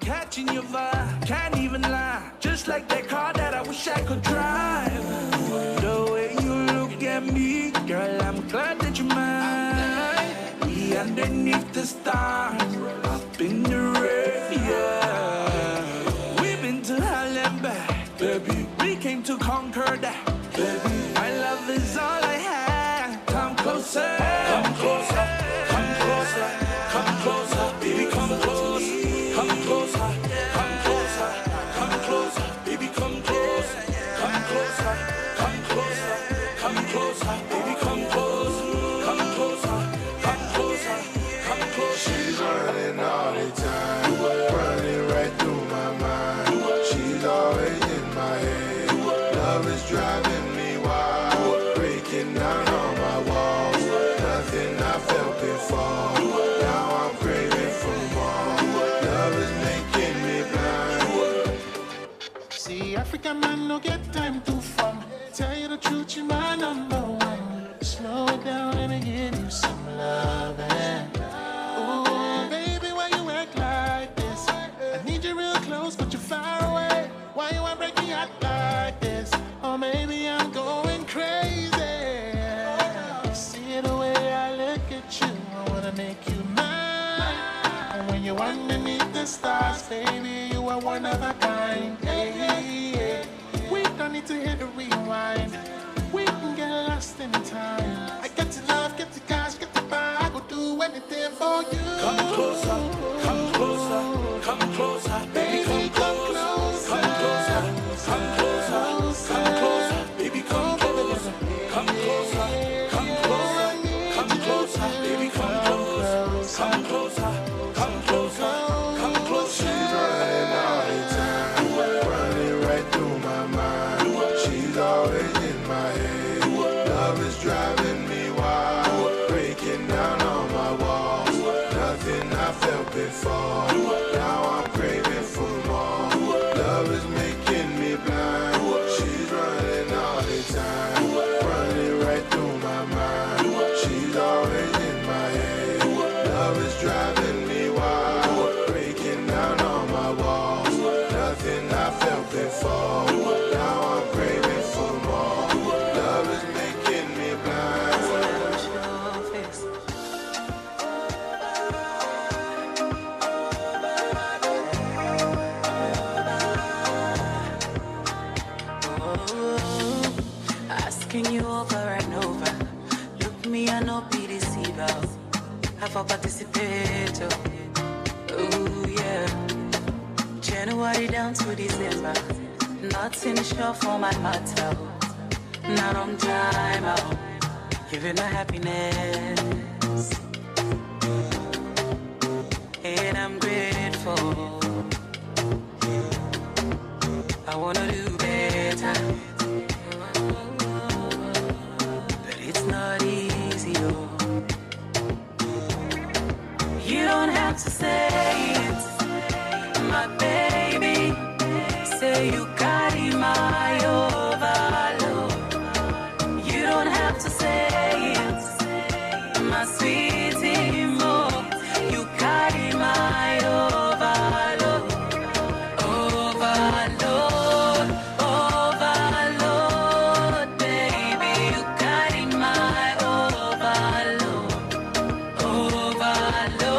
catching your vibe, can't even lie. Just like that car that I wish I could drive. The way you look at me, girl, I'm glad that you're mine. We underneath the stars, up in the rave, yeah. We've been to hell and back, baby. We came to conquer that, baby. My love is all I have. Come closer, come closer, come closer, come closer, baby, come close, come closer, come closer, come closer, baby, come close, come closer, come closer, come closer, baby, come close, come closer, come closer, come closer. She's running all the time, running right through my mind. She's always in my head. Love is driving me wild, breaking down all my walls. Nothing I felt before. Now I'm craving for more. Love is making me blind. See, African man no get time to fun. Tell you the truth, you're my number one. Slow it down, let me give you some love. Oh, baby, why you act like this? I need you real close, but you're far away. Why you wanna break me out like this? Or maybe I'm going crazy. See the way I look at you, I wanna make you mine. And when you're underneath the stars, baby, you are one of a kind. Yeah. We don't need to hit the rewind. We can get lost in time. I get to love, get to cash, get to buy. I will do anything for you. Come closer, come closer, come closer, baby, come close, come closer, come closer, come closer, baby, come closer, come closer, come closer, come closer, baby, come close, come closer, come closer, come closer. She's running all the time, running right through my mind. She's always in my head. Love is driving me wild, breaking down all my walls. Nothing I felt before. Now I'm craving for more. Love is making me blind. She's running all the time, running right through my mind. She's always in my head. Love is driving me wild, breaking down all my walls. Nothing I felt before. Now I'm craving for more. Love is making me blind. Asking you over and over. Look me and not be deceiver. Have a participator. Oh yeah. January down to December. Nothing sure for my matter. Not on time out. Giving her happiness. And I'm grateful. I wanna do better. But it's not easy, oh. You don't have to say it, my baby. Say you got in my overload. You don't have to say it, my sweetie mo. You got in my overload. Overload, overload, baby. You got in my overload. Overload,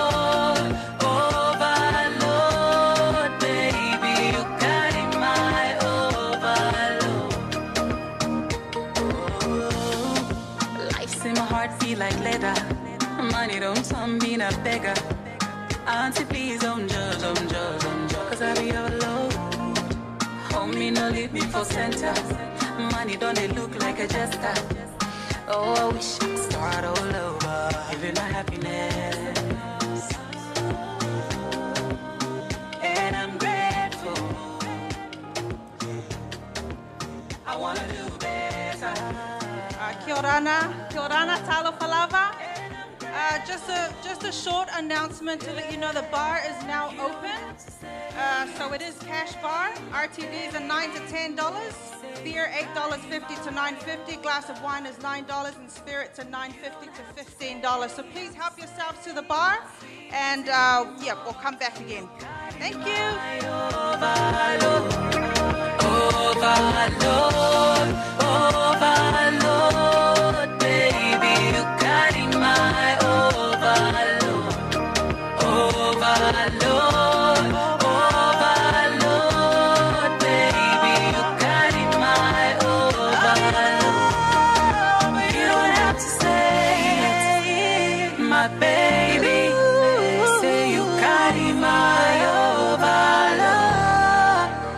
overload, baby. You got in my overload. Oh, life's in my heart feel like leather. Money don't turn me a beggar. Auntie, please don't judge, don't judge, don't judge. Cause I be overload. Homie, no leave me for center. Money don't they look like a jester. Oh, I wish I could start all over. Giving her happiness. And I'm grateful. I wanna do better. Kia orana, talo palava. Just a short announcement to let you know the bar is now open. So it is cash bar. RTDs are $9 to $10. Beer $8.50 to $9.50. Glass of wine is $9 and spirits are $9.50 to $15. So please help yourselves to the bar, and we'll come back again. Thank you. Overload, overload, overload, baby, you carry my overload, overload, overload, baby, you carry my overload. You don't have to say it, my baby. Say you carry my overload.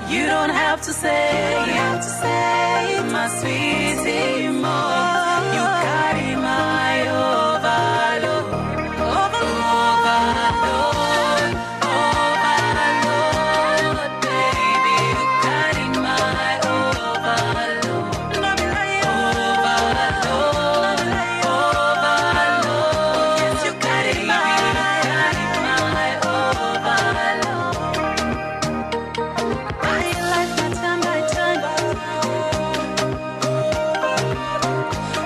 You don't have to say my sweetie more. You carry my overload. Overload, overload, baby. You carry my overload. Overload, overload. Yes, you carry my overload. I like my time by time.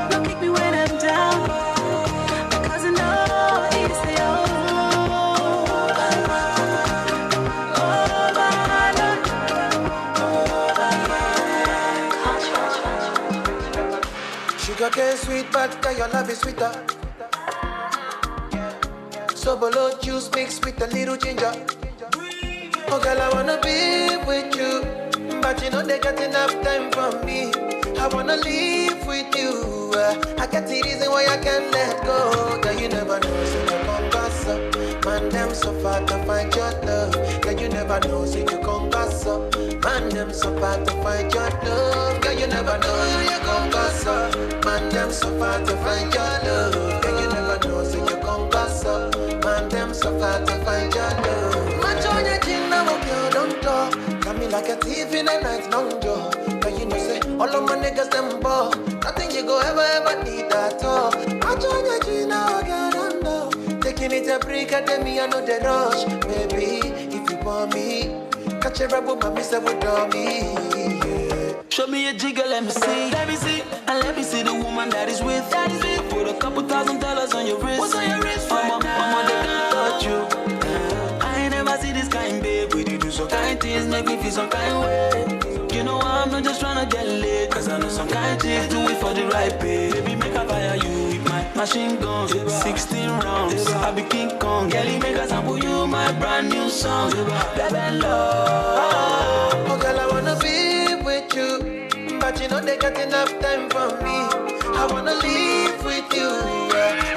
Don't kick me when I'm down, because I know it's the Sugar cane sweet, but your love is sweeter. So below juice mixed with a little ginger. Oh girl, I wanna be with you, but you know they got enough time for me. I wanna live with you. I got the reason why I can't let go. Girl, you never know, so you come pass up. Man, them so far to find your love. Girl, you never know, so you come pass up. Man, them so far to find your love. Girl, you never know, you come pass up. Man, them so far to find your love. Girl, you never know, so you come pass up. Man, them so far to find your love. Match on your chin, I hope you don't talk. Got me like a thief in the night, long door. But you know, say, all of my niggas, them ball. Nothing you go ever need at all. Match on your chin, I hope you don't know. Taking it a break, at me, I know the rush. Baby, if you want me, catch a rebel, my mister would draw me. Show me a jigger, let me see. Let me see. And let me see the woman that is with. That is with. Put a couple $1,000 on your wrist. What's on your wrist? Mama, they can't touch you. I ain't never see this kind, babe. We do some kind things, make me feel some kind way. You know I'm not just tryna get laid, cause I know some kind things do it for the right pay. Baby, make a fire you with my machine gun. 16 rounds, I be King Kong. Girlie, make a sample you my brand new song. Baby, love. Oh girl, I wanna be with you, but you know they got enough time for me. I wanna live with you.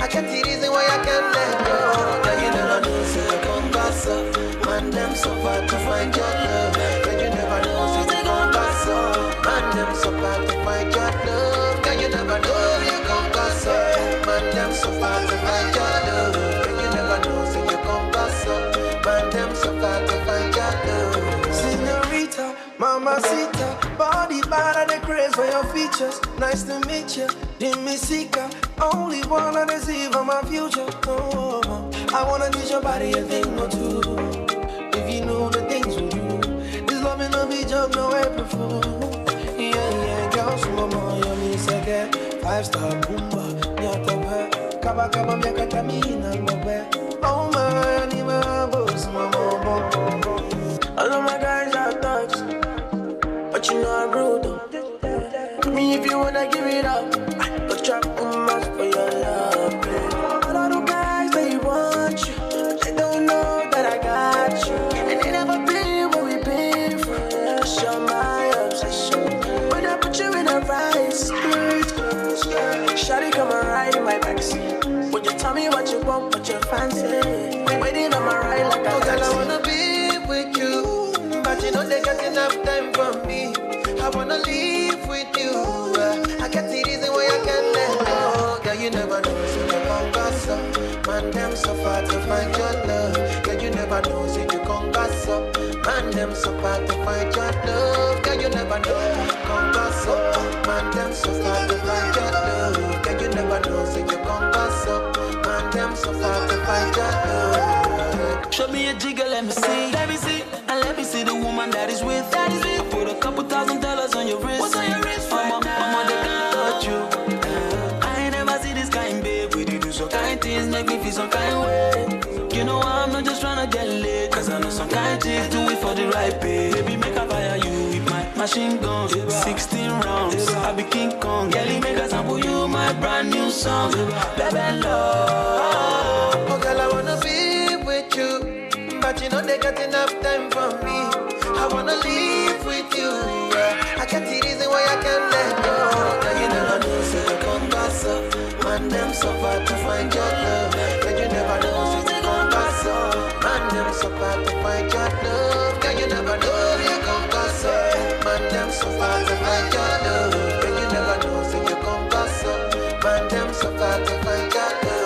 I can't see reason why I can't let go. Girl, you never know, so you come pass up. Man, them so far to find your love. Girl, you never know, so you come pass up. Man, them so far to find your love. Girl, you never know, you come pass up. Man, them so far to find your love. Girl, you never know, so you come pass up. Man, them so far to find your love. Senorita, mamacita, body bad and the craze for your features. Nice to meet you, Dimisika. Only wanna deceive on my future. Oh, I wanna teach your body a thing or two. If you know the things we do, this love ain't no be joke, no April Fool. Yeah, girls, mama, you mean second. 5-star boomba, nyata ba. Kaba kaba meka tamina mabe. Oh man, you my boss, mama. All of my guys are thugs, but you know I'm rude. Me, if you wanna give it up, go trap much for your love, babe. All of the guys, they want you. They don't know that I got you. And they never been where we been from. Show my obsession. When I put you in a right skirt. Shawty come and ride in my backseat. Would you tell me what you want, what you fancy? Waiting on my ride like a Oh girl, I taxi. wanna be with you, but you know they got enough time for me. I wanna live with you. I got the reason why I can't let go. Girl, you never know, so you come pass up. Man, them so far to find your love. Girl, you never know, so you come pass up. Man, them so far to find your love. Girl, you never know, come pass up. Man, them so far to find your love. Girl, you never know, so you come pass up. Man, them so far to find your love. Show me a jigger, let me see. Let me see. And let me see the woman that is with. That is with. Put a couple $1,000 on your wrist. What's on your wrist? Mama, they can't touch you. I ain't never see this kind, babe. We do some kind things, make me feel some kind way. You know I'm not just tryna get laid, cause I know Some kind chick do it for the right pay. Baby, make a fire you with my machine gun. 16 rounds, I be King Kong. Girlie, make a sample you my brand new song. Baby, love. Oh, girl, I wanna be with you, but you know they got enough time for me. I wanna live with you, yeah. I can't see reason why I can't let go. Now you never know, so you come pass up. Man, them so far to find your love. Now you never know, so you come pass up. Man, them so far to find your love. Now you never know, you come pass up. Man, them so far to find your love. Now you never know, so you come pass up. Man, them so far to find your love.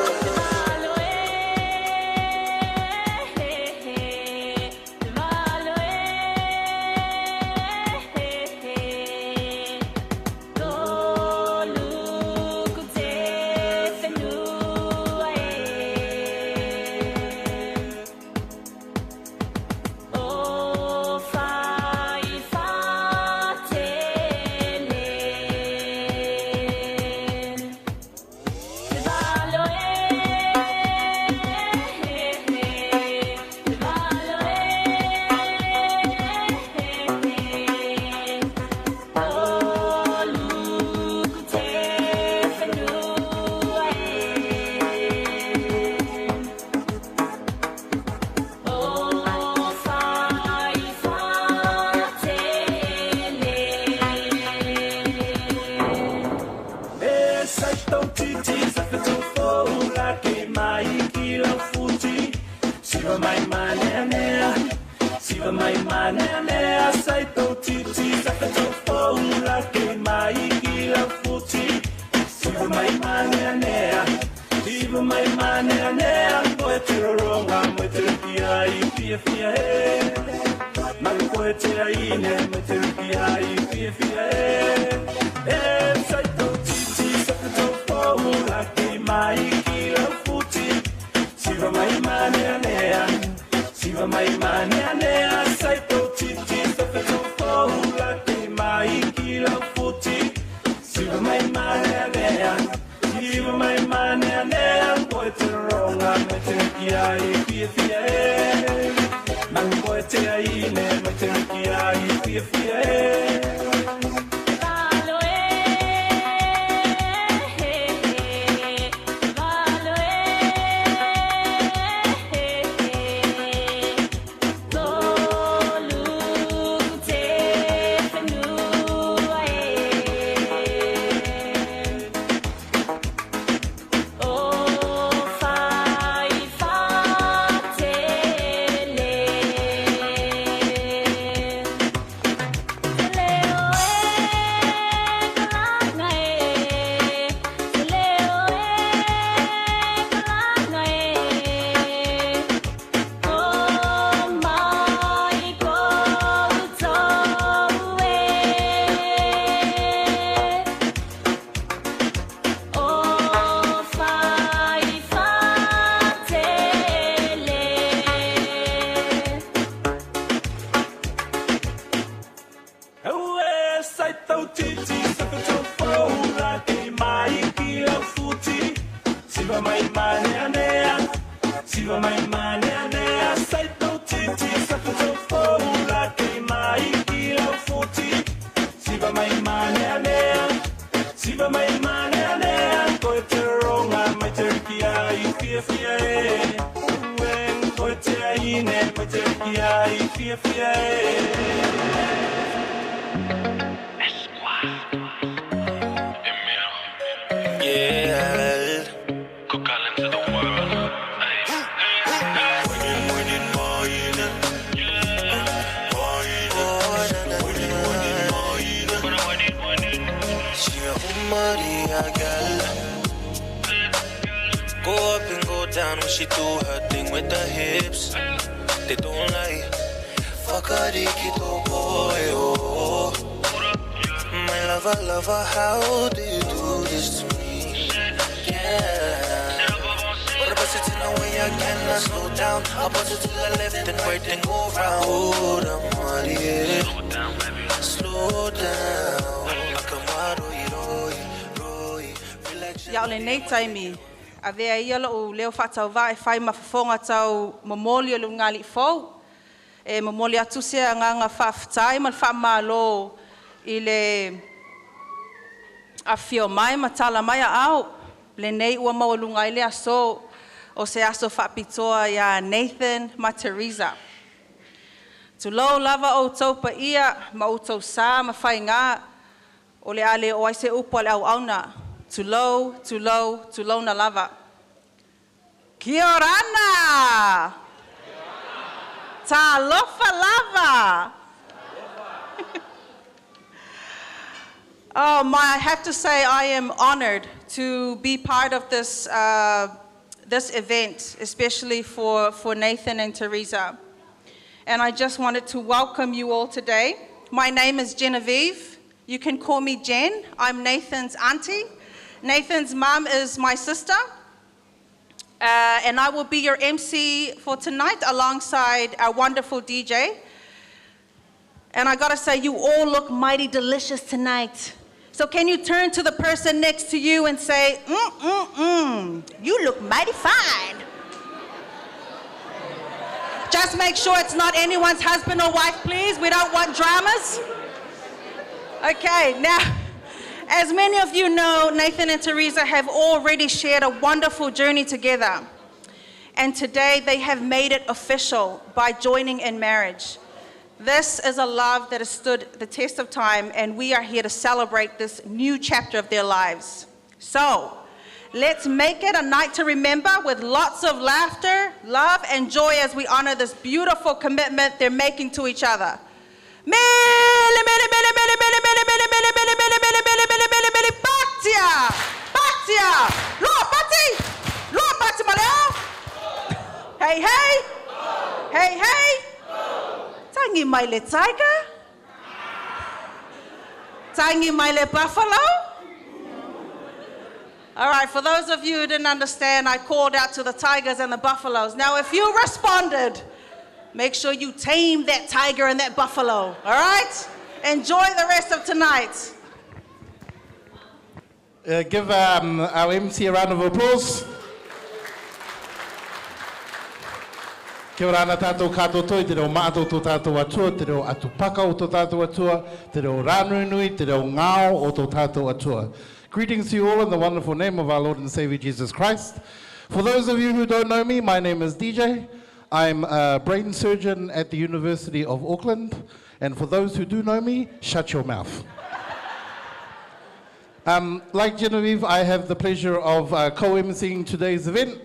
Ya ole nei taimi, a vea ia lo leo whatau vai whai mawhafonga tau mamoli o lo ngali fau. E mamoli atu sea nganga whawhitai ma whamalo I le awhio mai ma tala mai a au. Le nei ua mawalunga I le aso o se aso whapitoa ia Nathan ma Teresa. Tulo lava o taupa ia ma o tau sa ma whainga o le ale o aise upo le au auna. Tulo na lava. Kia orana! Ta lofa lava! Oh my, I have to say I am honored to be part of this, this event, especially for Nathan and Teresa. And I just wanted to welcome you all today. My name is Genevieve. You can call me Jen. I'm Nathan's auntie. Nathan's mom is my sister. And I will be your MC for tonight alongside our wonderful DJ. And I gotta say, you all look mighty delicious tonight. So can you turn to the person next to you and say, you look mighty fine. Just make sure it's not anyone's husband or wife, please. We don't want dramas. Okay, now, as many of you know, Nathan and Teresa have already shared a wonderful journey together. And today they have made it official by joining in marriage. This is a love that has stood the test of time, and we are here to celebrate this new chapter of their lives. So, let's make it a night to remember with lots of laughter, love, and joy as we honor this beautiful commitment they're making to each other. Hey, hey! Hey, hey! Tangi mai le tiger? Tangi mai le buffalo? All right, for those of you who didn't understand, I called out to the tigers and the buffaloes. Now, if you responded, make sure you tame that tiger and that buffalo, all right? Enjoy the rest of tonight. Give our MC a round of applause. Kia ora ana tātou kātou toi, te reo mātou tō tātou atua, te reo atupaka o tō tātou atua, te reo rānui, te reo ngāo o tō tātou atua. Greetings to you all in the wonderful name of our Lord and Savior Jesus Christ. For those of you who don't know me, my name is DJ. I'm a brain surgeon at the University of Auckland. And for those who do know me, shut your mouth. Like Genevieve, I have the pleasure of co-emceeing today's event.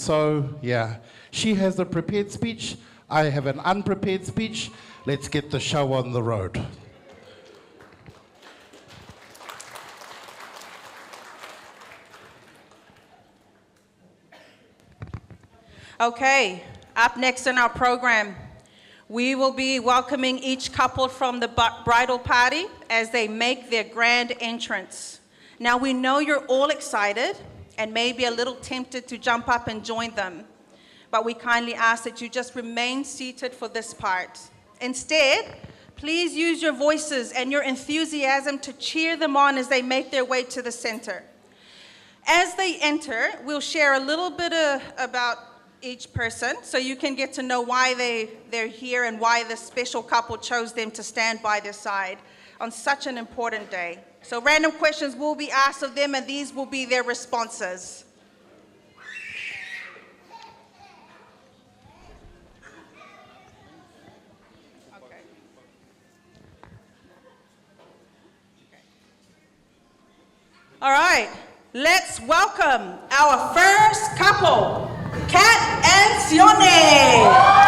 So, yeah. She has a prepared speech. I have an unprepared speech. Let's get the show on the road. Okay, up next in our program, we will be welcoming each couple from the bridal party as they make their grand entrance. Now, we know you're all excited and maybe a little tempted to jump up and join them. But we kindly ask that you just remain seated for this part. Instead, please use your voices and your enthusiasm to cheer them on as they make their way to the center. As they enter, we'll share a little bit about each person so you can get to know why they're here and why this special couple chose them to stand by their side on such an important day. So random questions will be asked of them and these will be their responses. All right, let's welcome our first couple, Kat and Sione.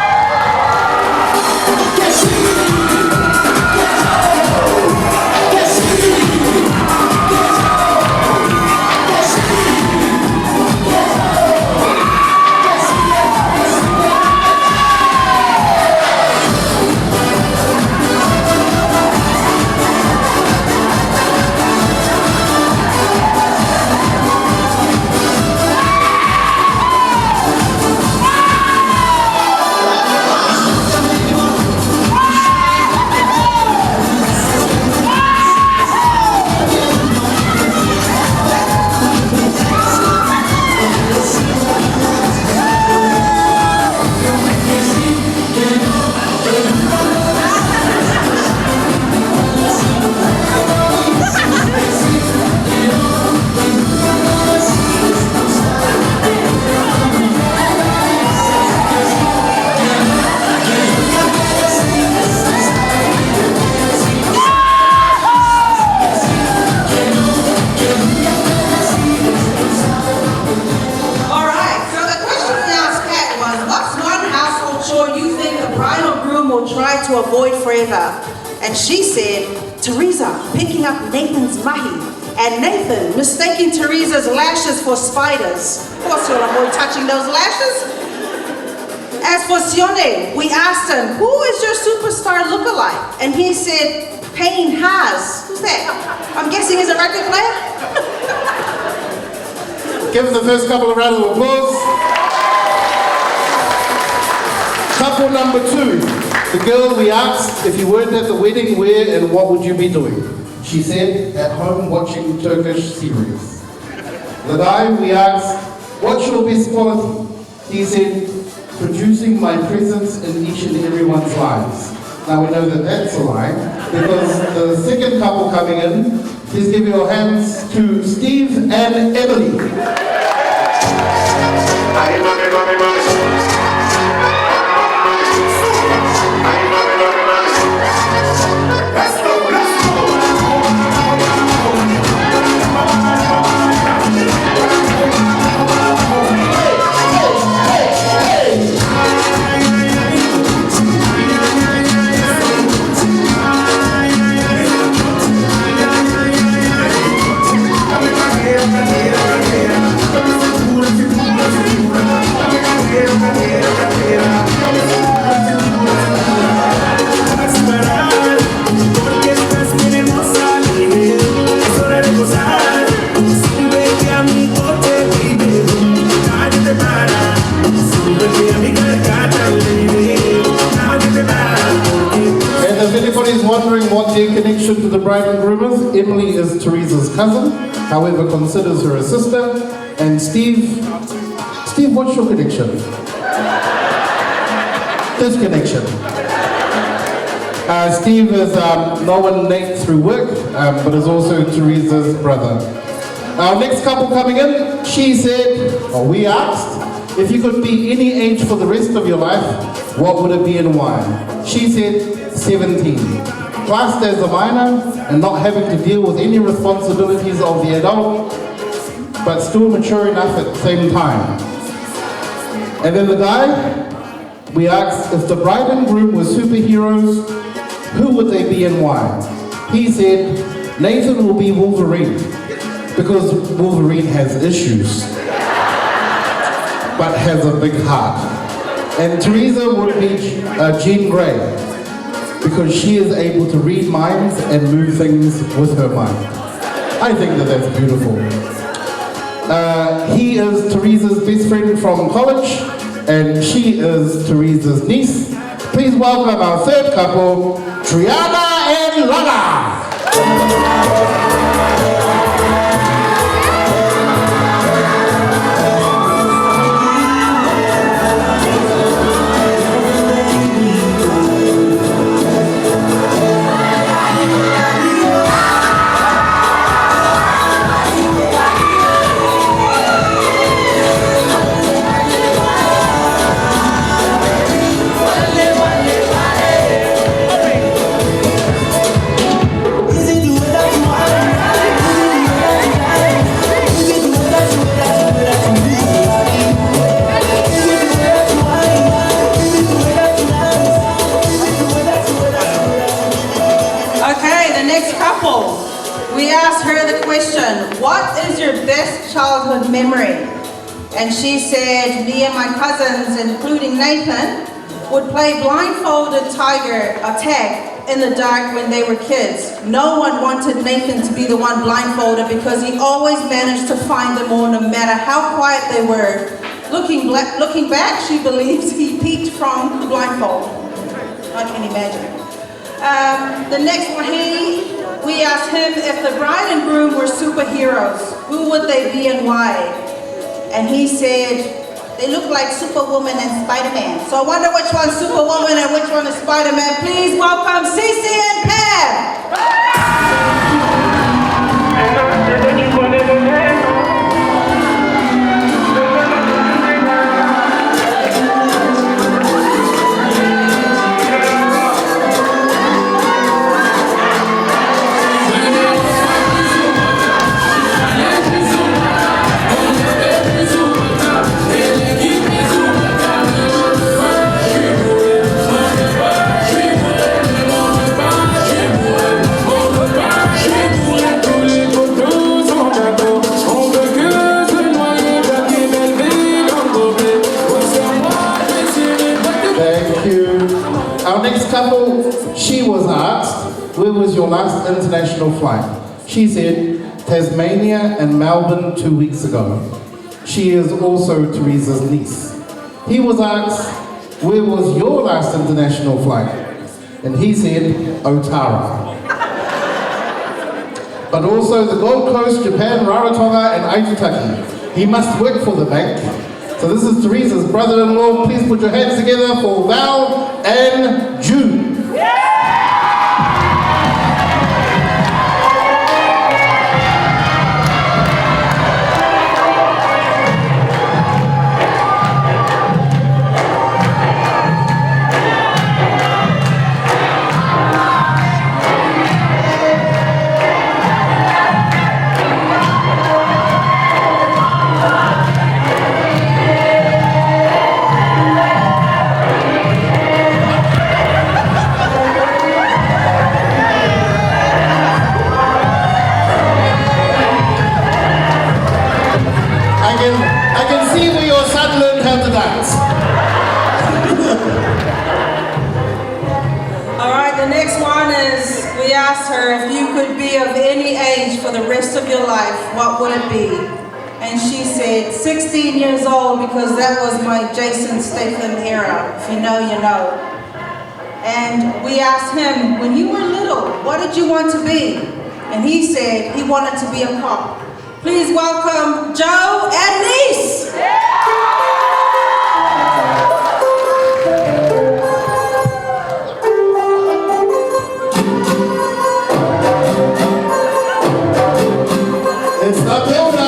sure you think the bride or groom will try to avoid forever. And she said, Teresa picking up Nathan's mahi, and Nathan mistaking Teresa's lashes for spiders. Of course you'll avoid touching those lashes. As for Sione, we asked him, who is your superstar lookalike? And he said, Payne Haas. Who's that? I'm guessing he's a record player? Give the first couple a round of applause. Couple number 2. The girl we asked, if you weren't at the wedding, where and what would you be doing? She said, at home watching Turkish series. The guy we asked, what's your best quality? He said, producing my presence in each and everyone's lives. Now we know that that's a lie, because the second couple coming in, please give your hands to Steve and Emily. Their connection to the bride and groom is, Emily is Teresa's cousin, however considers her a sister, and Steve, what's your connection? This connection. Steve is known Nate through work, but is also Teresa's brother. Our next couple coming in, she said, or we asked, if you could be any age for the rest of your life, what would it be and why? She said 17. Classed as a minor and not having to deal with any responsibilities of the adult, but still mature enough at the same time. And then the guy, we asked if the bride and groom were superheroes, who would they be and why? He said, Nathan will be Wolverine, because Wolverine has issues, but has a big heart. And Teresa would be Jean Grey, because she is able to read minds and move things with her mind. I think that that's beautiful. He is Teresa's best friend from college, and she is Teresa's niece. Please welcome our third couple, Triana and Lana. We asked her the question, what is your best childhood memory? And she said, me and my cousins, including Nathan, would play blindfolded tag in the dark when they were kids. No one wanted Nathan to be the one blindfolded because he always managed to find them all no matter how quiet they were. Looking back, she believes he peeked from the blindfold. I can imagine. The next one, we asked him if the bride and groom were superheroes, who would they be and why? And he said, they look like Superwoman and Spider-Man. So I wonder which one's Superwoman and which one is Spider-Man. Please welcome Cece and Pam. Thank you. Our next couple, she was asked, where was your last international flight? She said, Tasmania and Melbourne 2 weeks ago. She is also Teresa's niece. He was asked, where was your last international flight? And he said, Otara. But also the Gold Coast, Japan, Rarotonga, and Aitutaki. He must work for the bank. So this is Teresa's brother-in-law. Please put your hands together for Val and June. I can see where your son learned how to dance. All right, the next one is, we asked her if you could be of any age for the rest of your life, what would it be? And she said 16 years old because that was my Jason Statham era. If you know, you know. And we asked him, when you were little, what did you want to be? And he said he wanted to be a cop. Please welcome Joe and Niece. It's not build up.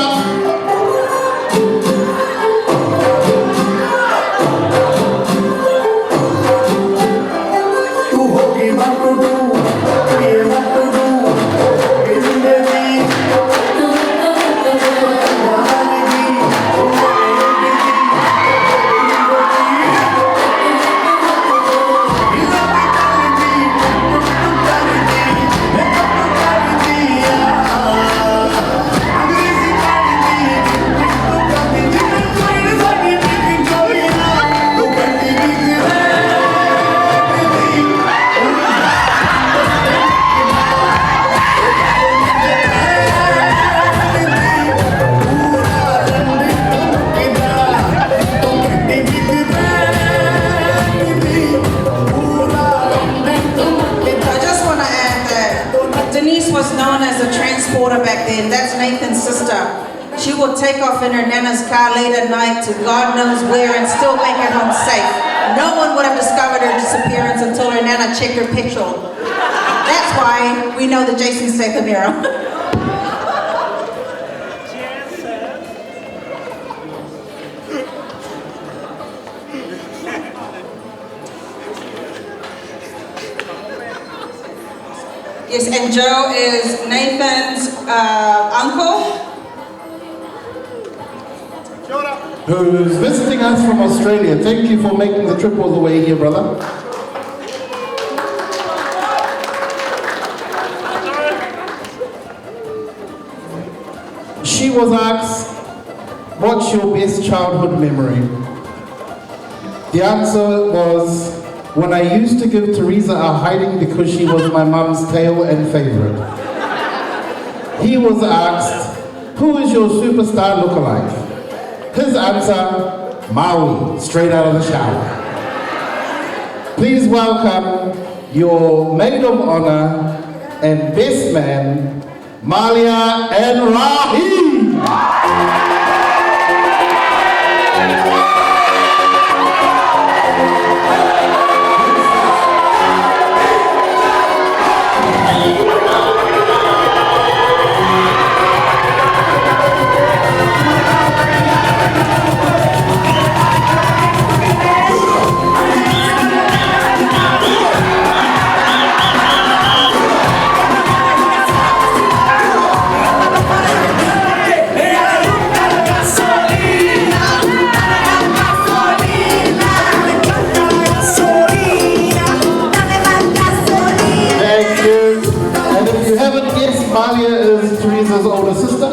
She will take off in her nana's car late at night to God knows where and still make it home safe. No one would have discovered her disappearance until her nana checked her petrol. That's why we know the Jason Statham era. Yes, and Joe is Nathan's uncle. Who's visiting us from Australia. Thank you for making the trip all the way here, brother. She was asked, what's your best childhood memory? The answer was, when I used to give Teresa a hiding because she was my mum's tail and favorite. He was asked, who is your superstar lookalike? His answer, Maui, straight out of the shower. Please welcome your maid of honor and best man, Malia and Rahim. Malia is Teresa's older sister,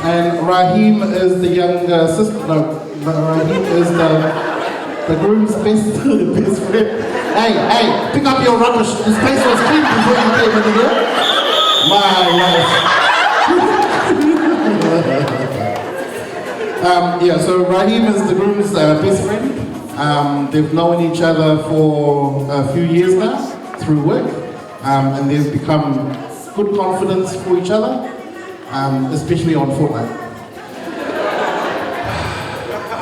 and Rahim is the younger sister. No, Rahim is the groom's best friend. Hey, pick up your rubbish. This place was clean before you came in here. My life. So Raheem is the groom's best friend. They've known each other for a few years now through work, and they've become good confidants for each other, especially on Fortnite.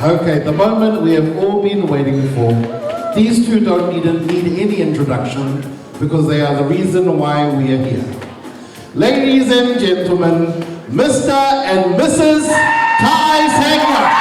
Okay, the moment we have all been waiting for. These two don't need any introduction because they are the reason why we are here. Ladies and gentlemen, Mr. and Mrs. Ty Segma.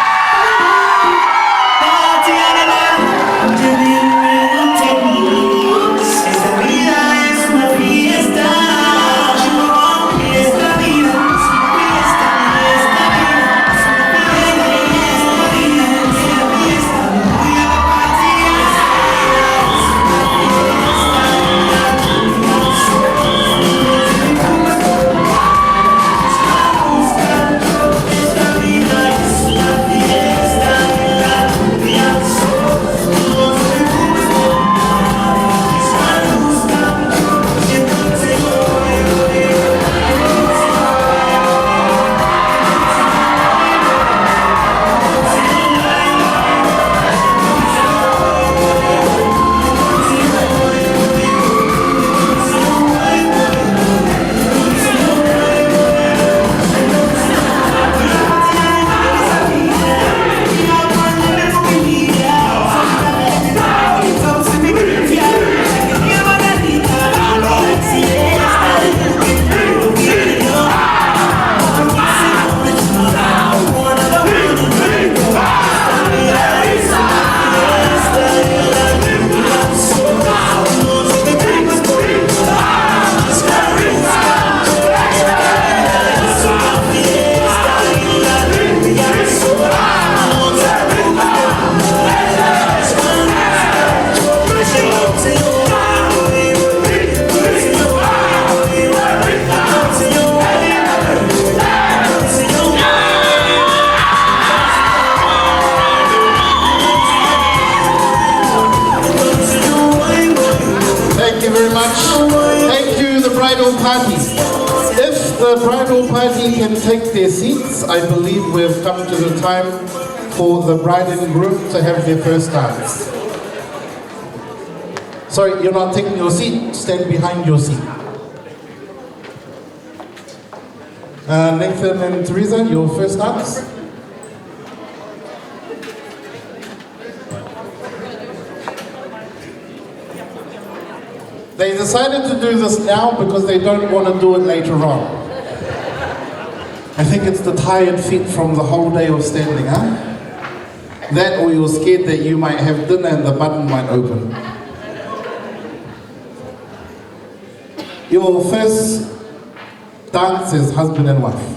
Take their seats. I believe we've come to the time for the bride and groom to have their first dance. Sorry, you're not taking your seat. Stand behind your seat. Nathan and Teresa, your first dance. They decided to do this now because they don't want to do it later on. I think it's the tired feet from the whole day of standing, huh? That or you're scared that you might have dinner and the button might open. Your first dance is husband and wife.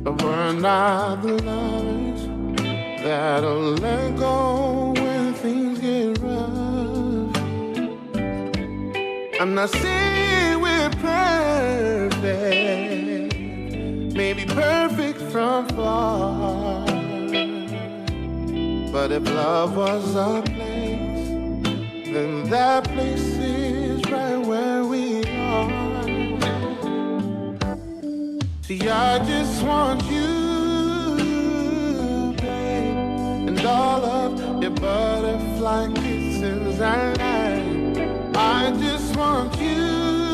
We're not the lovers that'll let go when things get rough. I'm not saying we're perfect, maybe perfect from far. But if love was a place, then that place is right where we are. See, I just want you, babe, and all of your butterfly kisses and light. I just want you,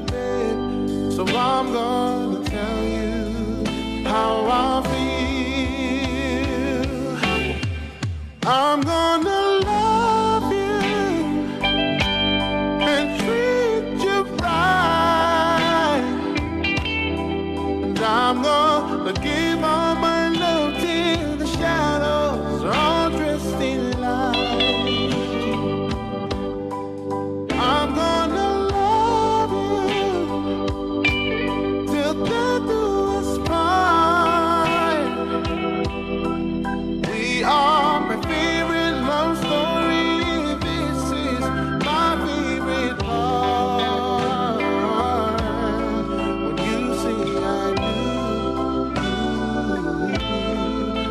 babe, so I'm gonna tell you how I feel. I'm gonna love you and treat you right. I'm gonna give all my love till the shadows are all dressed in light. I'm gonna love you till death do us part. We are my favorite love story. This is my favorite part. When you say I do.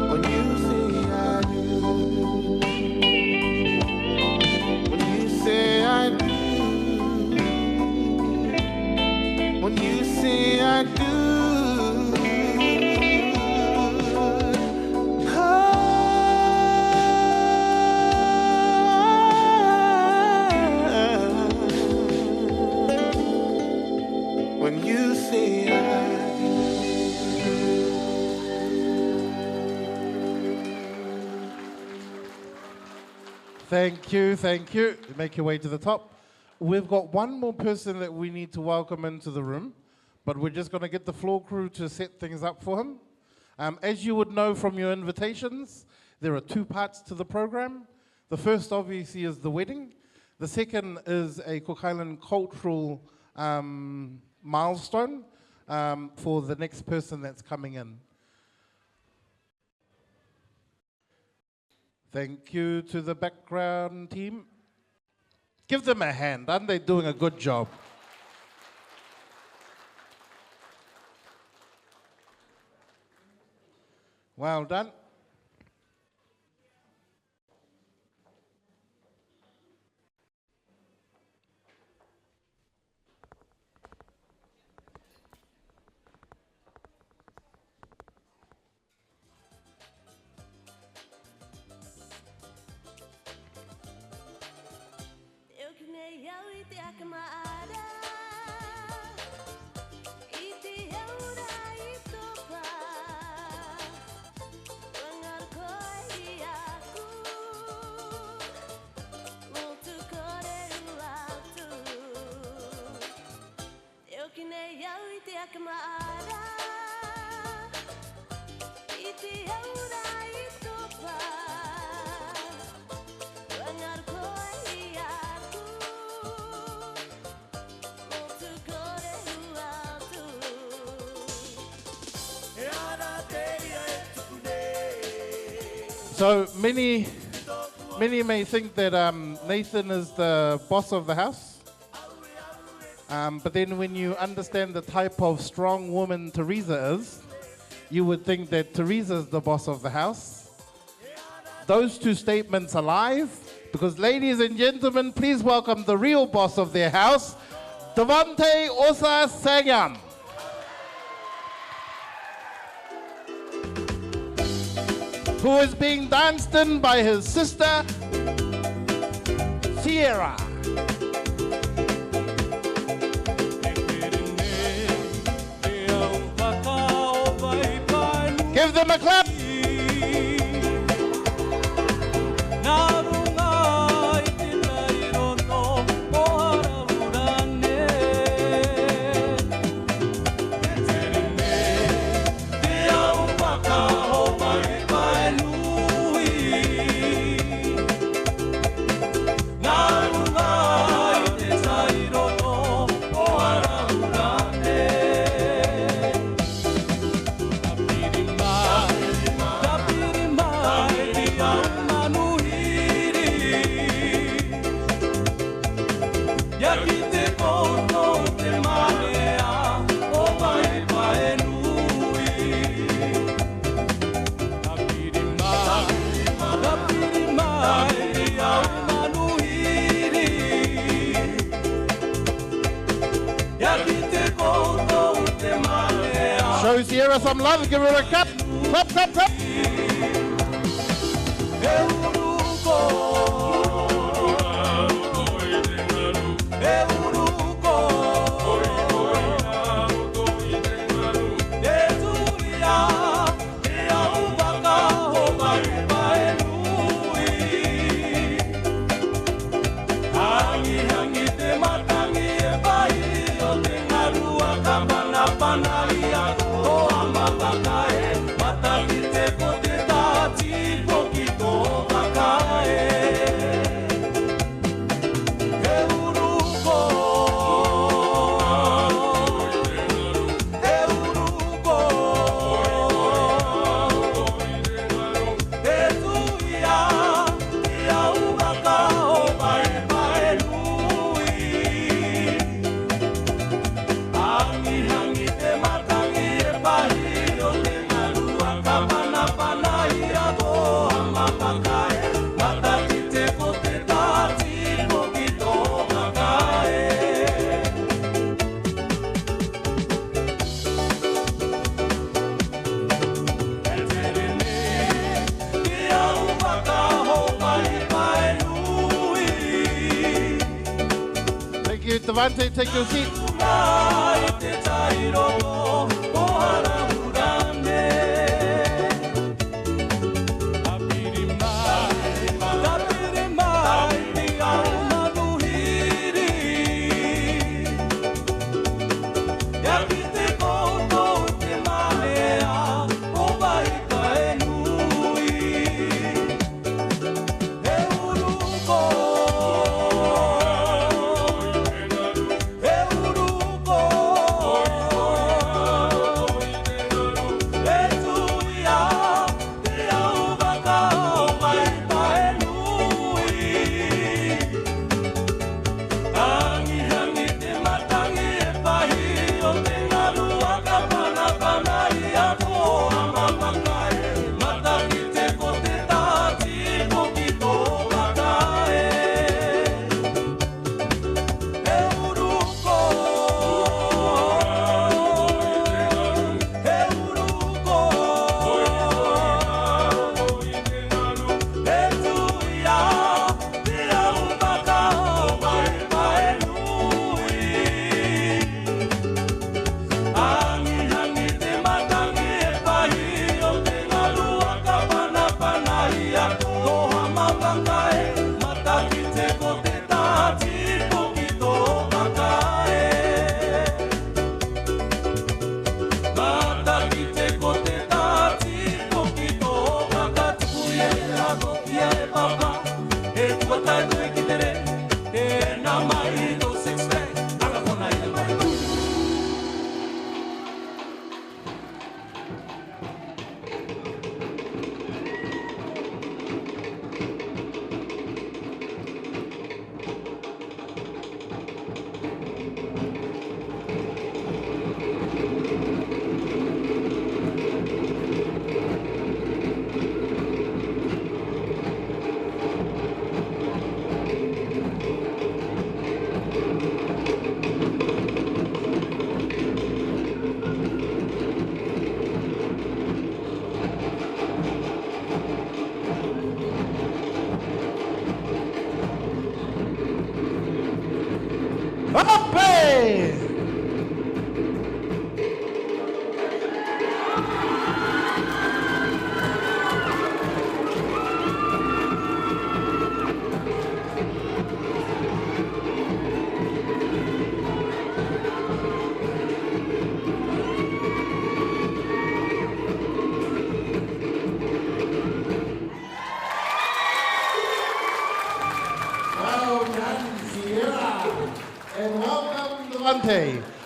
When you say I do, when you say I do, when you say I do. When you say I do. Thank you, thank you. Make your way to the top. We've got one more person that we need to welcome into the room, but we're just going to get the floor crew to set things up for him. As you would know from your invitations, there are two parts to the program. The first, obviously, is the wedding. The second is a Cook Island cultural milestone for the next person that's coming in. Thank you to the background team. Give them a hand, aren't they doing a good job? Well done. So many may think that Nathan is the boss of the house. But then when you understand the type of strong woman Teresa is, you would think that Teresa is the boss of the house. Those two statements are live, because ladies and gentlemen, please welcome the real boss of their house, Devante Osa Sangam. Who is being danced in by his sister, Sierra. Give them a clap. Show Sierra some love, give her a cup. Clap, clap, clap. Devante, take your seat.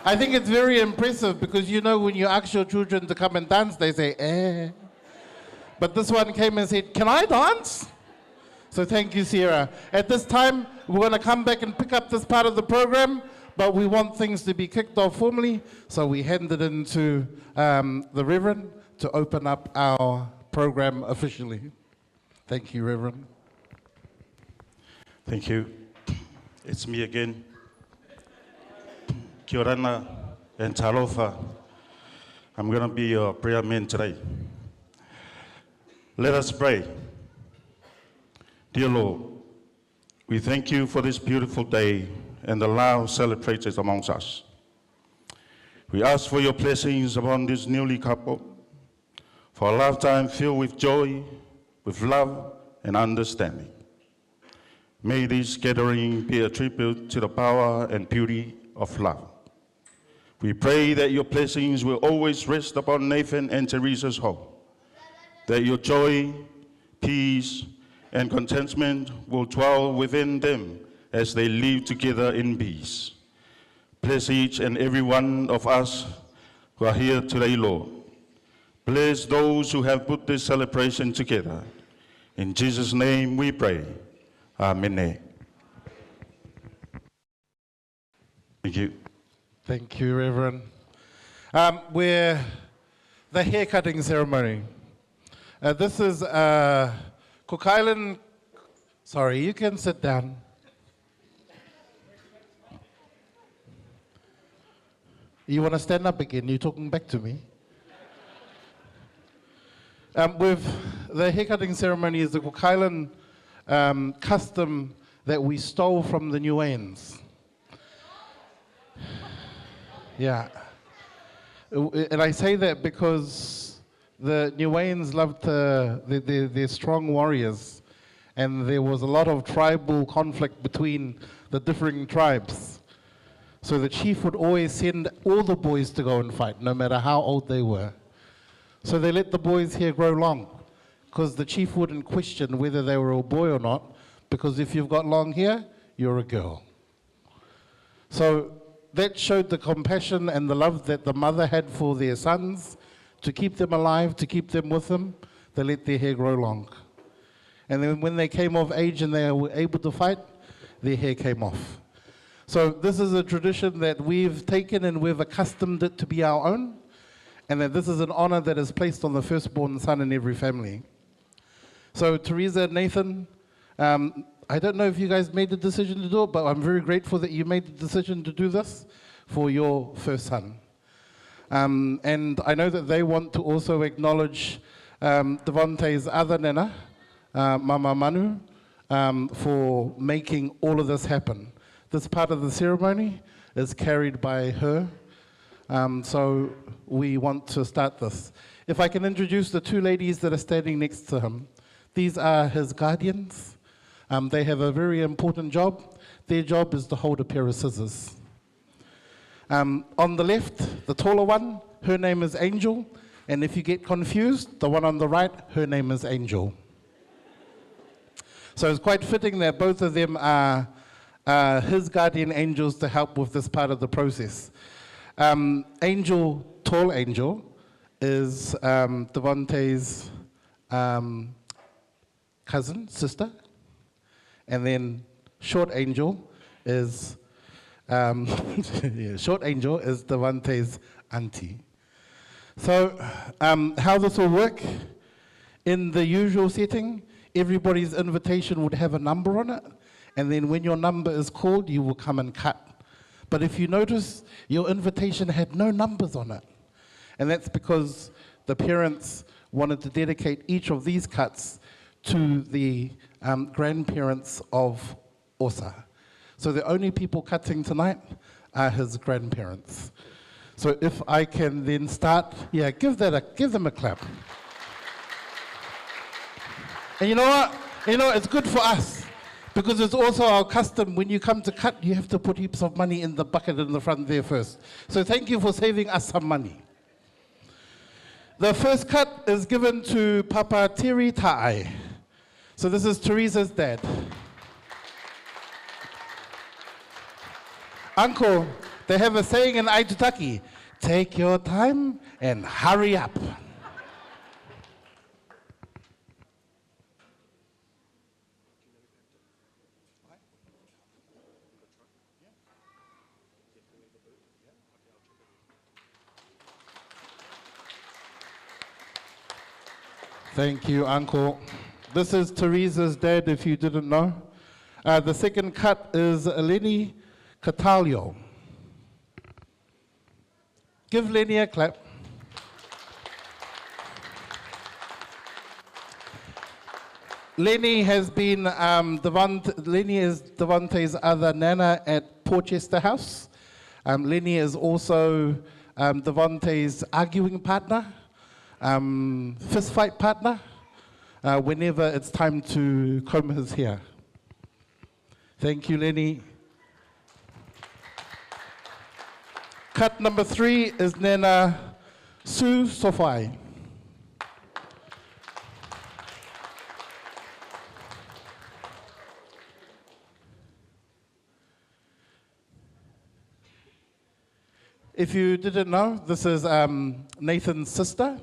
I think it's very impressive because you know when you ask your children to come and dance, they say, eh. But this one came and said, can I dance? So thank you, Sierra. At this time, we're going to come back and pick up this part of the program, but we want things to be kicked off formally, so we hand it into the Reverend to open up our program officially. Thank you, Reverend. Thank you. It's me again. Kia orana and talofa. I'm going to be your prayer man today. Let us pray. Dear Lord, we thank you for this beautiful day and the love celebrated amongst us. We ask for your blessings upon this newly couple, for a lifetime filled with joy, with love and understanding. May this gathering be a tribute to the power and beauty of love. We pray that your blessings will always rest upon Nathan and Teresa's home, that your joy, peace, and contentment will dwell within them as they live together in peace. Bless each and every one of us who are here today, Lord. Bless those who have put this celebration together. In Jesus' name we pray. Amen. Thank you. Thank you, Reverend. We're the haircutting ceremony. This is Cook Island. Sorry, you can sit down. You want to stand up again? You're talking back to me. With the haircutting ceremony is the Cook Island custom that we stole from the Niueans. Yeah. And I say that because the Niueans loved they're strong warriors, and there was a lot of tribal conflict between the differing tribes. So the chief would always send all the boys to go and fight, no matter how old they were. So they let the boys' hair grow long, because the chief wouldn't question whether they were a boy or not, because if you've got long hair, you're a girl. So that showed the compassion and the love that the mother had for their sons, to keep them alive, to keep them with them. They let their hair grow long. And then when they came of age and they were able to fight, their hair came off. So this is a tradition that we've taken and we've accustomed it to be our own, and that this is an honor that is placed on the firstborn son in every family. So Teresa, Nathan, I don't know if you guys made the decision to do it, but I'm very grateful that you made the decision to do this for your first son. And I know that they want to also acknowledge Devante's other nana, Mama Manu, for making all of this happen. This part of the ceremony is carried by her, so we want to start this. If I can introduce the two ladies that are standing next to him. These are his guardians. They have a very important job. Their job is to hold a pair of scissors. On the left, the taller one, her name is Angel. And if you get confused, the one on the right, her name is Angel. So it's quite fitting that both of them are his guardian angels to help with this part of the process. Angel, tall Angel, is Devante's cousin, sister. And then short Angel is short Angel is Devante's auntie. So how this will work, in the usual setting, everybody's invitation would have a number on it, and then when your number is called, you will come and cut. But if you notice, your invitation had no numbers on it. And that's because the parents wanted to dedicate each of these cuts to the grandparents of Osa. So the only people cutting tonight are his grandparents. So if I can then start, yeah, give them a clap. And you know what? You know, it's good for us, because it's also our custom, when you come to cut, you have to put heaps of money in the bucket in the front there first. So thank you for saving us some money. The first cut is given to Papa Tiri Ta'ai. So this is Teresa's dad. Uncle, they have a saying in Aitutaki, take your time and hurry up. Thank you, Uncle. This is Teresa's dad, if you didn't know. The second cut is Lenny Catalio. Give Lenny a clap. Lenny has been, Lenny is Devante's other nana at Porchester House. Lenny is also Devante's arguing partner, fist fight partner, whenever it's time to comb his hair. Thank you, Lenny. Cut number 3 is Nana Sue Sofai. If you didn't know, this is Nathan's sister.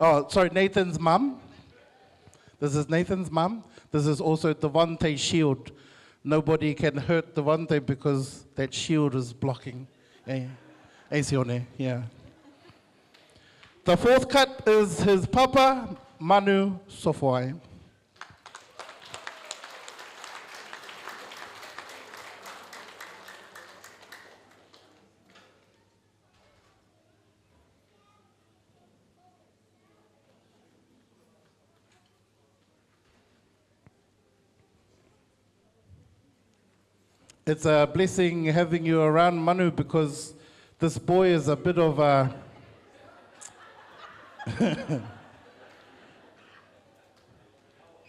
Oh, sorry, Nathan's mum. This is Nathan's mum. This is also Devante's shield. Nobody can hurt Devante because that shield is blocking. Yeah. The 4th cut is his papa, Manu Sofoi. It's a blessing having you around, Manu, because this boy is a bit of a...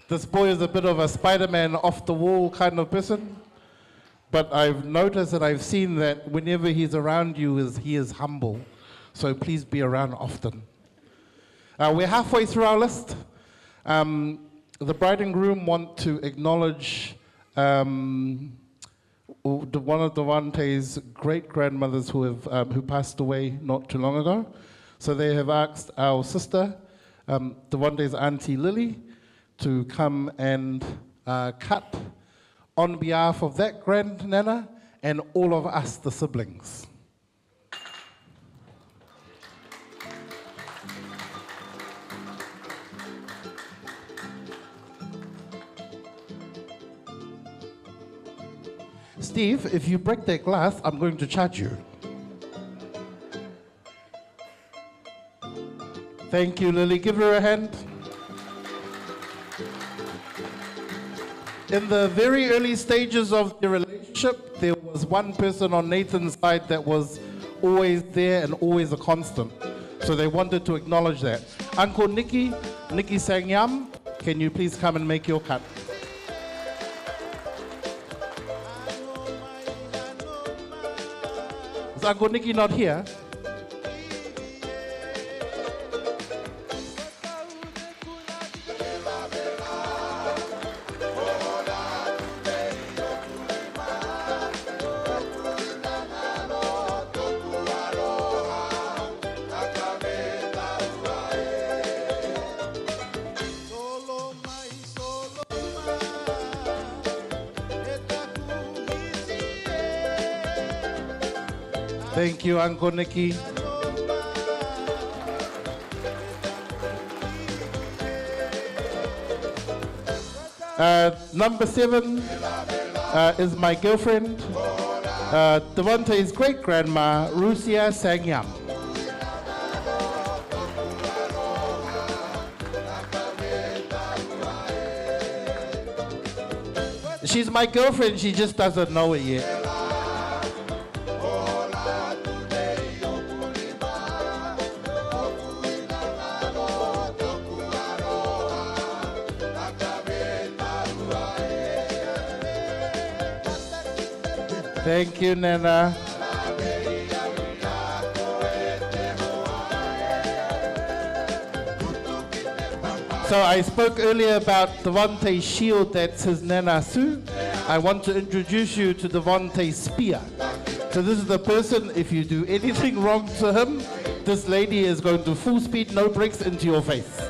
This boy is a bit of a Spider-Man off-the-wall kind of person. But I've noticed and I've seen that whenever he's around you, he is humble. So please be around often. We're halfway through our list. The bride and groom want to acknowledge one of Devante's great-grandmothers who passed away not too long ago. So they have asked our sister, Devante's auntie Lily, to come and cut on behalf of that grand-nana and all of us, the siblings. Steve, if you break that glass, I'm going to charge you. Thank you, Lily. Give her a hand. In the very early stages of the relationship, there was one person on Nathan's side that was always there and always a constant. So they wanted to acknowledge that. Uncle Nikki Sangyam, can you please come and make your cut? Is Uncle Nicky not here? Thank you, Uncle Nicky. Number 7 is my girlfriend, Devante's great-grandma, Rusia Sangyam. She's my girlfriend, she just doesn't know it yet. Thank you, Nana. So I spoke earlier about Devante's shield, that's his Nana Sue. I want to introduce you to Devante's spear. So this is the person, if you do anything wrong to him, this lady is going to full speed, no brakes into your face.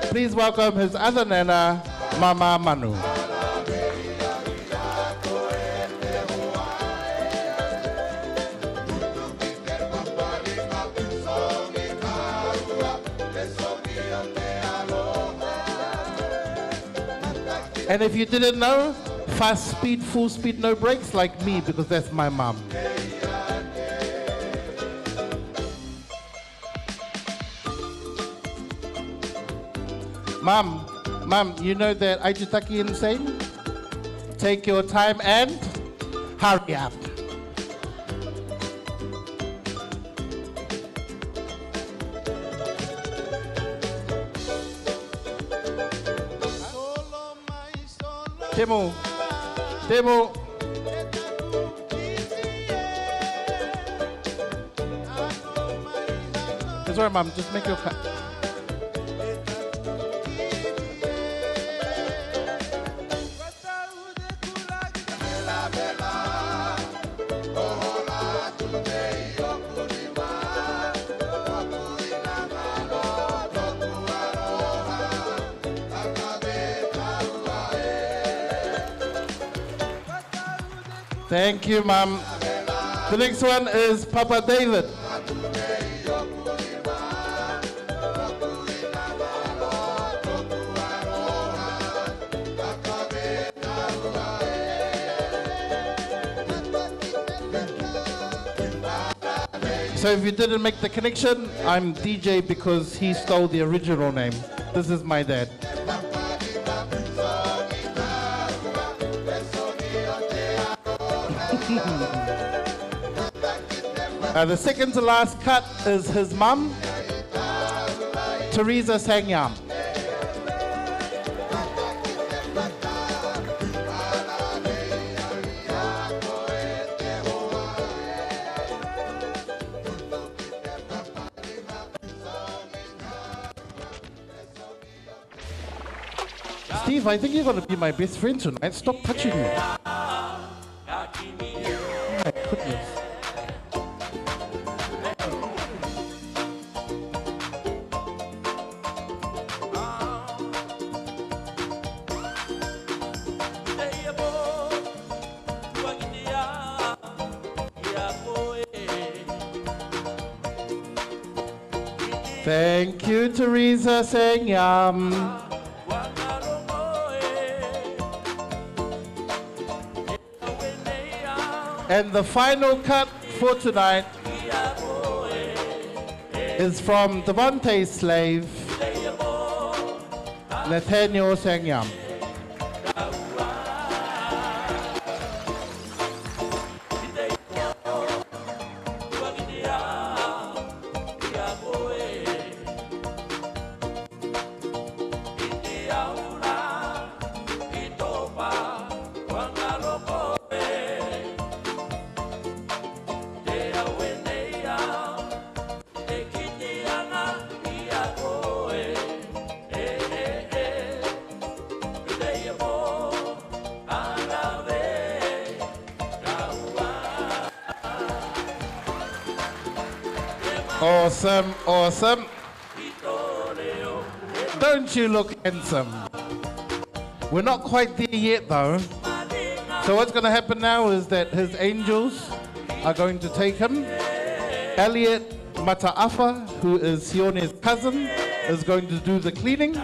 Please welcome his other Nana, Mama Manu. And if you didn't know, fast speed, full speed, no brakes, like me, because that's my mom. Mum, you know that Aitutaki saying? Take your time and hurry up. Temu. It's alright, Mum, just make your cut. Thank you, Mum. The next one is Papa David. So if you didn't make the connection, I'm DJ because he stole the original name. This is my dad. The second to last cut is his mum, Teresa Nathaniel. Steve, I think you're going to be my best friend tonight. Stop touching me. Oh my goodness. Thank you, Teresa, saying yum. And the final cut for tonight is from Devante's slave, Nathaniel saying yum. Awesome, awesome. Don't you look handsome? We're not quite there yet though. So what's going to happen now is that his angels are going to take him. Elliot Mataafa, who is Sione's cousin, is going to do the cleaning.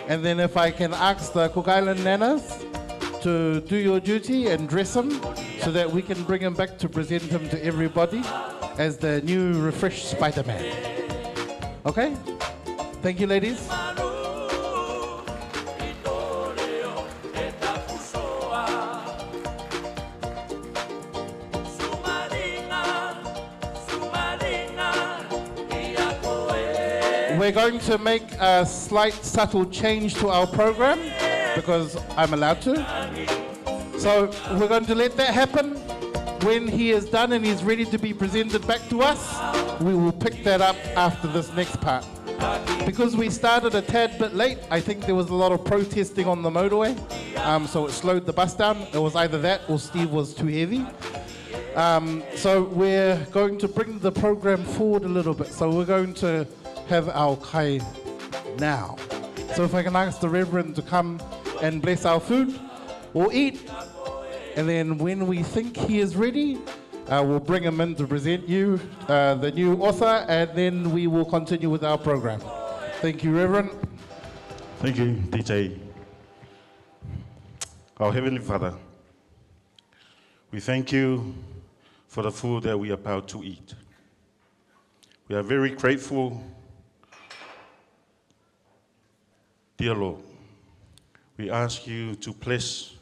And then if I can ask the Cook Island nanas to do your duty and dress him so that we can bring him back to present him to everybody as the new refreshed Spider-Man. Okay? Thank you, ladies. We're going to make a slight subtle change to our program because I'm allowed to. So we're going to let that happen. When he is done and he's ready to be presented back to us, we will pick that up after this next part. Because we started a tad bit late, I think there was a lot of protesting on the motorway, so it slowed the bus down. It was either that or Steve was too heavy. So we're going to bring the program forward a little bit. So we're going to have our kai now. So if I can ask the Reverend to come and bless our food, we'll eat. And then when we think he is ready, we'll bring him in to present you the new author, and then we will continue with our program. Thank you, Reverend. Thank you, DJ. Our Heavenly Father, we thank you for the food that we are about to eat. We are very grateful Dear Lord, we ask you to bless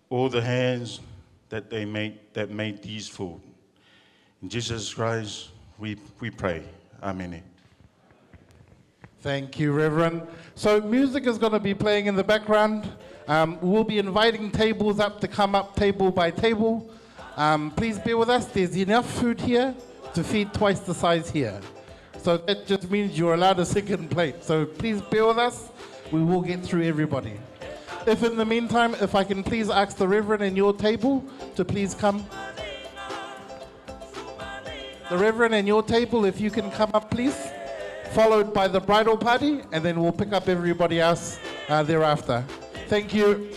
all the hands that made these food. In Jesus Christ, we pray. Amen. Thank you, Reverend. So music is going to be playing in the background. We'll be inviting tables up to come up table by table. Please bear with us. There's enough food here to feed twice the size here. So that just means you're allowed a second plate. So please bear with us. We will get through everybody. If in the meantime, if I can please ask the Reverend and your table to please come. The Reverend and your table, if you can come up, please. Followed by the bridal party, and then we'll pick up everybody else thereafter. Thank you.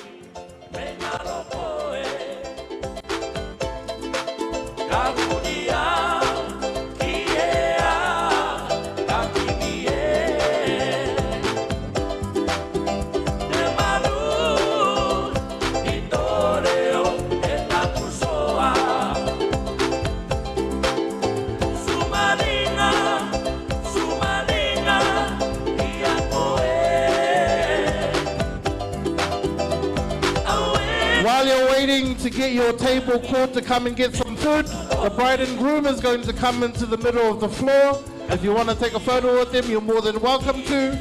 To get your table called to come and get some food, the bride and groom is going to come into the middle of the floor. If you want to take a photo with them, you're more than welcome to.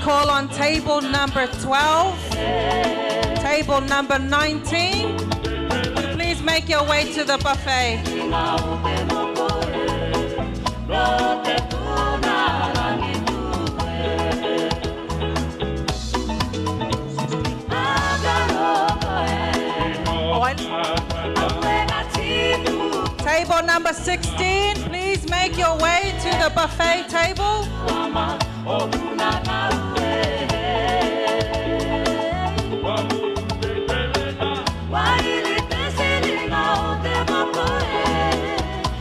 Call on table number 12, table number 19. Please make your way to the buffet. Table number 16, please make your way to the buffet table.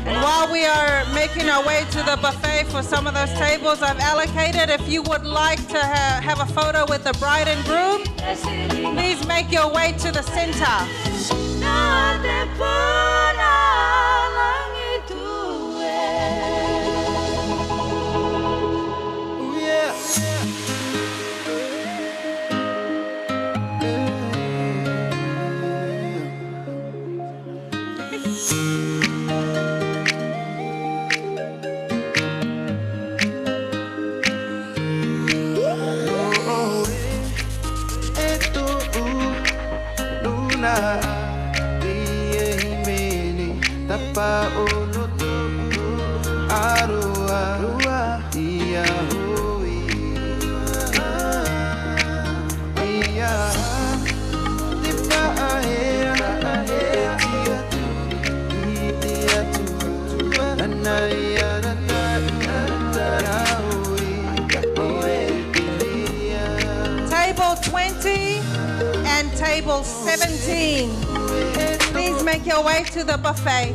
And while we are we're making our way to the buffet for some of those tables I've allocated. If you would like to have a photo with the bride and groom, please make your way to the center. Table 20 and table 17. Please make your way to the buffet.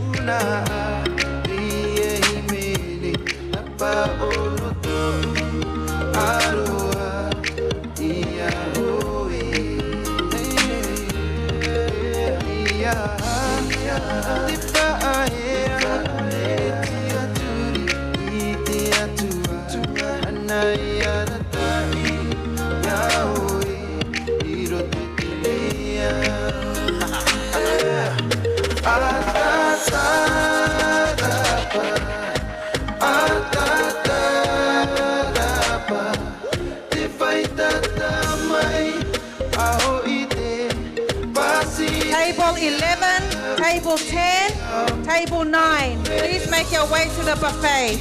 Table 11, table 10, table 9. Please make your way to the buffet.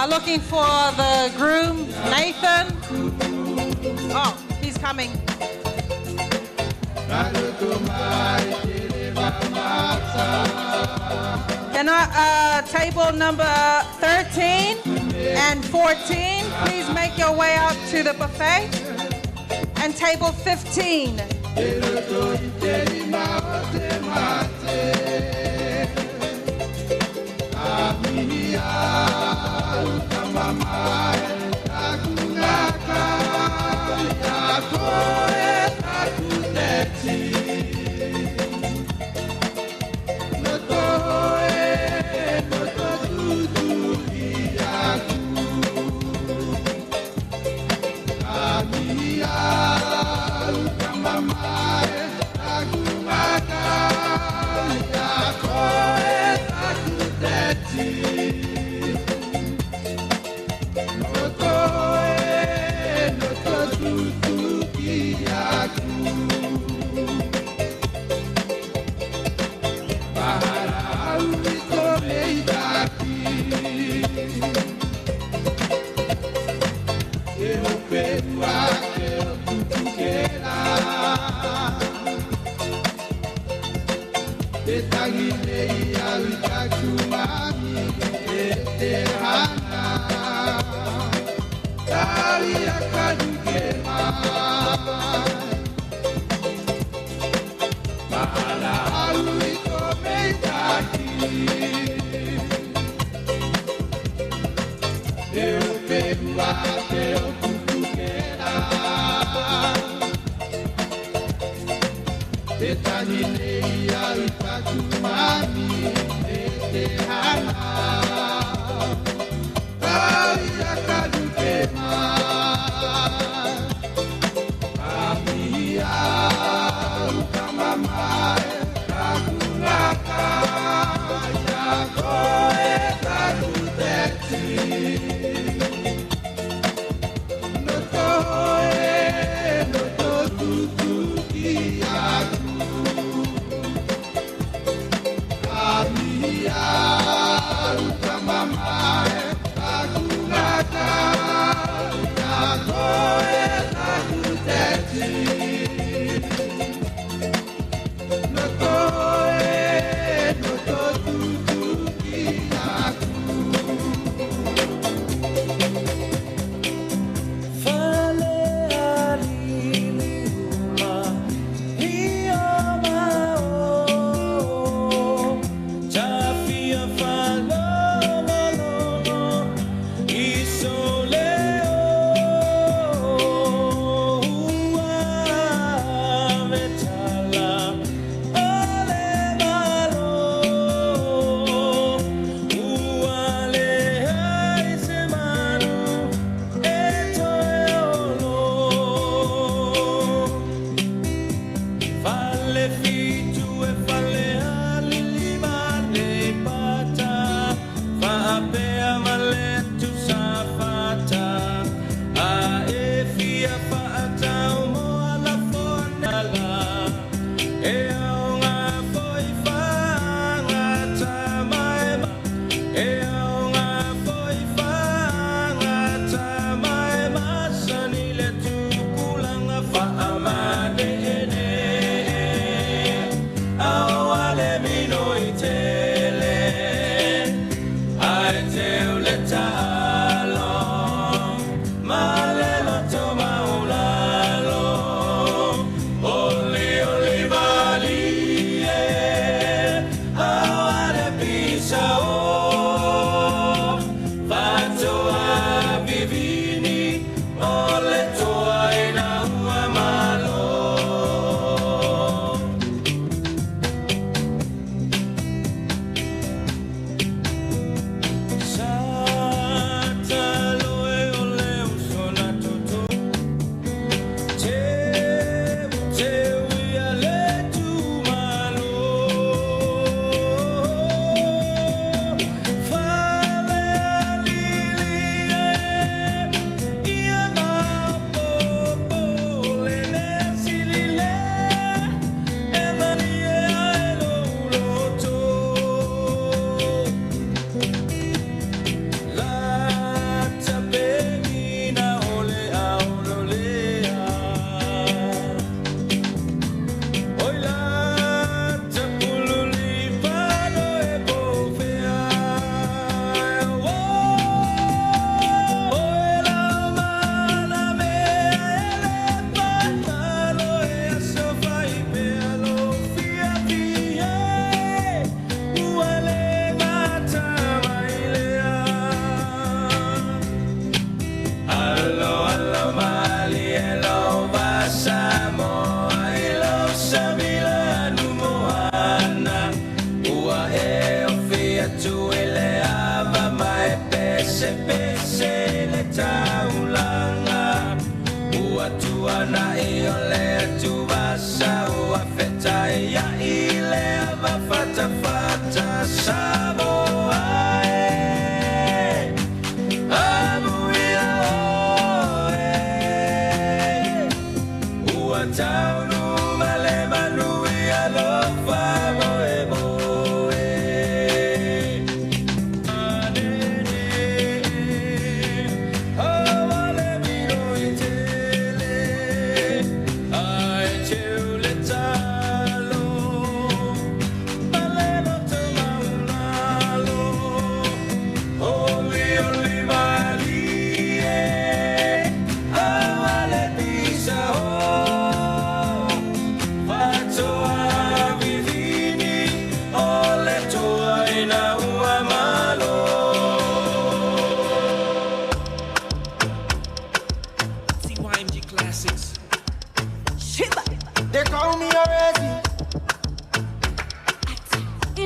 Looking for the groom, Nathan. Oh, he's coming. Can I, table number 13 and 14, please make your way out to the buffet. And table 15. Eu pego a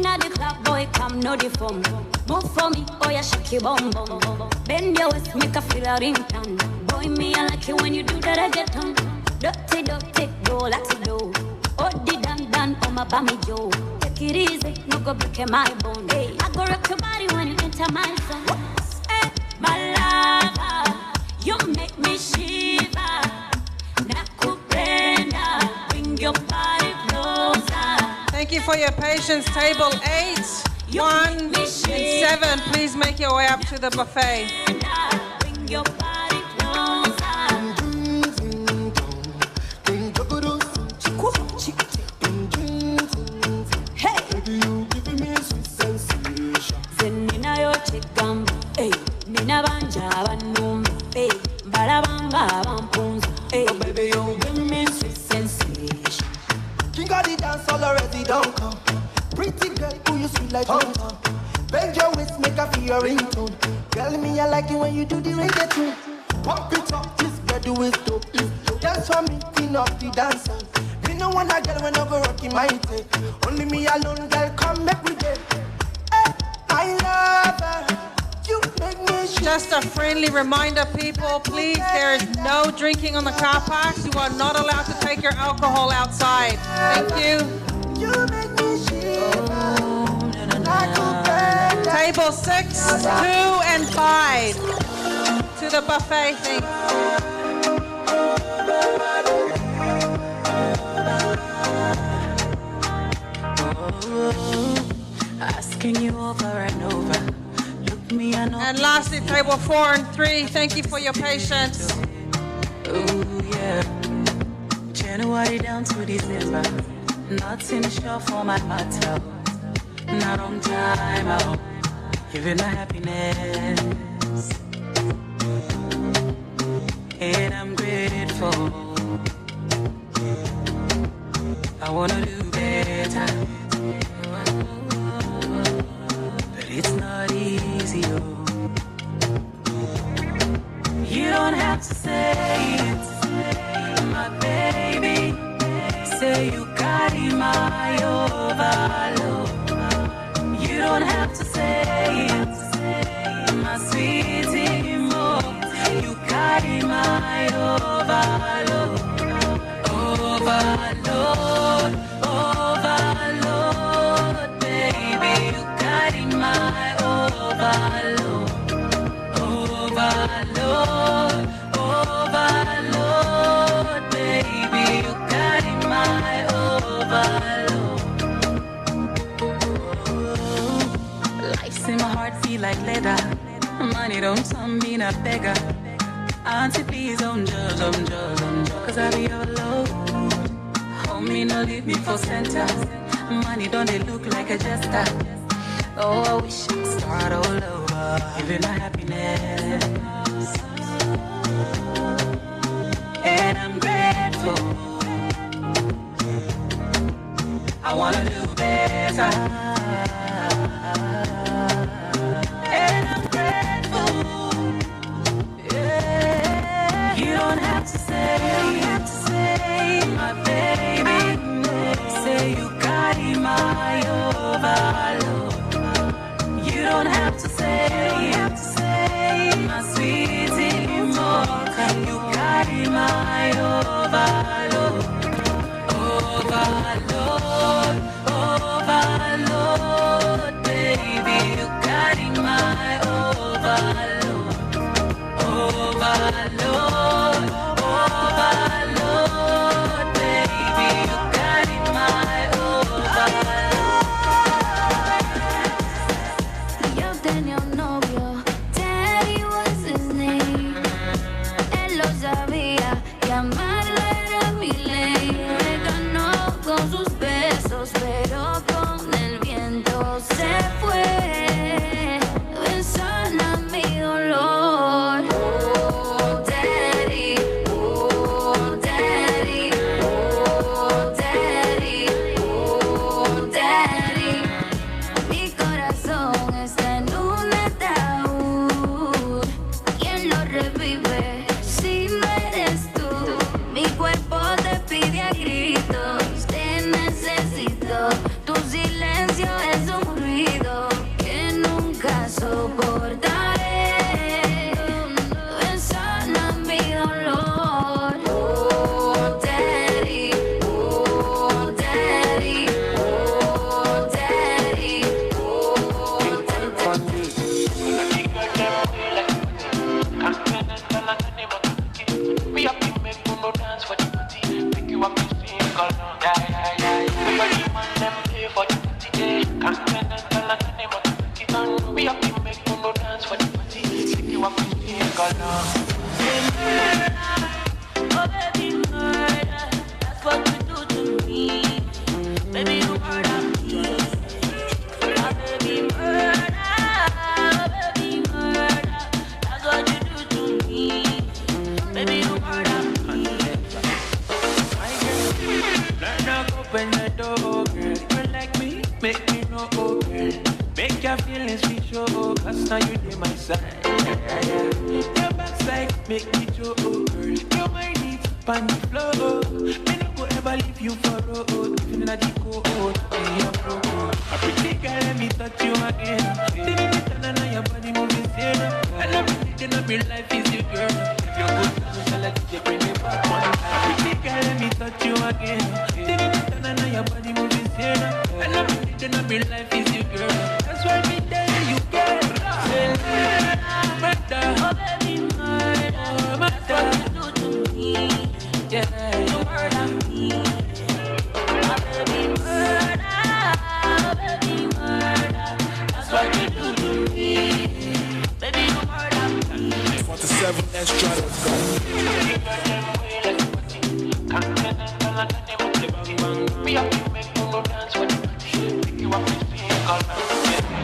inna the club, boy, come no the phone. Move for me, oh yeah, shake your bum bum. Bend your waist, make a feel a ringtone. Boy, me I like it when you do that, I get on. Dirty, dirty, go like to do. Oh, the dan, oh my bammy Joe. Take it easy, no go break my bone. Hey, I go rock your body when you enter my zone. Hey, my lover, you make me shiver. Nakupenda, bring your body closer. Thank you for your patience. Table 8, 1, and 7. Please make your way up to the buffet. Bring your body closer. Hey, you giving me sweet sensation. Zenina yo chikam, hey, nina banja banum, hey, balabanga bampunz, hey, Oh baby, you give me sweet sensation. King of the dance all already don't come. Pretty girl, who you sweet like honey. Bend your waist, make a feel your ringtone. Girl, me I like it when you do the reggaeton. Pump it up, this girl do it dope. Dance for me, clean up the dancer. Me no want a girl when I go rocking my tape. Only me alone, girl, come make me day. Hey, I love her. You make me shine. Just a friendly reminder, people, please, there is no drinking on the car parks. You are not allowed to take your alcohol outside. Thank you. You make me shiver. Table 6, 2, and 5 to the buffet thing. Asking you over and over. Look me And lastly, table 4 and 3. Thank you for your patience. Oh yeah. January down to December. Nothing sure for my matter. Not on time out. Giving my happiness. And I'm grateful. I wanna do better. But it's not easy, oh. You don't have to say it, my baby. Say you got my overload. You don't have to say it, my sweetie, more. You got my overload. Overload, overload, baby. You got my overload. Overload, overload, baby. You got my overload. Life's in my heart feel like leather. Money don't turn me a beggar. Auntie, please don't judge, cause I be overload. Homie, no leave me for center. Money don't they look like a jester. Oh, I wish I could start all over. Giving my happiness. And I'm grateful. I wanna do better. And I'm grateful. Yeah. You don't have to say, my baby. Say you got my overload. You don't have to say, my sweetie, more. You got my overload. Overload, overload, baby. You got my overload. Overload, overload, baby. You got my overload. yo tenía un novio, Teddy was his name. Él lo sabía, y amarlo era mi ley. Me ganó con sus besos, pero con el viento se fue. Ven, sana mi dolor. Oh, Teddy, oh, Teddy, oh, Teddy, oh, Teddy. Mi corazón está en un ataúd. ¿Quién lo revive si no eres tú? Mi cuerpo te pide a gritos, te necesito. Tu silencio es un oh Lord. Oh, Daddy. Oh, Daddy. Oh, Daddy. Oh, Daddy. We have to make no dance for the party. Pick you up to sing along. Yeah. Everybody man them play for the party. We have to make no dance for the party. Pick you up to sing along. Oh baby murder, that's what you do to me. Baby you murder me. Oh baby murder, that's what you do to me. Baby you murder me. Learn to open the door, girl. You like me, make me know, oh girl. Make your feelings be show, cause now you in my side. Your backside make me show, oh girl. You're my needs, pan the floor. Me no go ever leave you for road. Even at the cold, be a pro. A pretty girl, let me touch you again. Didn't it turn on your body moving still. And I'm thinking of your life is your girl. If you're good, so let you bring me back one time. A pretty girl, let me touch you again. Didn't it turn on your body moving still. And I'm thinking of your life is your girl. That's why me tell you, girl. Murder. Oh baby murder, that's what you do to me. Yeah. You murder me. Oh baby murder, that's what you do to me. Baby you murder me. 47, let's try to go. We have to make no dance for the party. Pick you up to sing along.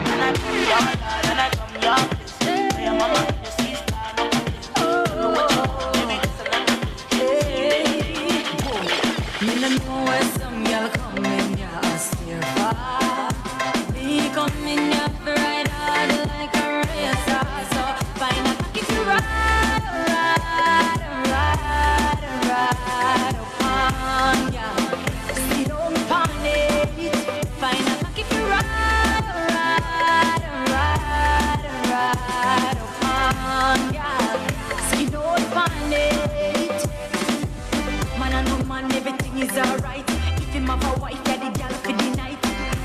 And I come your lord, and I come your place. Your mama and your sister, oh, what you do, baby, hey. Me no know where some girl come in, yeah, steer far. Me come in, yeah, ride hard like a racer. So find a pocket to ride upon, yeah. See don't panic. Find a pocket to ride upon, yeah. See don't panic. Man and woman, everything is alright. If him have a wife, yeah, the girl for the night.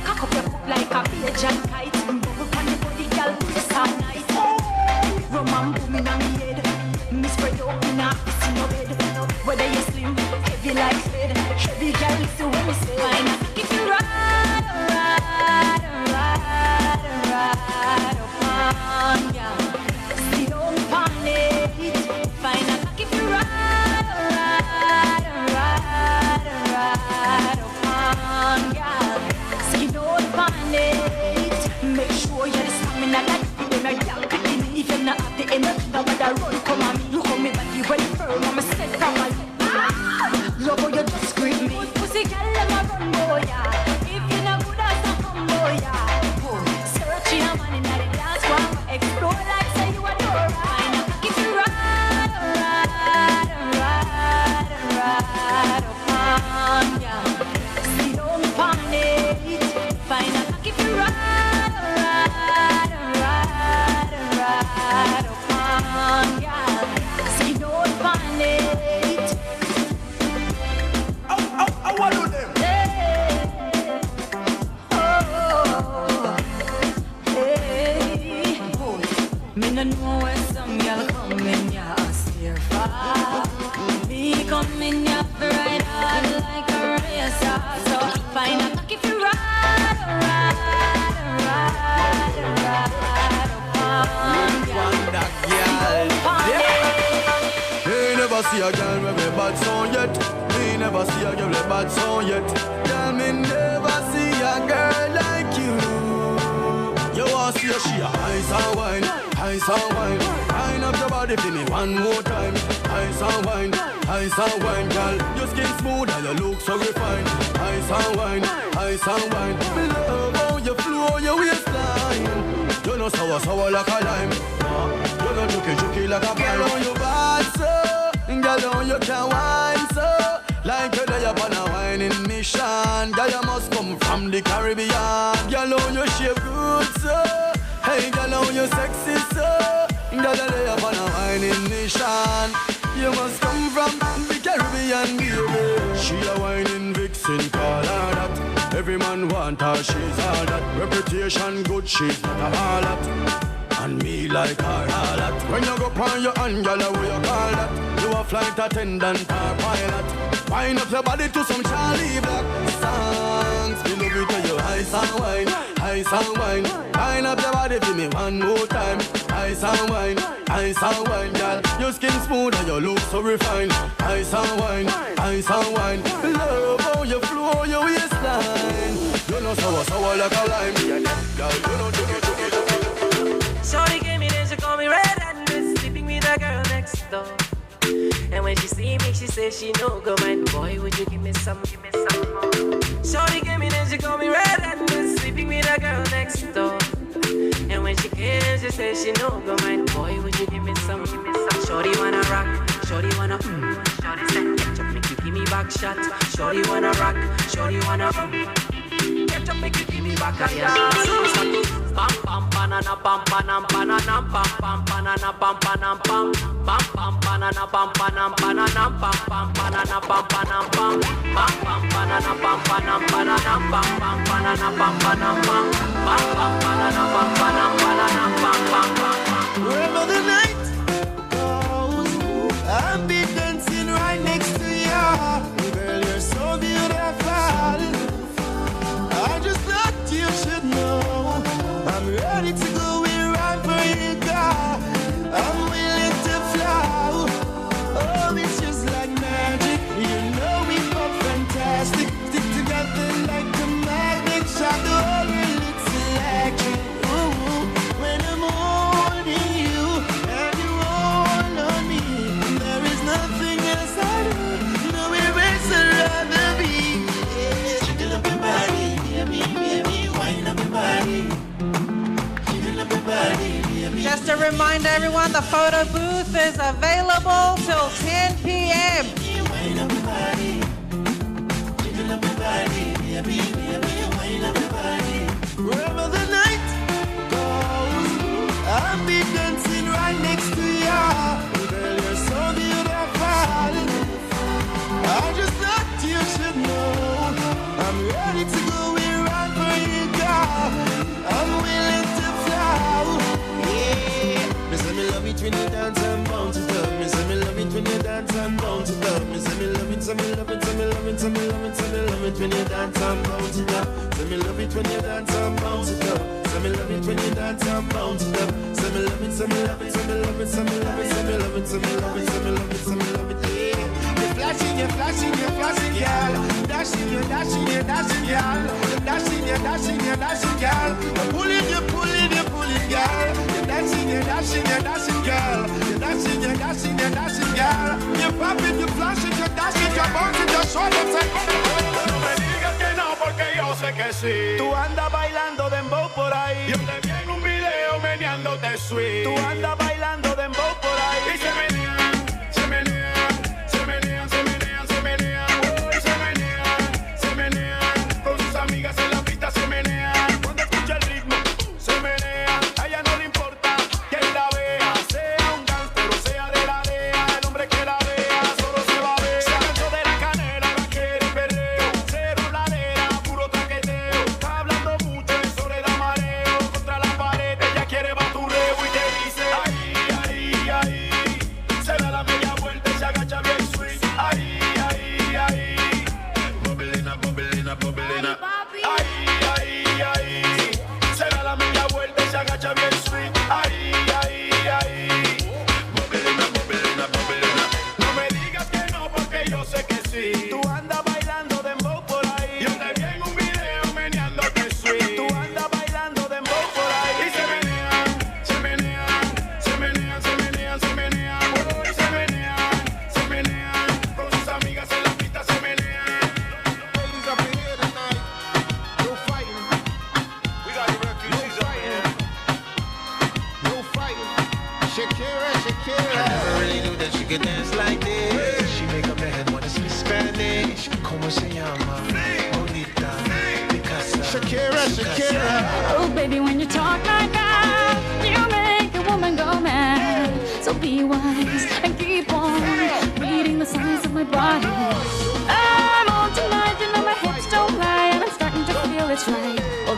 Cock up your foot like a Bajan kite. Bubble pan the body, girl, this all night. Rum and boom in on me head. Me spread out in a piece in your bed. Whether you slim, heavy like lead. Heavy girl, listen when me say. Fine, if you ride upon, yeah. See don't panic. Fine, if you ride upon, yeah. See don't panic. Make sure you're stamina like you when I yell picking. If you're not at the end of the run, come on me. Look on me body well firm. I'm a set from my love how you just grip me. Pussy girl, let me run, boy, yeah. If you're not good as a come, boy, yeah. Searching a man in the dance, one explore like say you adore. Find a if you ride upon, yeah. See don't panic. Find a if you ride upon, yeah. See don't panic. I want to them. Me no know where some girl come in, yeah, I steer far. Me come in, yeah, ride hard like a racer. So find a pocket if you ride upon, yeah. Me never see a girl with a bad song yet. Me never see a girl with a bad song yet. Girl, me never see a girl like you. You want to see a she a ice and wine, ice and wine. Wind up your body for me one more time. Ice and wine, girl. Your skin smooth and your look so refined. Ice and wine, me love how you flow your waistline. You know sour like a lime. You know juky like a pine. Girl, on your bad so, girl, on you can wine so. Like you're there upon a whining mission. Girl, you must come from the Caribbean. Girl, on your shape good so. Hey, girl, on your sexy so. Girl, you're there upon a whining mission. You must want her, she's all that. Reputation good, she's not a harlot. And me like her all that. When you go on your hand, girl, what you call that? You a flight attendant or pilot. Wind up your body to some Charlie Black songs. We love it when you ice and wine, ice and wine. Wind up your body for me one more time. Ice and wine, girl. Your skin smooth and your look so refined. Ice and wine, love how you flow your waistline. You know sour like a lime. Girl, you know took it. Shorty gave me this, she call me red-handed, sleeping with a girl next door. And when she see me, she says she no go mind. Boy, would you give me some more? Shorty gave me this, she call me red-handed, sleeping with a girl next door. And when she came, she says she no go mind. Boy, would you give me some? Shorty wanna rock, shorty wanna shorty said, catch up, make you give me back shot. Shorty wanna rock, shorty wanna catch up, make you give me back a shot. Pam pam banana pam panam banana pam pam banana pam panam pam pam pam banana pam panam banana pam pam banana pam panam pam pam pam banana pam panam banana pam pam banana pam panam pam pam pam banana pam panam banana pam pam pam. Wherever the night goes, I'll be dancing right next to you. Girl, you're so beautiful. I just thought you should know. I'm ready to go in right for you, girl. I'm willing to fly. Oh, it's just like magic. You know we both fantastic. Stick together like a magnet. Shot the whole world, it's electric. Ooh, when I'm holding you and you hold on me, there is nothing else I do. No erase I'd rather be. Yeah. Jiggle up your body, baby, wind up your body. Just a reminder, everyone, the photo booth is available till 10 p.m. Wherever the night goes, I'll be dancing right next to you. Girl, you're so beautiful. I just thought you should know. I'm ready to go in right for you, girl. I'm willing to fly. Yeah. Me say me love it when you dance and bounce it up. Me say me love it when you dance and bounce it up. Me say me love it, say me love it, say me love it, say me love it, say me love it when you dance and bounce it up. Say me love it when you dance and bounce it up. Say me love it when you dance and bounce it up. Say me love it, say me love it, say me love it, say me love it, say me love it, say me love it, say me love it, say me love it. Yeah. You're flashing, girl. Dashing, you're dashing, girl. You're dashing, girl. You're pulling, girl. You're dancing, girl. You're dashing, girl. You're popping, you're flashing, you're dashing, you're bouncing, you're showing. No me digas que no, porque yo sé que sí. Tú andas bailando dembow por ahí. Yo te vi en un video meneándote sweet. Tú andas bailando dembow por ahí. Y se menean, se menean, se menean, se menean, se menean. Y se menean, con sus amigas en la pista se menean. Cuando escucha el ritmo, se menean. A ella no le importa quien la vea, sea un gangster o sea de la DEA. El hombre que la vea solo se va a ver. Se cansó de la canela, ahora quiere perreo. Cero bladera, puro traqueteo. Está hablando mucho, eso le da mareo. Contra la pared, ella quiere baturreo y te dice ay, ay, ay.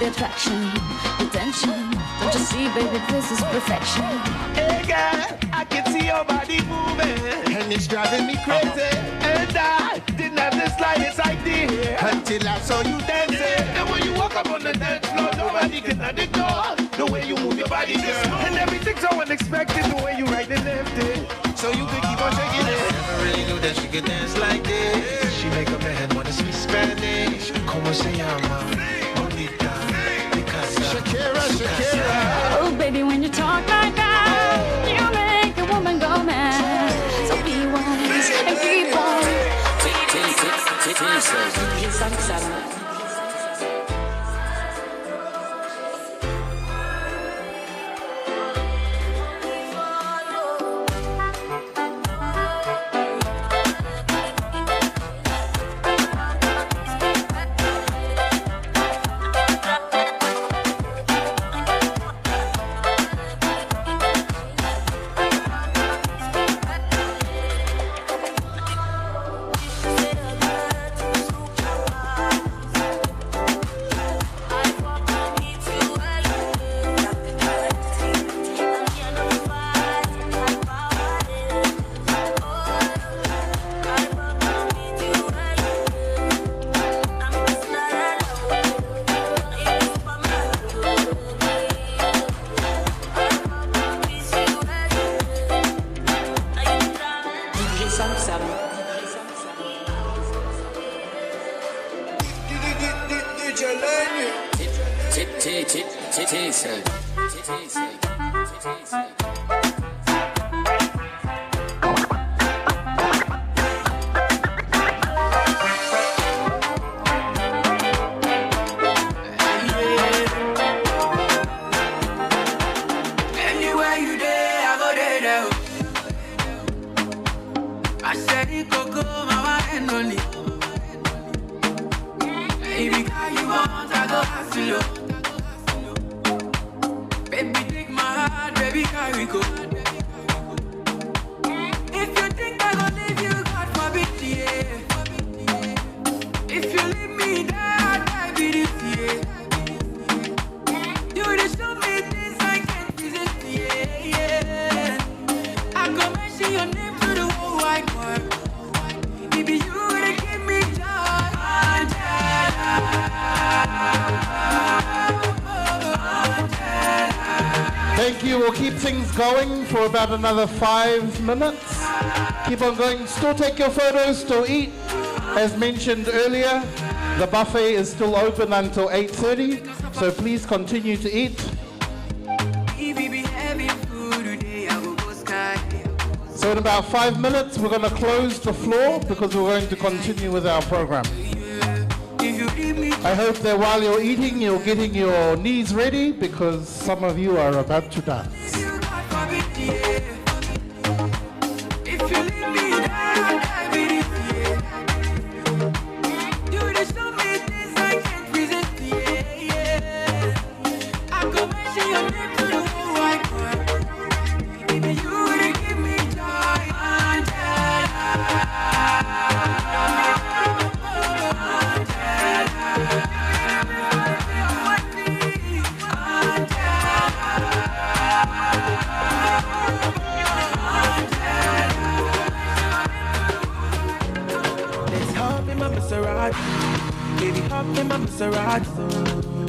the attraction, attention. Don't you see, baby, this is perfection. Hey girl, I can see your body moving, and it's driving me crazy. And I didn't have the slightest idea until I saw you dancing. And when you walk up on the dance floor, nobody can ignore the way you move your body, girl. And everything's so unexpected, the way you right and left it, so you could keep on shaking it. I never really knew that she could dance like this. She make a man wanna speak Spanish. Como se llama? Bonita. Shakira, Shakira. Oh, baby, when you talk like that, you make a woman go mad. So be wise and keep on. Going for about another 5 minutes. Keep on going. Still take your photos, still eat. As mentioned earlier, the buffet is still open until 8:30, so please continue to eat. So in about 5 minutes, we're going to close the floor because we're going to continue with our program. I hope that while you're eating, you're getting your knees ready because some of you are about to dance.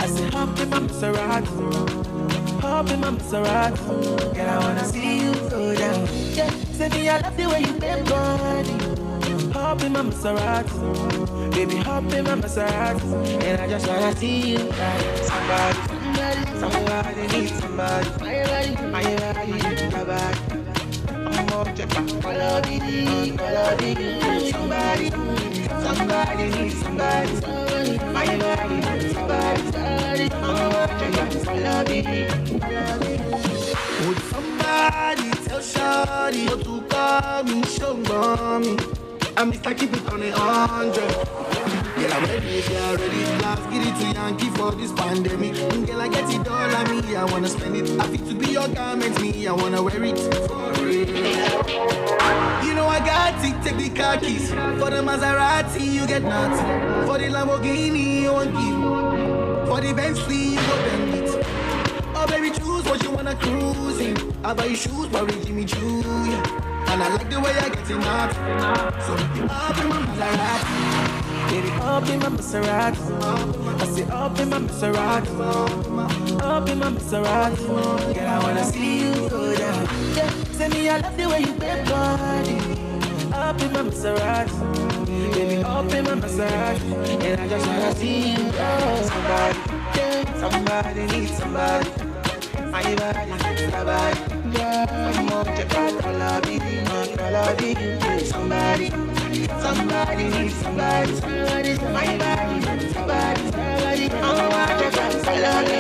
I said, hop in my Maserati. Hop in my Maserati. Girl, I wanna see you go down. Yeah, say me, I love the way you bend body. Hop in my Maserati. Baby, hop in my Maserati. And I just wanna see you ride. Somebody needs somebody. My body, I'm up to follow me. Somebody needs somebody. My body, somebody, would somebody tell Shawty to call me, show mommy? I'm Mr. Keep it on 100. Girl, I'm ready if you're ready. Let's get it to Yankee for this pandemic. Girl, I get it all on me, I wanna spend it. I fit to be your garment, me, I wanna wear it for real. You know I got it, take the car keys. For the Maserati, you get nothing. For the Lamborghini, you won't give. For the Bentley, you go bend it. Oh baby, choose what you wanna cruise in. I buy you shoes, but Jimmy Choo, yeah. And I like the way I get in up. So up in my Maserati. Baby, up in my Maserati. I say up in my Maserati. Up in my Maserati. Girl, I wanna see you go down. Yeah, say me I love the way you bend body. Up in my Maserati. Baby, up in my Maserati. And I just wanna see you go. Somebody, yeah, somebody needs somebody. My body, my body. I'm up to somebody, somebody needs somebody, somebody, my body, somebody, I'm up to somebody.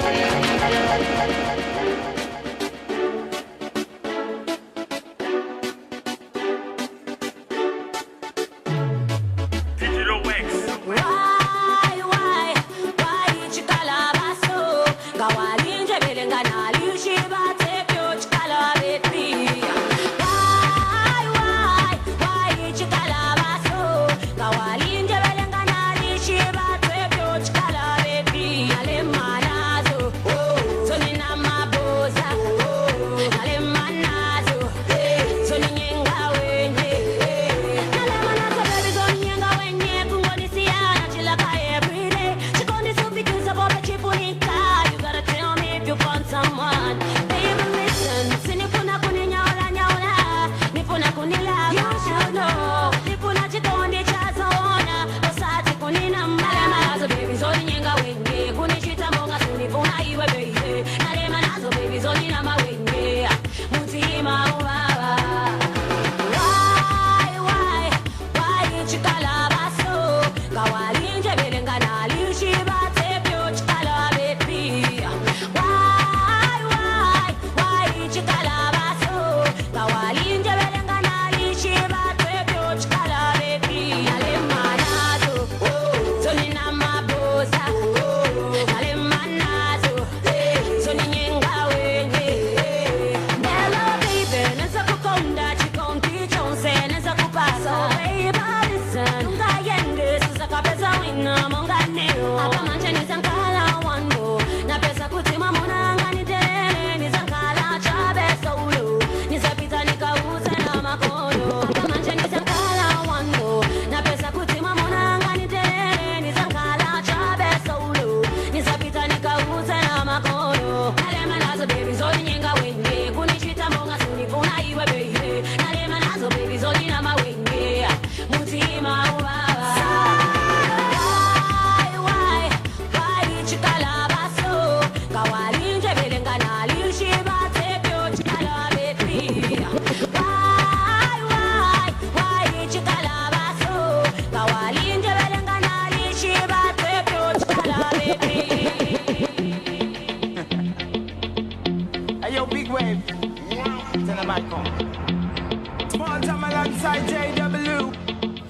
Small time alongside JW.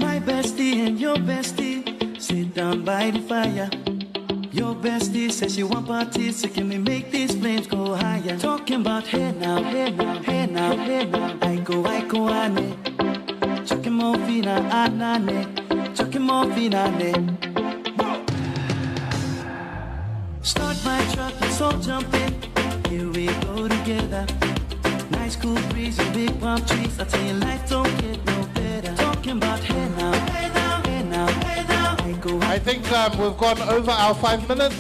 My bestie and your bestie sit down by the fire. Your bestie says she want parties, so can we make these flames go higher? Talking about hey now, hey now, hey now, hey now. I go, ane. Chucking more fina, anane. Chucking more fina, ane. Start my truck, let's all jump in. Here we go together. Nice cool breeze and big palm trees. I tell you, life don't get no better. Talking about hey now, hey now, hey now, hey now. I think we've gone over our 5 minutes.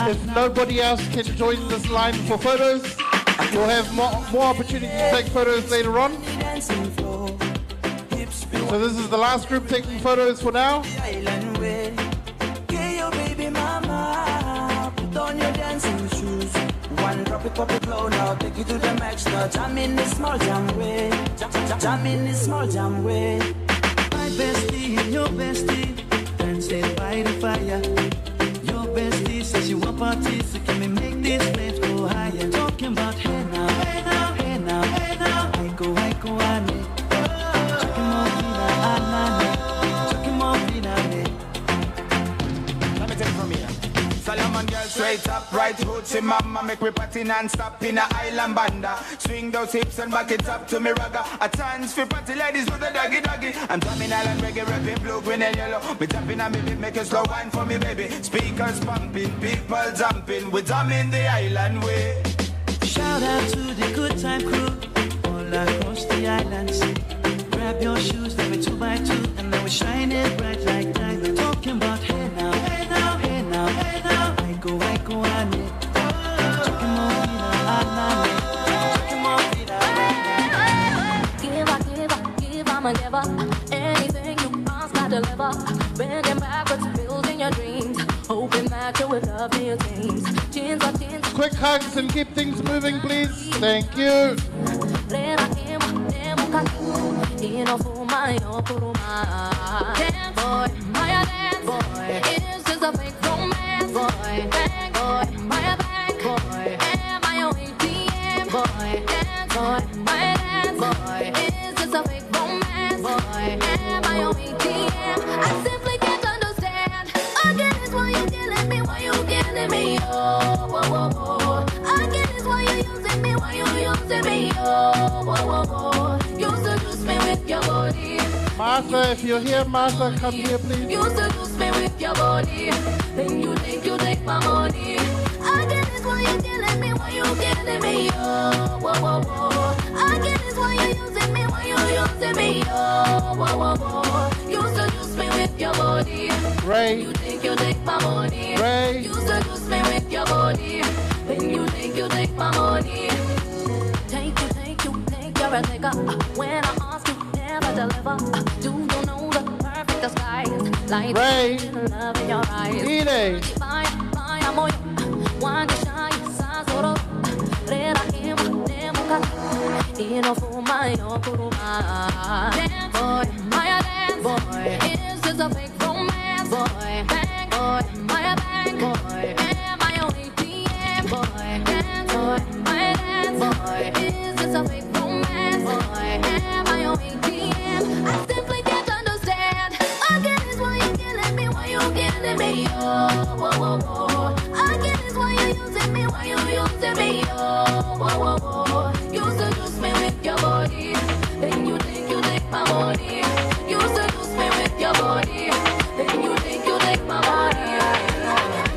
If nobody else can join this line for photos, you'll have more opportunity to take photos later on. So this is the last group taking photos for now. Drop it, pop it low now, take you to the max now. Jam in this small jam way. Jam in this small jam way. My bestie and your bestie dancing by the fire. Your bestie says she want parties, so can we make these flames go higher? Talking about hey now, hey now, hey now, hey now. I go, ane. Chucking more fina, anane. Chucking more fina, ane. Let me take it from here. Solomon girls straight up, right hoods in mama. Make we party non-stop in a island banda. Swing those hips and back it up to me ragga. A chance for party ladies with the doggy doggy. I'm drumming island reggae, rapping blue, green and yellow. Me tapping on me beat, make a slow wine for me baby. Speakers pumping, people jumping. We drumming the island way. Shout out to the good time crew all across the island sea. Grab your shoes, let me 2x2, and now we shine it bright like diamond. Talking about hey now, hey now, hey now, hey now. I go, I need. Talking more Give, I'ma give up. Anything you ask, I deliver. Bending backwards, building your dreams. Hoping that you will love me again. Chins on chins. Quick hugs and keep things moving, please. Thank you. Dance boy, my dance boy. It's just a fake romance boy. Bang boy, my bang boy. Am I on ATM boy? Dance boy, my dance boy. It's just a fake romance boy. Am I on ATM? I simply can't understand. Again, it's why you killing me, why you killing me, oh, whoa, whoa, whoa. Again, it's why you using me, why you using me, oh, whoa, whoa, whoa. You seduce me with your body. Martha, if you're here, Martha, come here, please. You seduce me with your body. Then you think you take my money. Again, it's why you killing me, why you killing me, oh, whoa, whoa, whoa. Again, it's why you using me, why you using me, oh, whoa, whoa, whoa. You seduce me with your body. Ray. You think you take my money. Ray. You seduce me with your body. Then you think you take my money. Take you, you're a taker. When I ask you, never deliver. Do you know the perfect disguise? Like Ray. Love in your eyes. Ine. Vaya, amor. One shy, sasoro. Rera him, nemuka. Ino fuma, ino kuruma. Dance boy, my dance boy. It's just a fake romance boy. Bang boy, my bang boy. Am I on ATM boy? Dance boy, my dance boy. It's just a fake romance boy. Am I on ATM? I simply can't understand. Again, it's why you killing me, why you killing me, oh, whoa, whoa, whoa. Again, it's why you using me, why you using me, oh, whoa, whoa, whoa. You seduce me with your body, then you think you take my money. You seduce me with your body, then you think you take my money.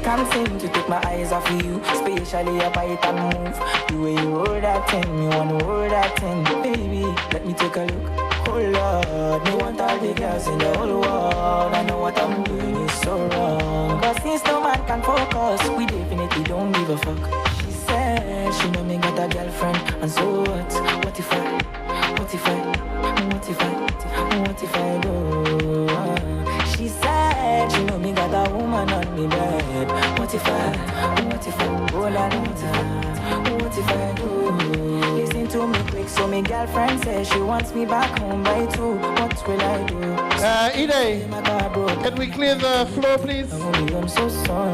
Can't seem to take my eyes off of you, especially your bite and move. The way you hold that thing, me wanna hold that thing. Baby, let me take a look. Oh Lord, me want all the girls in the whole world. I know what I'm doing is so wrong. Cause since no man can focus, we definitely don't give a fuck. She said she know me got a girlfriend, and so what? What if I do? She said she know me got a woman on me bed. What if I do? Listen to me quick, so my girlfriend says she wants me back home by 2. What will I do? Ide, can we clear the floor, please? I'm so sorry.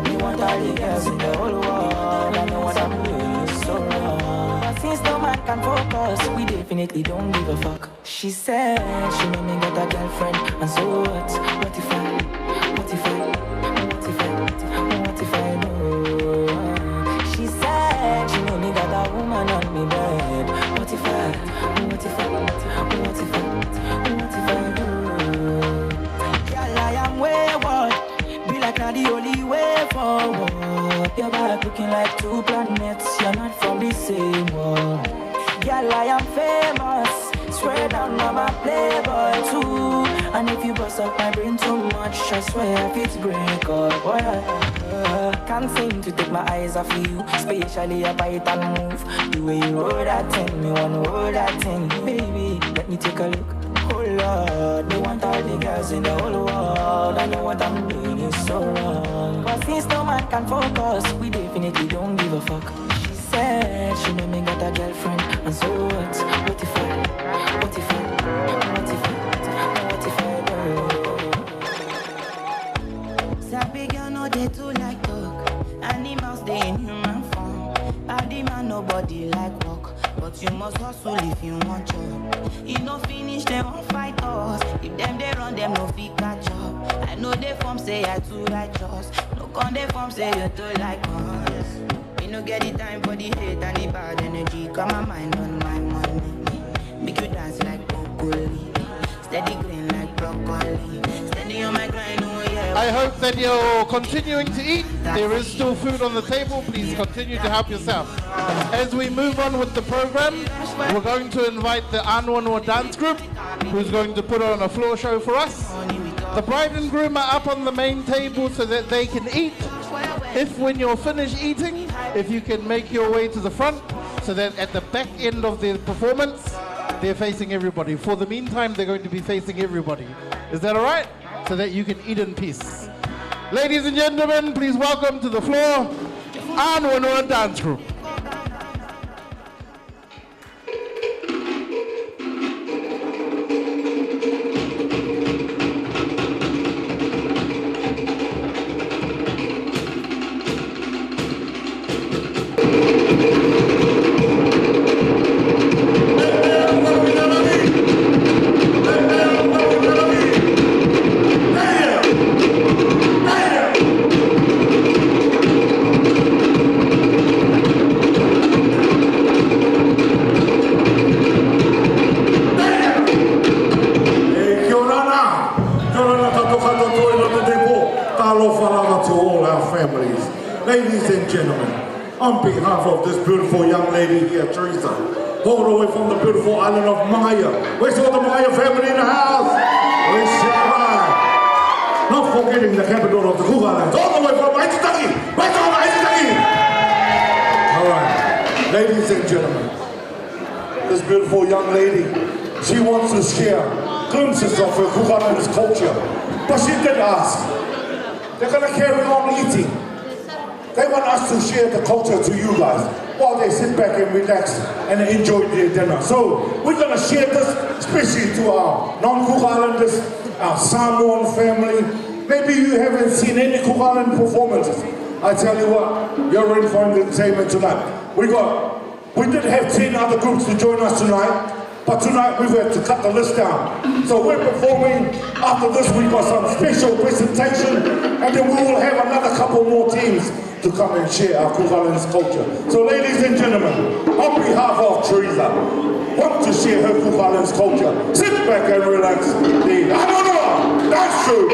You want all the girls in the whole world. I know what I'm doing is so wrong. But since no man can focus, we definitely don't give a fuck. She said she know me got a girlfriend, and so what? What if I do? She said she know me got a woman on me bed. What if I do? Girl, I am wayward. Be like not the only way forward. Your back looking like 2 planets. You're not from the same world. Girl, I am famous. Swear down, I'm a playboy too. And if you bust up my brain too much, I swear if it's break up, boy. Can't seem to take my eyes off of you, especially your bite and move. The way you roll that thing, me wanna roll that thing. Baby, let me take a look. Oh Lord, me want all the girls in the whole world. I know what I'm doing is so wrong. But since no man can focus, we definitely don't give a fuck. She said she know me got a girlfriend, and so what? What if I do? Sabi girl no they too like talk. Animals they in human form. Body man nobody like walk. But you must hustle if you want job. If no finish, they won't fight us. If them they run, them no fit catch up. I know they form say I too righteous. No con they form say you too like us. Me no get the time for the hate and the bad energy. Got my mind on my money. Make you dance like broccoli. Steady green like broccoli. Steady on my grind, oh yeah. I hope that you're continuing to eat. There is still food on the table. Please continue to help yourself. As we move on with the program, we're going to invite the Anwanwa dance group, who's going to put on a floor show for us. The bride and groom are up on the main table so that they can eat. If when you're finished eating, if you can make your way to the front, so that at the back end of the performance, they're facing everybody. For the meantime, they're going to be facing everybody. Is that all right? So that you can eat in peace. Ladies and gentlemen, please welcome to the floor, Anwanwa dance group. Ladies and gentlemen, on behalf of this beautiful young lady here, Teresa, all the way from the beautiful island of Maya. Where's all the Maya family in the house? Where's G-VAI? Not forgetting the capital of the Cook Islands, all the way from Aitutaki. Where's all the Aitutaki? All right, ladies and gentlemen, this beautiful young lady, she wants to share glimpses of her Cook Islands culture, but she did ask. They're gonna carry on eating. They want us to share the culture to you guys while they sit back and relax and enjoy their dinner. So we're going to share this, especially to our non-Cook Islanders, our Samoan family. Maybe you haven't seen any Cook Island performances. I tell you what, you're in for entertainment tonight. We did have 10 other groups to join us tonight, but tonight we've had to cut the list down. So we're performing. After this, we've got some special presentation, and then we will have another couple more teams to come and share our Cook Islands culture. So ladies and gentlemen, on behalf of Teresa, want to share her Cook Islands culture. Sit back and relax. I don't know, that's true.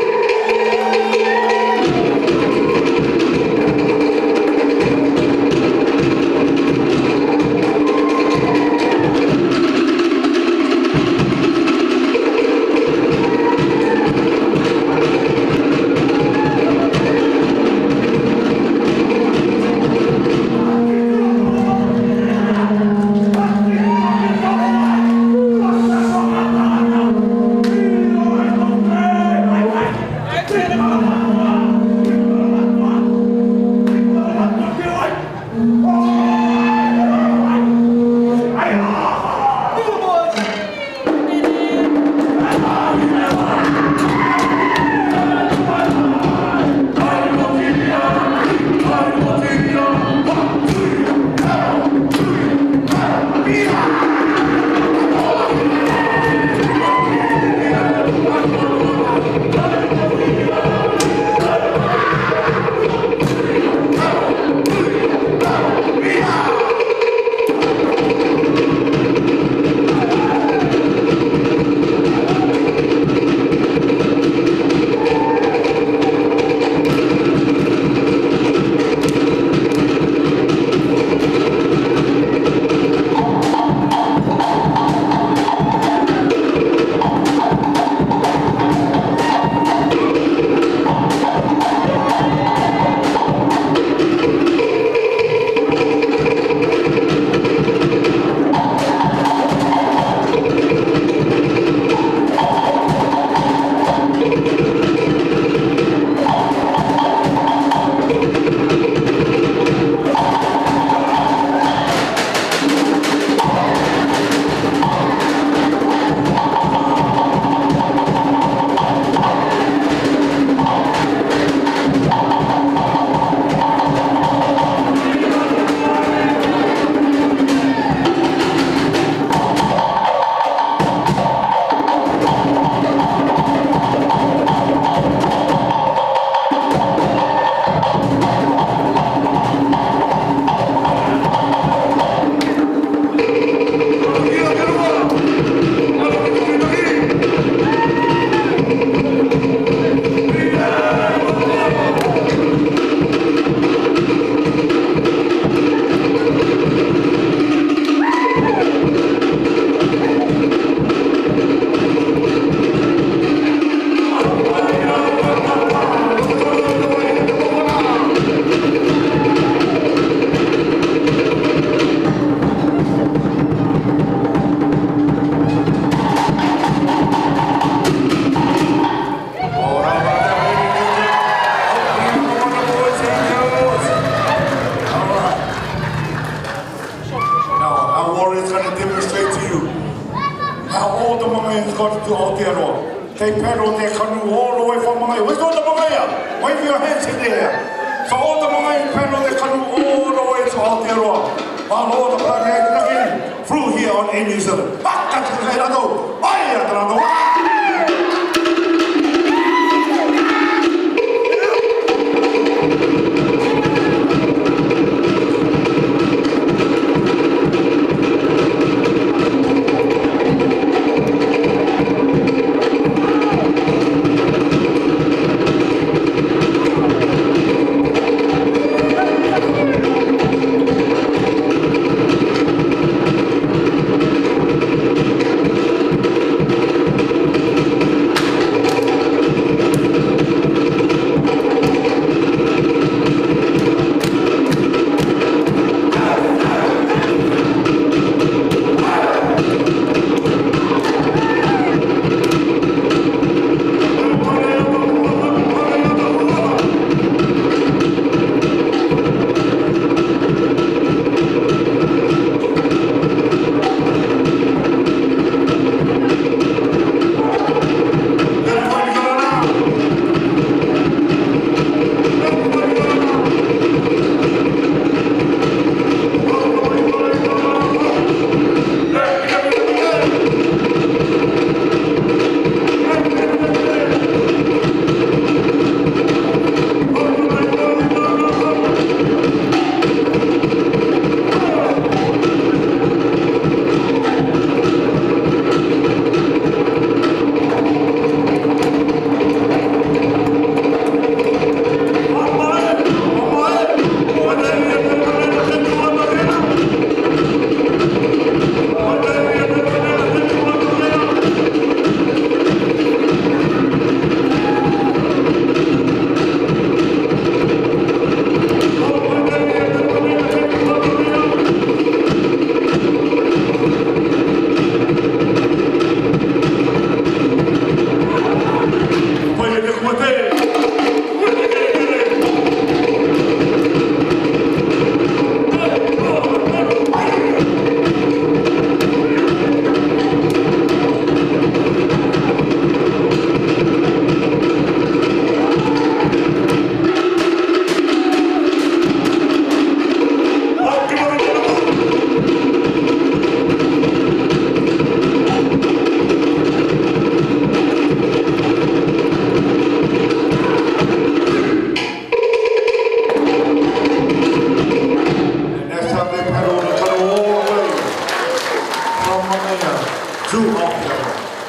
They paddle their canoe all the way from Mangai. Where's all the Mangai? Wave your hands in the air. So all the Mangai paddle their canoe all the way to Aotearoa. While all the Mangai through here on New Zealand.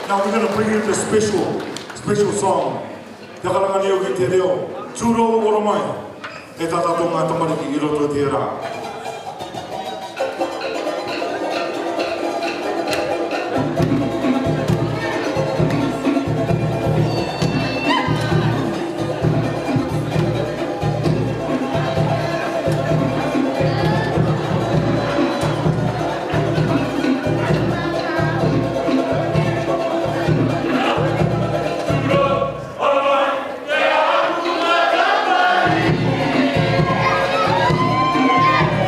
Now we're going to bring you the special song. Dakarangani o ki te reo, tūro oro mai, e tata tonga tamariki i roto te rā. Yeah.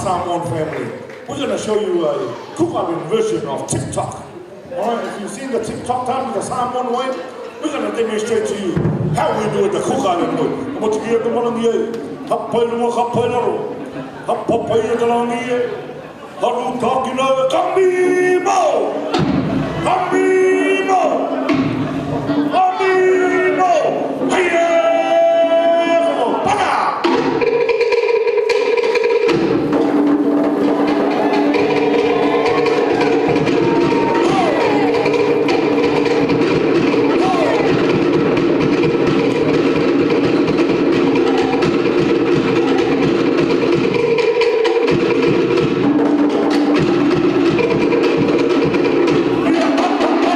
Samoan family. We're going to show you a Kukarin version of TikTok. Alright, if you've seen the TikTok time, the Samoan Wed, we're going to demonstrate to you how we do it the Kukarin way. I'm going to give you one of the Hapailua Hapailaro, Hapapaia Galangi, Haru Takina, Kamimo! Kamimo! Kamimo! Hiya! Yeah.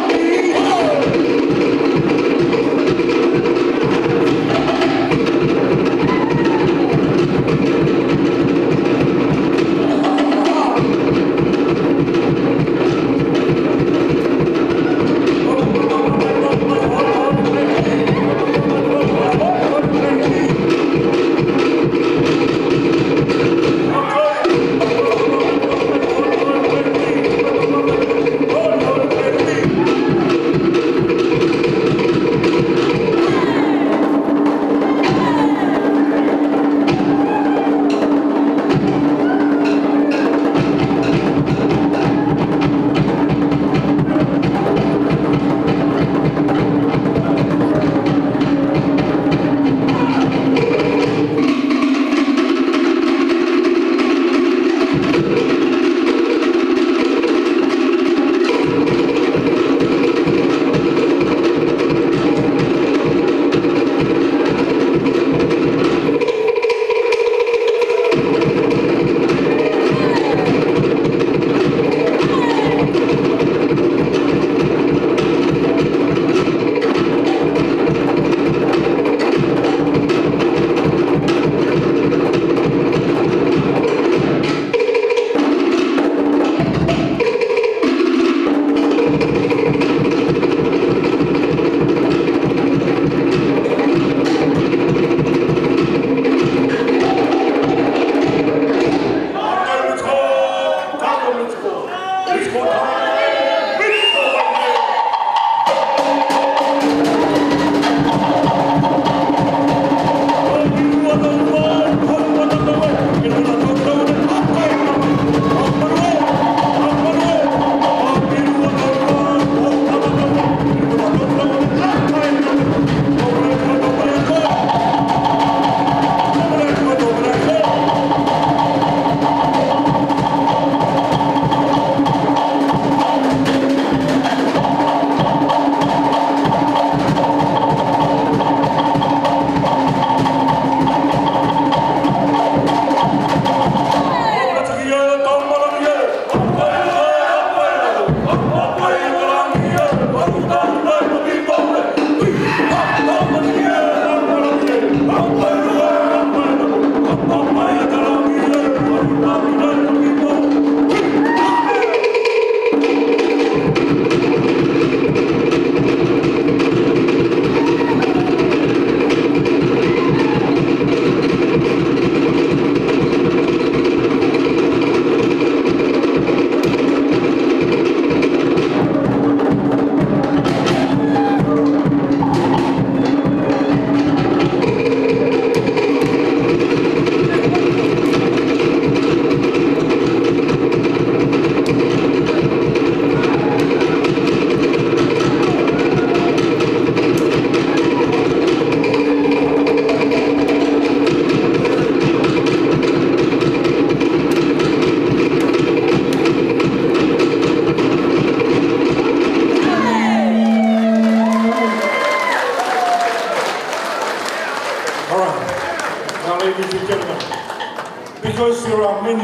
because there are many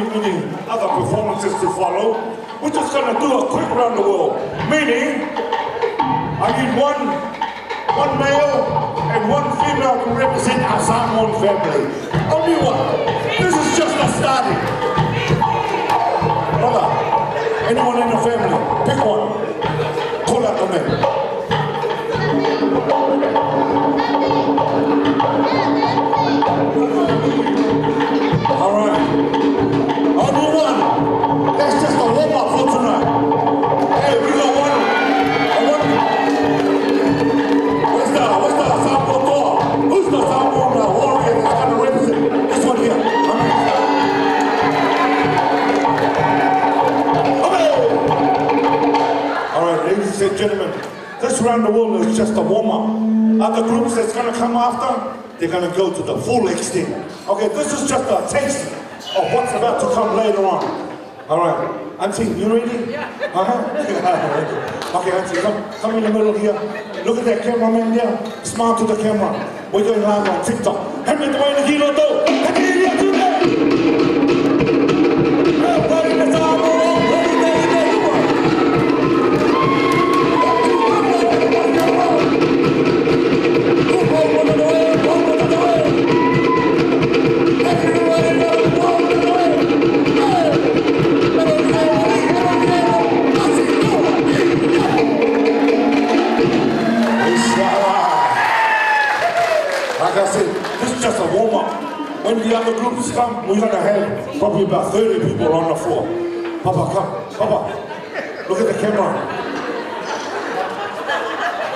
other performances to follow, we're just gonna do a quick round the world. Meaning, I need one male and one female to represent our Samoan family. Only one. This is just a starting. Brother, anyone in the family, pick one. Call out the name. All right. Only one. That's just a warm-up for tonight. Hey, we got one. What's the Samoan door? Who's the Samoan warrior that's going to represent this one here? Okay. All right, ladies and gentlemen, this round the world is just a warm-up. Other groups that's going to come after, they're going to go to the full extent. Okay, this is just a taste of what's about to come later on. All right, Auntie, you ready? Yeah. Okay, Auntie, come in the middle here. Look at that cameraman there. Smile to the camera. We're going live on TikTok. Hand me the way to Hilo Do. When the other groups come, we're going to have probably about 30 people on the floor. Papa, come. Papa, look at the camera.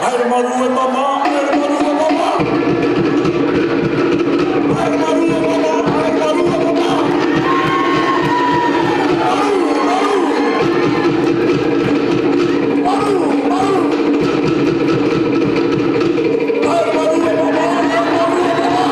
Aire maru e mama, aire maru e mama. Aire maru e mama, aire maru e mama. Maru, maru. Maru, maru. Aire maru e mama, aire maru e mama.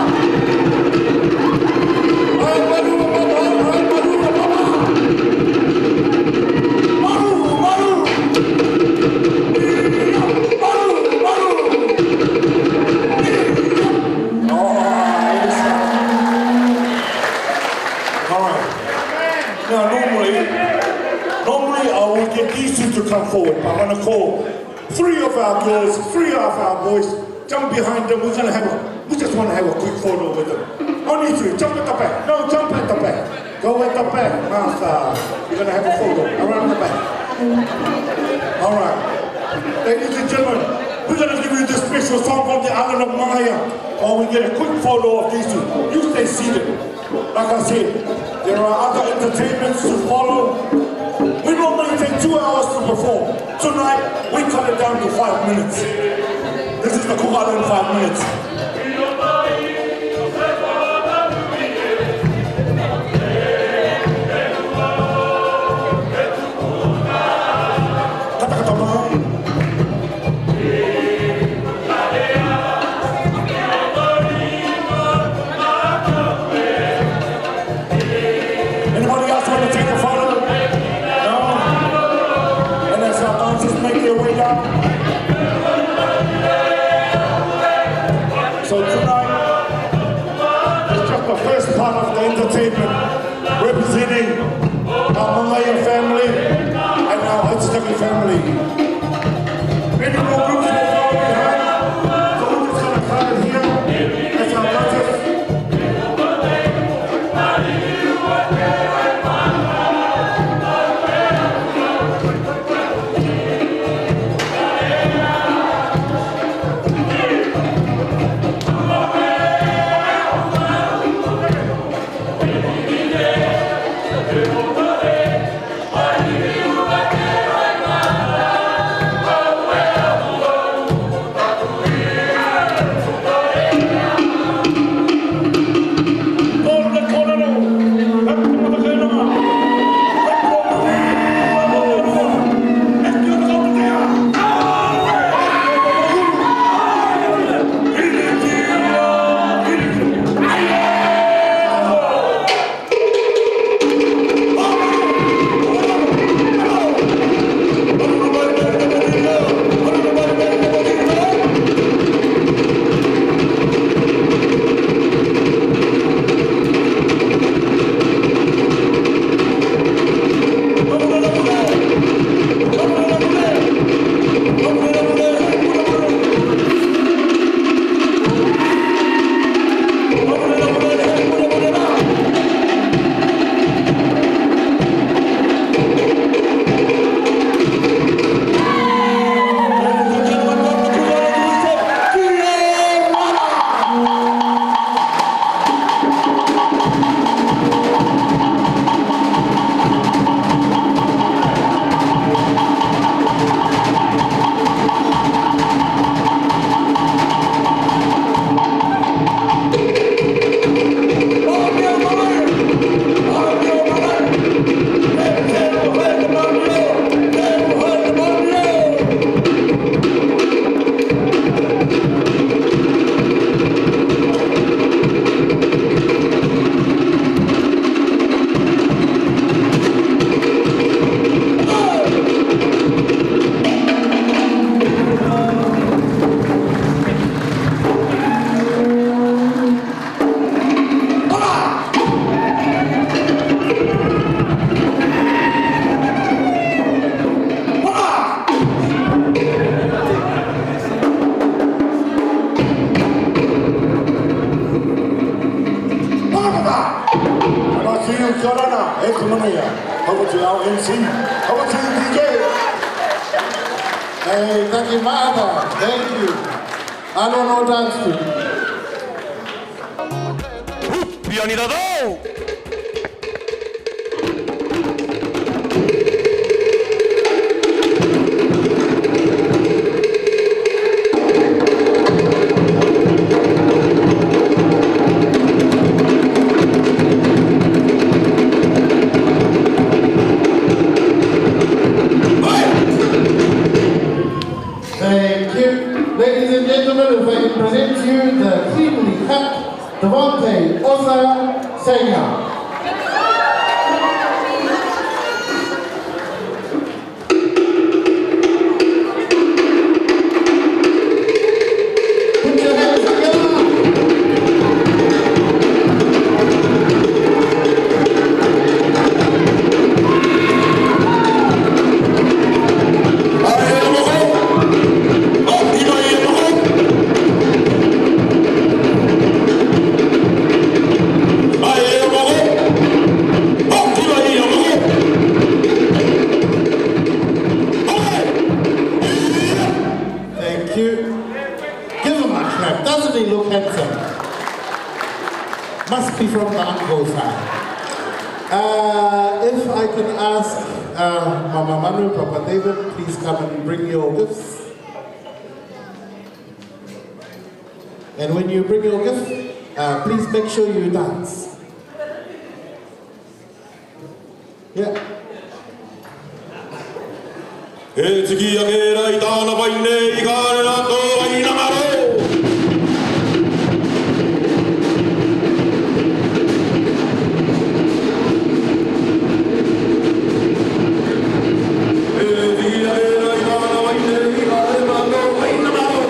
To come forward. I'm going to call 3 of our girls, 3 of our boys, jump behind them. We just want to have a quick photo with them. Only 3, jump at the back. No, jump at the back. Go at the back, master. We're going to have a photo around the back. All right. Ladies and gentlemen, we're going to give you this special song from the island of Maya while we get a quick photo of these 2. You stay seated. Like I said, there are other entertainments to follow. We normally take 2 hours to perform. Tonight, we cut it down to 5 minutes. This is the Cook Island 5 minutes. Anybody else want to take a photo? Make their way down. to you. Over to you, DJ. Hey, thank you, Mother. Thank you. I don't know dance to. Bienvenado. Thank you. Ladies and gentlemen, if I can present to you the cleanly cut Devante Osa Senya. Thank you. Give him a clap. Doesn't he look handsome? Must be from the uncle side. If I can ask Mama Manu, Papa David, please come and bring your gifts. And when you bring your gift, please make sure you dance. Yeah. E tiki a ke rai tāna waine I kāre rato waina maro. E tiki a ke rai tāna waine I kāre rato waina maro.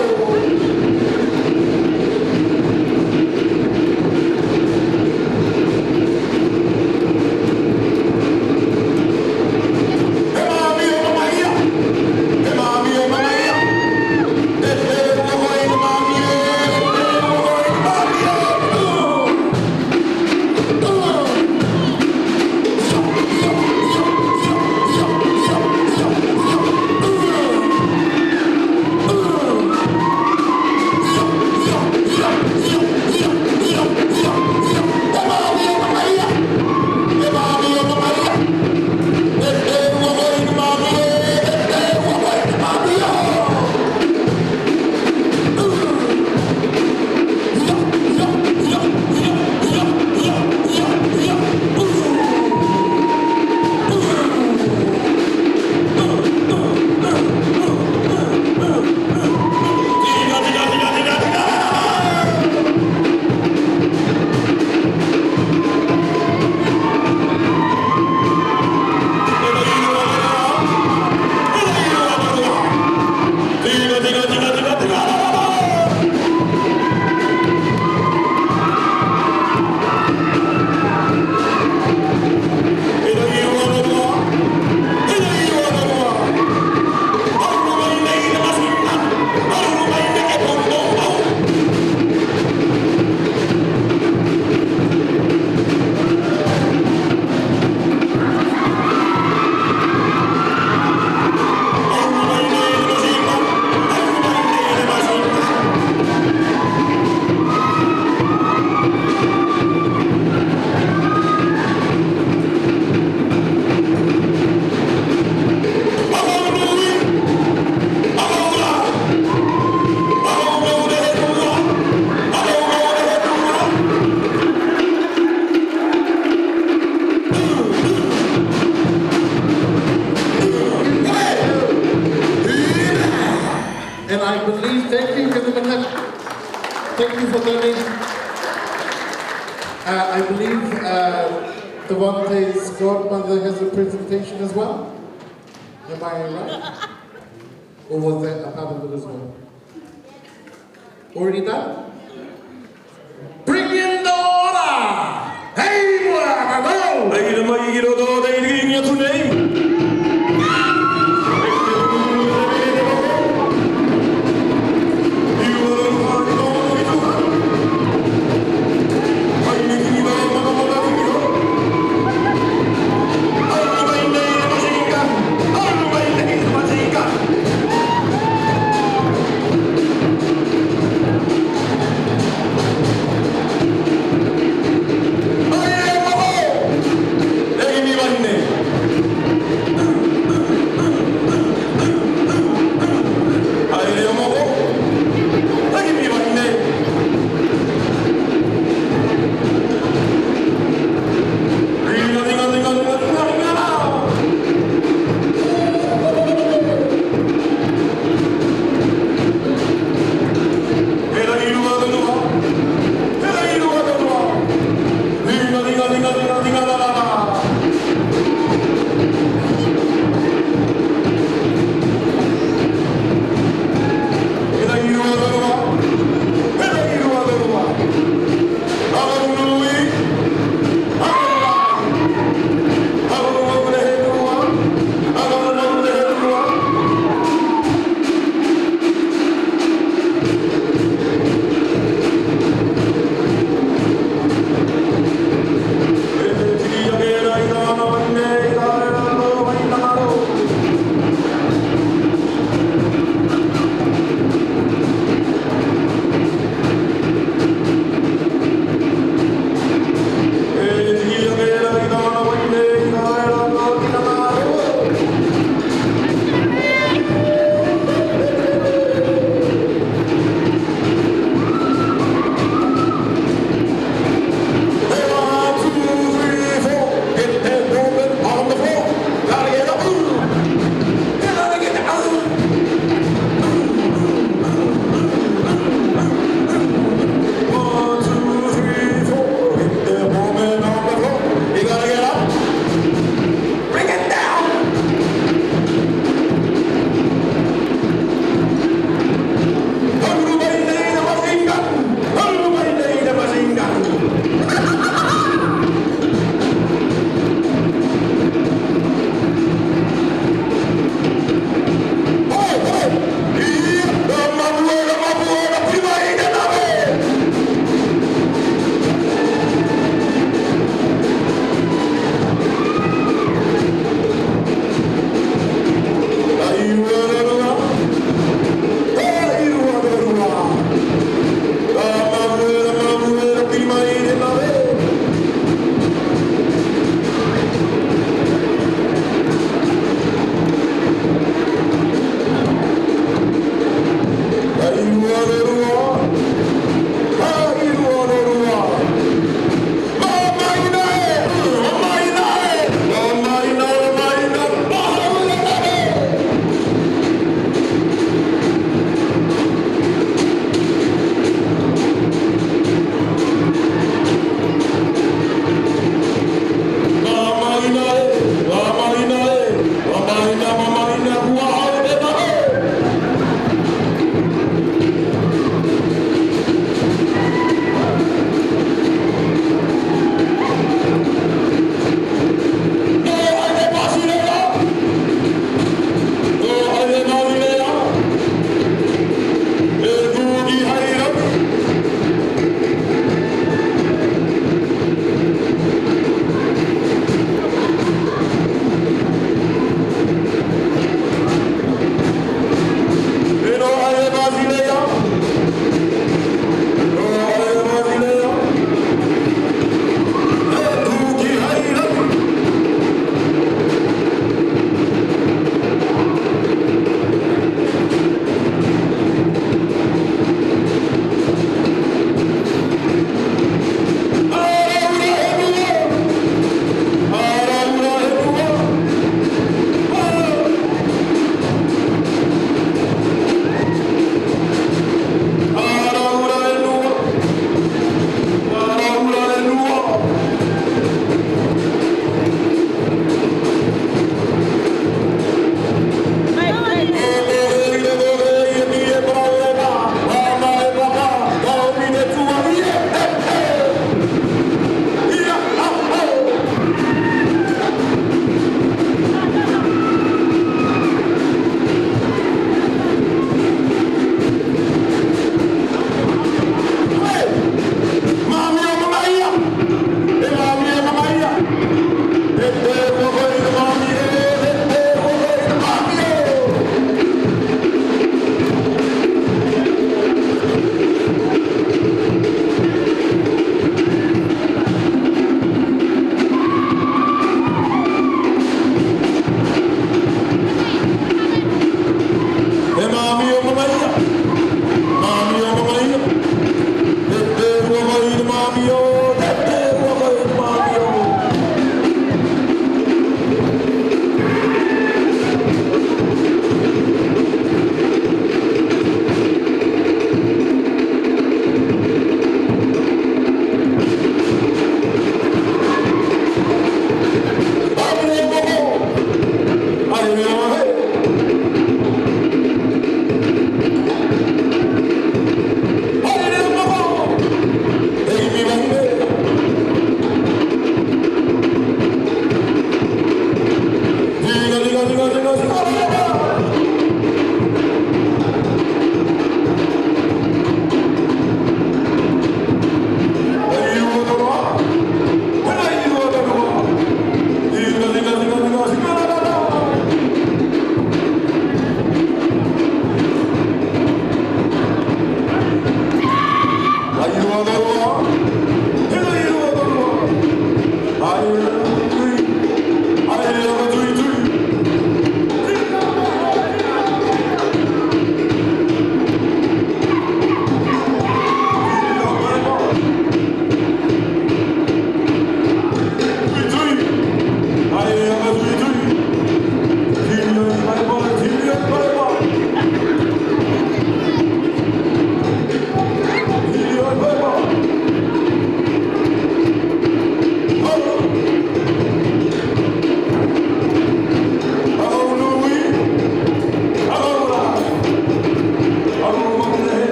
And I believe, thank you for coming. I believe Devante's godmother has a presentation as well. Am I right? Or was that a part of it as well? Already done? Bring in the order! Hey, bravo! Hey, the mighty get out there, they give you name.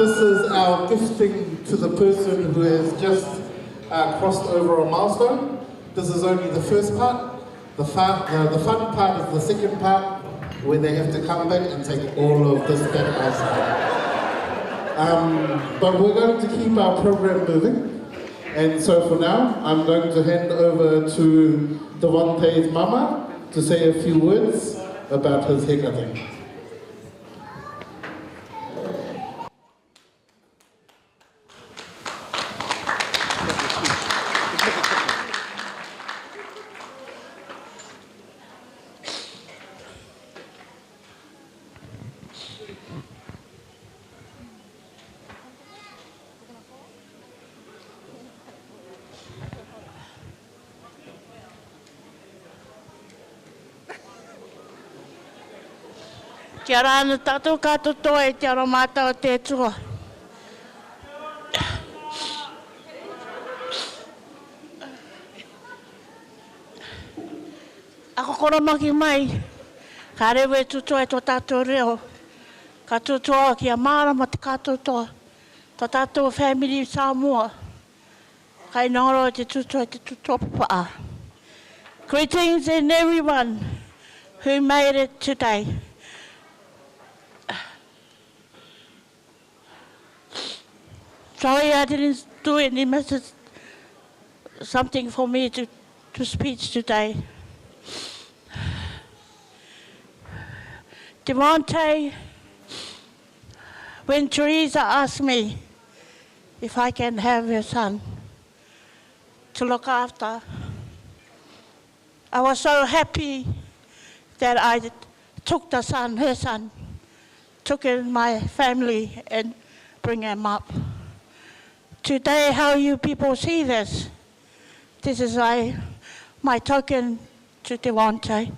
This is our gifting to the person who has just crossed over a milestone. This is only the first part. The fun part is the second part, where they have to come back and take all of this back outside. But we're going to keep our program moving. And so for now, I'm going to hand over to Devante's mama to say a few words about his HairCutting. Kia ora ana tātou katoa e te aramata o te tua. Ako koromaki mai, ka rewe tutoa e tō tātou reo. Ka tutoa ki a mārama te katoa, tō tātou family Samoa. Kai noro te tutoa papa. Greetings and everyone who made it today. Sorry I didn't do any message, something for me to speech today. Devante, when Teresa asked me if I can have her son to look after, I was so happy that I took the son, her son, took in my family and bring him up. Today, how you people see this, this is my token to Devante.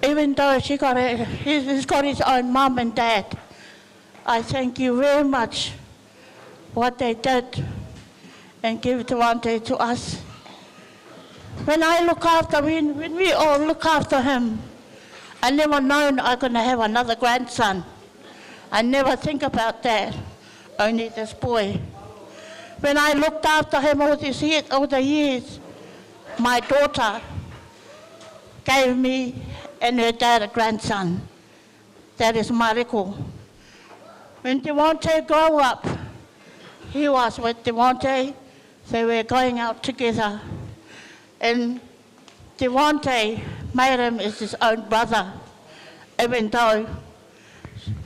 Even though he's got his own mum and dad, I thank you very much what they did and give Devante to us. When I look after, when we all look after him, I never known I'm going to have another grandson. I never think about that, only this boy. When I looked after him all the years, my daughter gave me and her dad a grandson. That is Mariko. When Devante grew up, he was with Devante. They were going out together. And Devante made him as his own brother, even though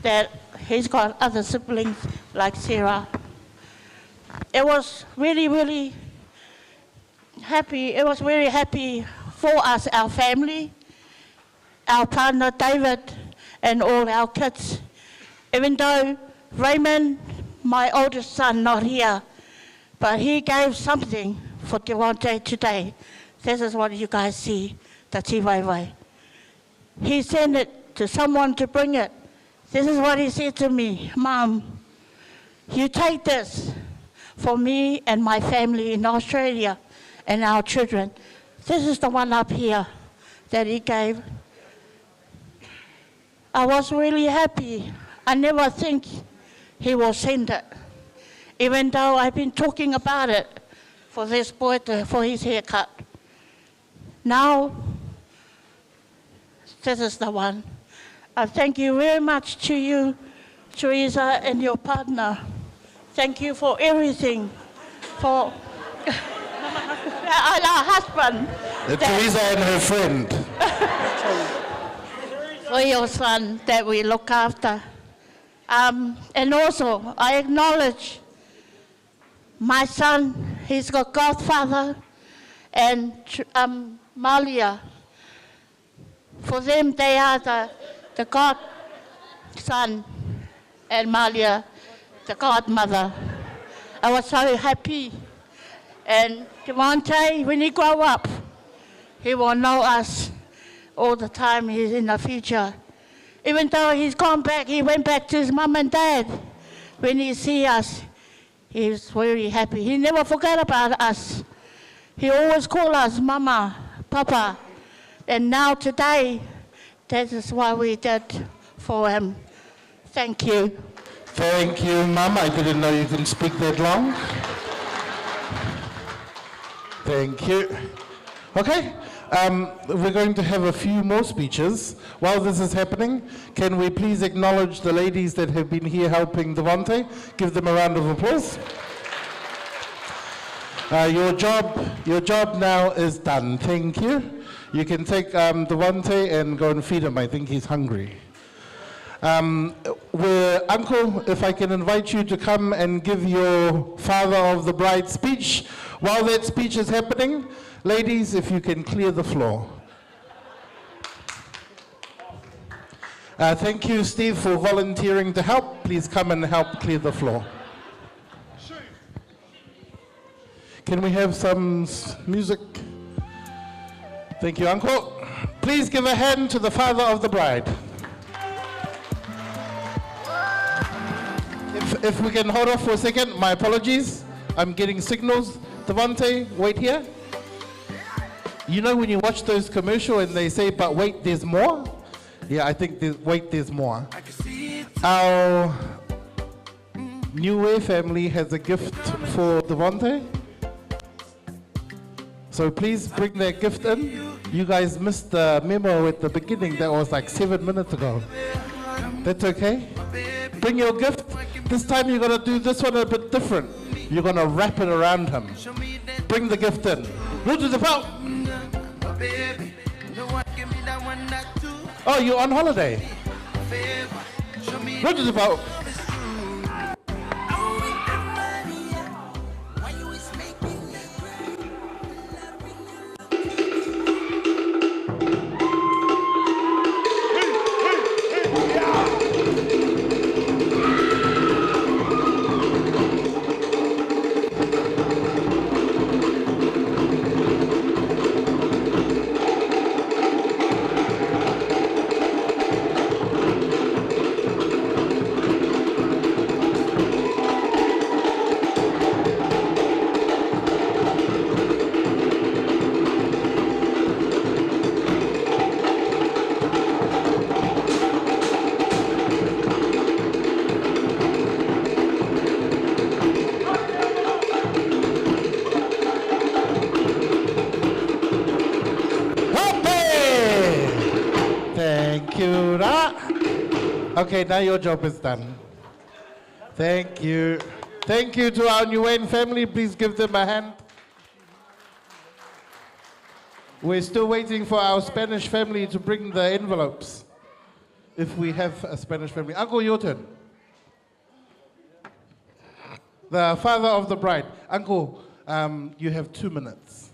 that he's got other siblings like Sarah. It was really, really happy. It was very happy for us, our family, our partner David, and all our kids. Even though Raymond, my oldest son, not here, but he gave something for Devante today. This is what you guys see, the G-VAI. He sent it to someone to bring it. This is what he said to me, Mom, you take this for me and my family in Australia and our children. This is the one up here that he gave. I was really happy. I never think he will send it, even though I've been talking about it for this boy, for his haircut. Now, this is the one. I thank you very much to you, Teresa, and your partner. Thank you for everything, for our husband. Teresa and her friend. For your son that we look after. And also, I acknowledge my son, he's got godfather, and Malia. For them, they are the godson, and Malia, the godmother. I was so happy. And Devante, when he grow up, he will know us all the time. He's in the future. Even though he's gone back, he went back to his mum and dad. When he see us, he's very happy. He never forgot about us. He always call us Mama, Papa. And now today, that is what we did for him. Thank you. Thank you, Mum. I didn't know you can speak that long. Thank you. Okay, we're going to have a few more speeches. While this is happening, can we please acknowledge the ladies that have been here helping Devante? Give them a round of applause. Your job now is done. Thank you. You can take Devante and go and feed him. I think he's hungry. Uncle, if I can invite you to come and give your father of the bride speech. While that speech is happening, ladies, if you can clear the floor. Thank you, Steve, for volunteering to help. Please come and help clear the floor. Can we have some music? Thank you, Uncle. Please give a hand to the father of the bride. If we can hold off for a second, my apologies. I'm getting signals. Devante, wait here. You know when you watch those commercials and they say, but wait, there's more? Yeah, I think there's more. Our G-VAI family has a gift for Devante. So please bring that gift in. You guys missed the memo at the beginning. That was like 7 minutes ago. That's okay. Bring your gift. This time you're going to do this one a bit different. You're going to wrap it around him. Bring the gift in. Rogers about. Oh, you're on holiday. Rogers about. Okay, now your job is done. Thank you. Thank you to our Nguyen family. Please give them a hand. We're still waiting for our Spanish family to bring the envelopes. If we have a Spanish family. Uncle, your turn. The father of the bride. Uncle, you have 2 minutes.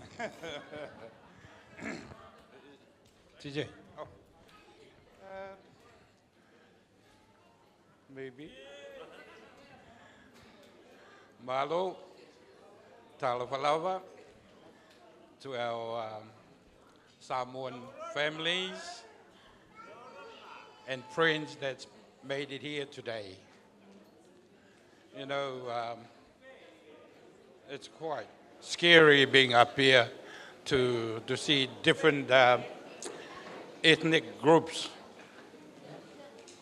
TJ. Maybe. Malo, Talafalava, to our Samoan families and friends that's made it here today. You know, it's quite scary being up here to see different ethnic groups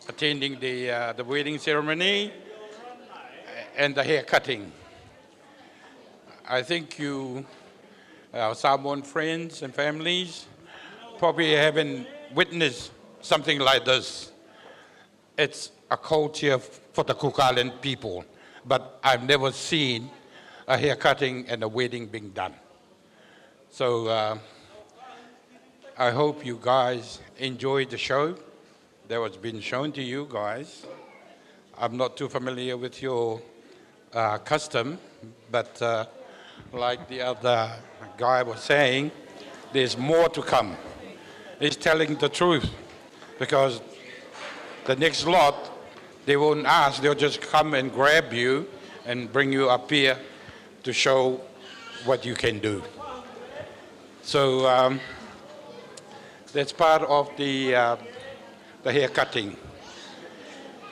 attending the wedding ceremony and the hair cutting. I think you, our Samoan friends and families, probably haven't witnessed something like this. It's a culture for the Cook Island people, but I've never seen a hair cutting and a wedding being done. So I hope you guys enjoyed the show that was being shown to you guys. I'm not too familiar with your custom, but like the other guy was saying, there's more to come. He's telling the truth, because the next lot, they won't ask, they'll just come and grab you and bring you up here to show what you can do. So that's part of the hair cutting.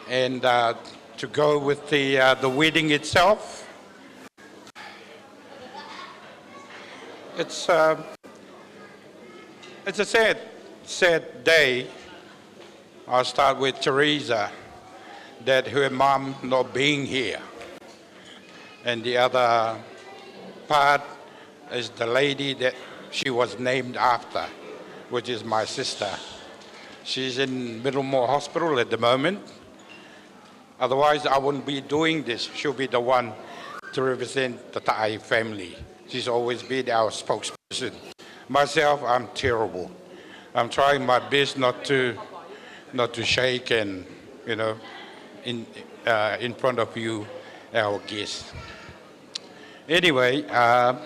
And to go with the wedding itself, it's a sad day. I'll start with Teresa, that her mom not being here. And the other part is the lady that she was named after, which is my sister. She's in Middlemore Hospital at the moment. Otherwise, I wouldn't be doing this. She'll be the one to represent the Thai family. She's always been our spokesperson. Myself, I'm terrible. I'm trying my best not to shake and, you know, in front of you, our guests. Anyway, I've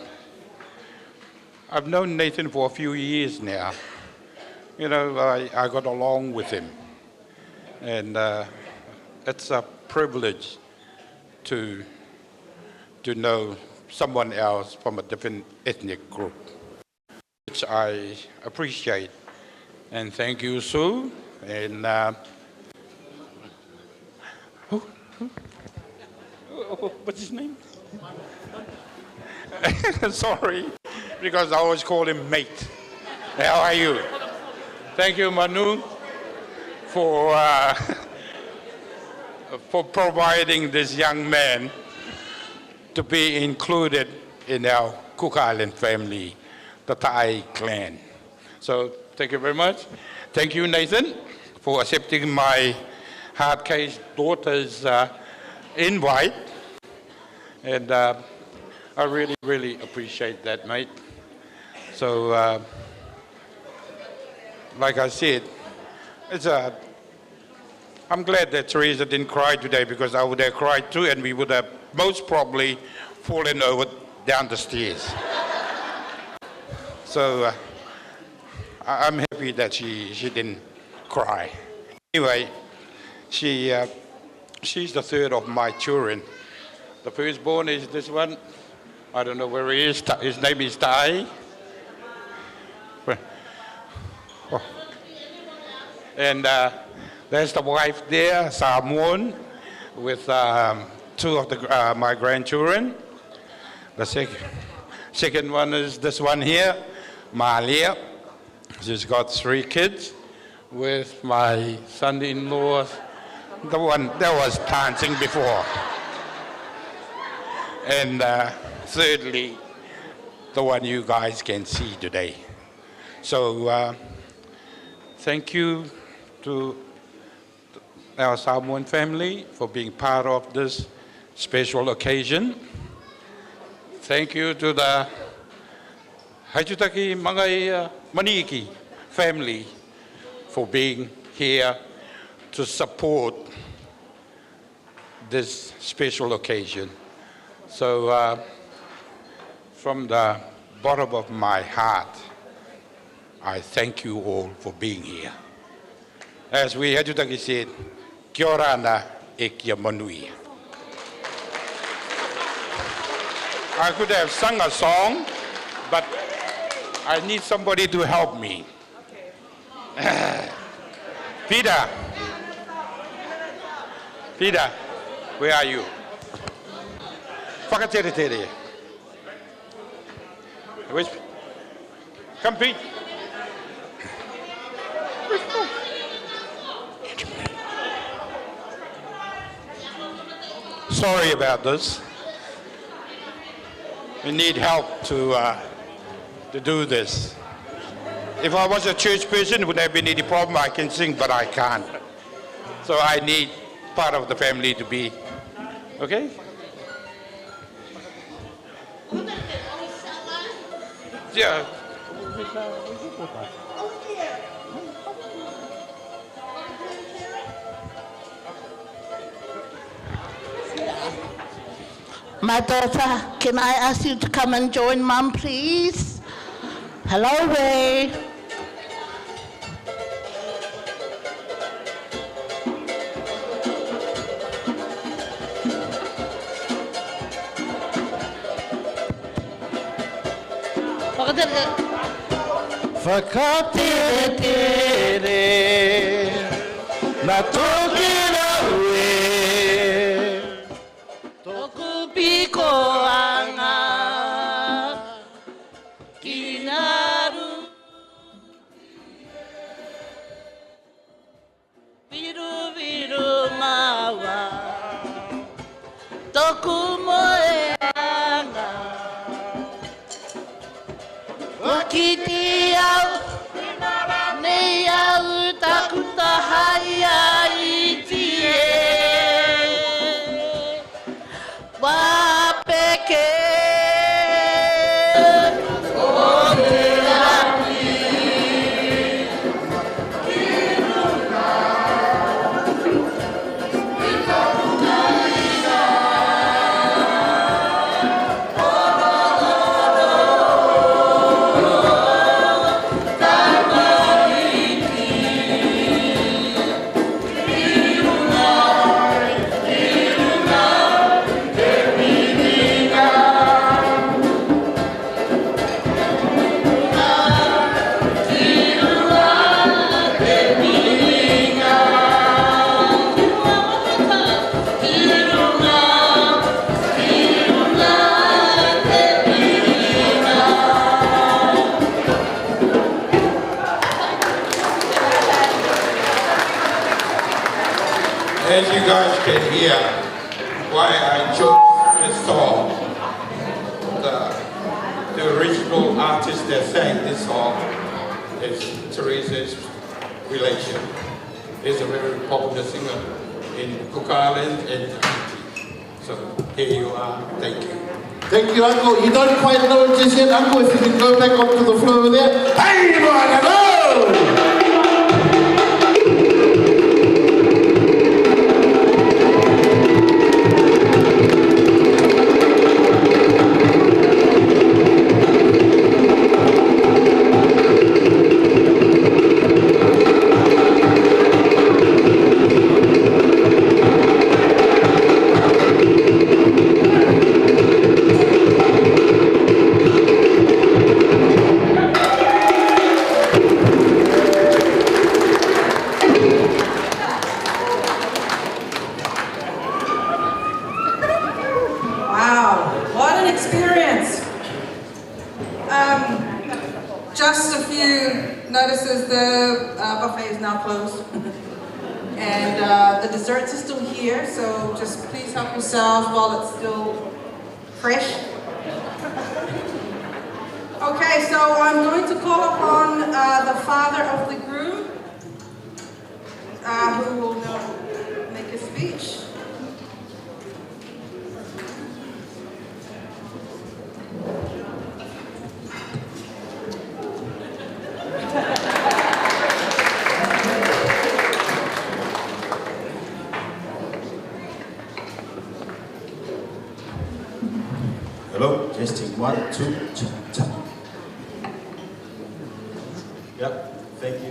known Nathan for a few years now. You know, I got along with him. And it's a privilege to know someone else from a different ethnic group, which I appreciate. And thank you, Sue. And what's his name? Sorry, because I always call him Maid. How are you? Thank you, Manu, for providing this young man to be included in our Cook Island family, the Thai clan. So thank you very much. Thank you, Nathan, for accepting my hard case daughter's invite, and I really, really appreciate that, mate. So, like I said, I'm glad that Teresa didn't cry today, because I would have cried too, and we would have most probably fallen over down the stairs. So I'm happy that she didn't cry. Anyway, she's the third of my children. The firstborn is this one. I don't know where he is. His name is Tai. Oh. And there's the wife there, Samoan, with two of my grandchildren. The second one is this one here, Malia. She's got 3 kids with my son-in-law, the one that was dancing before. And thirdly, the one you guys can see today. So thank you to our Samoan family for being part of this special occasion. Thank you to the Haitutaki Mangai Maniki family for being here to support this special occasion. So from the bottom of my heart, I thank you all for being here. As we Haitutaki said, kia ora ana e kia manui. I could have sung a song, but I need somebody to help me. Peter, where are you? Whakatere. Come, Pete. Sorry about this. We need help to do this. If I was a church person, it would have been any problem. I can sing, but I can't. So I need part of the family to be, okay? Yeah. My daughter, can I ask you to come and join Mum, please? Hello, Ray. Whakatere, na toki na ue, toku piko anga, kinaru, viru viru mawa, toku moe anga, wakiti au, nei au takuta haia itie, wapeke, o te raki, kiruna, ikauna isa, As you guys can hear, why I chose this song, the original artist that sang this song is Teresa's relation. He's a very popular singer in Cook Island and Tahiti. So here you are. Thank you. Thank you, Uncle. You don't quite know it just yet, Uncle. If you can go back onto the floor over there. Hey, everyone, hello! Just a few notices, the buffet is now closed. And the desserts are still here, so just please help yourselves while it's still fresh. Okay, so I'm going to call upon the father of the groom, who will now make a speech. Hello, testing 1, 2, check. Yep, thank you.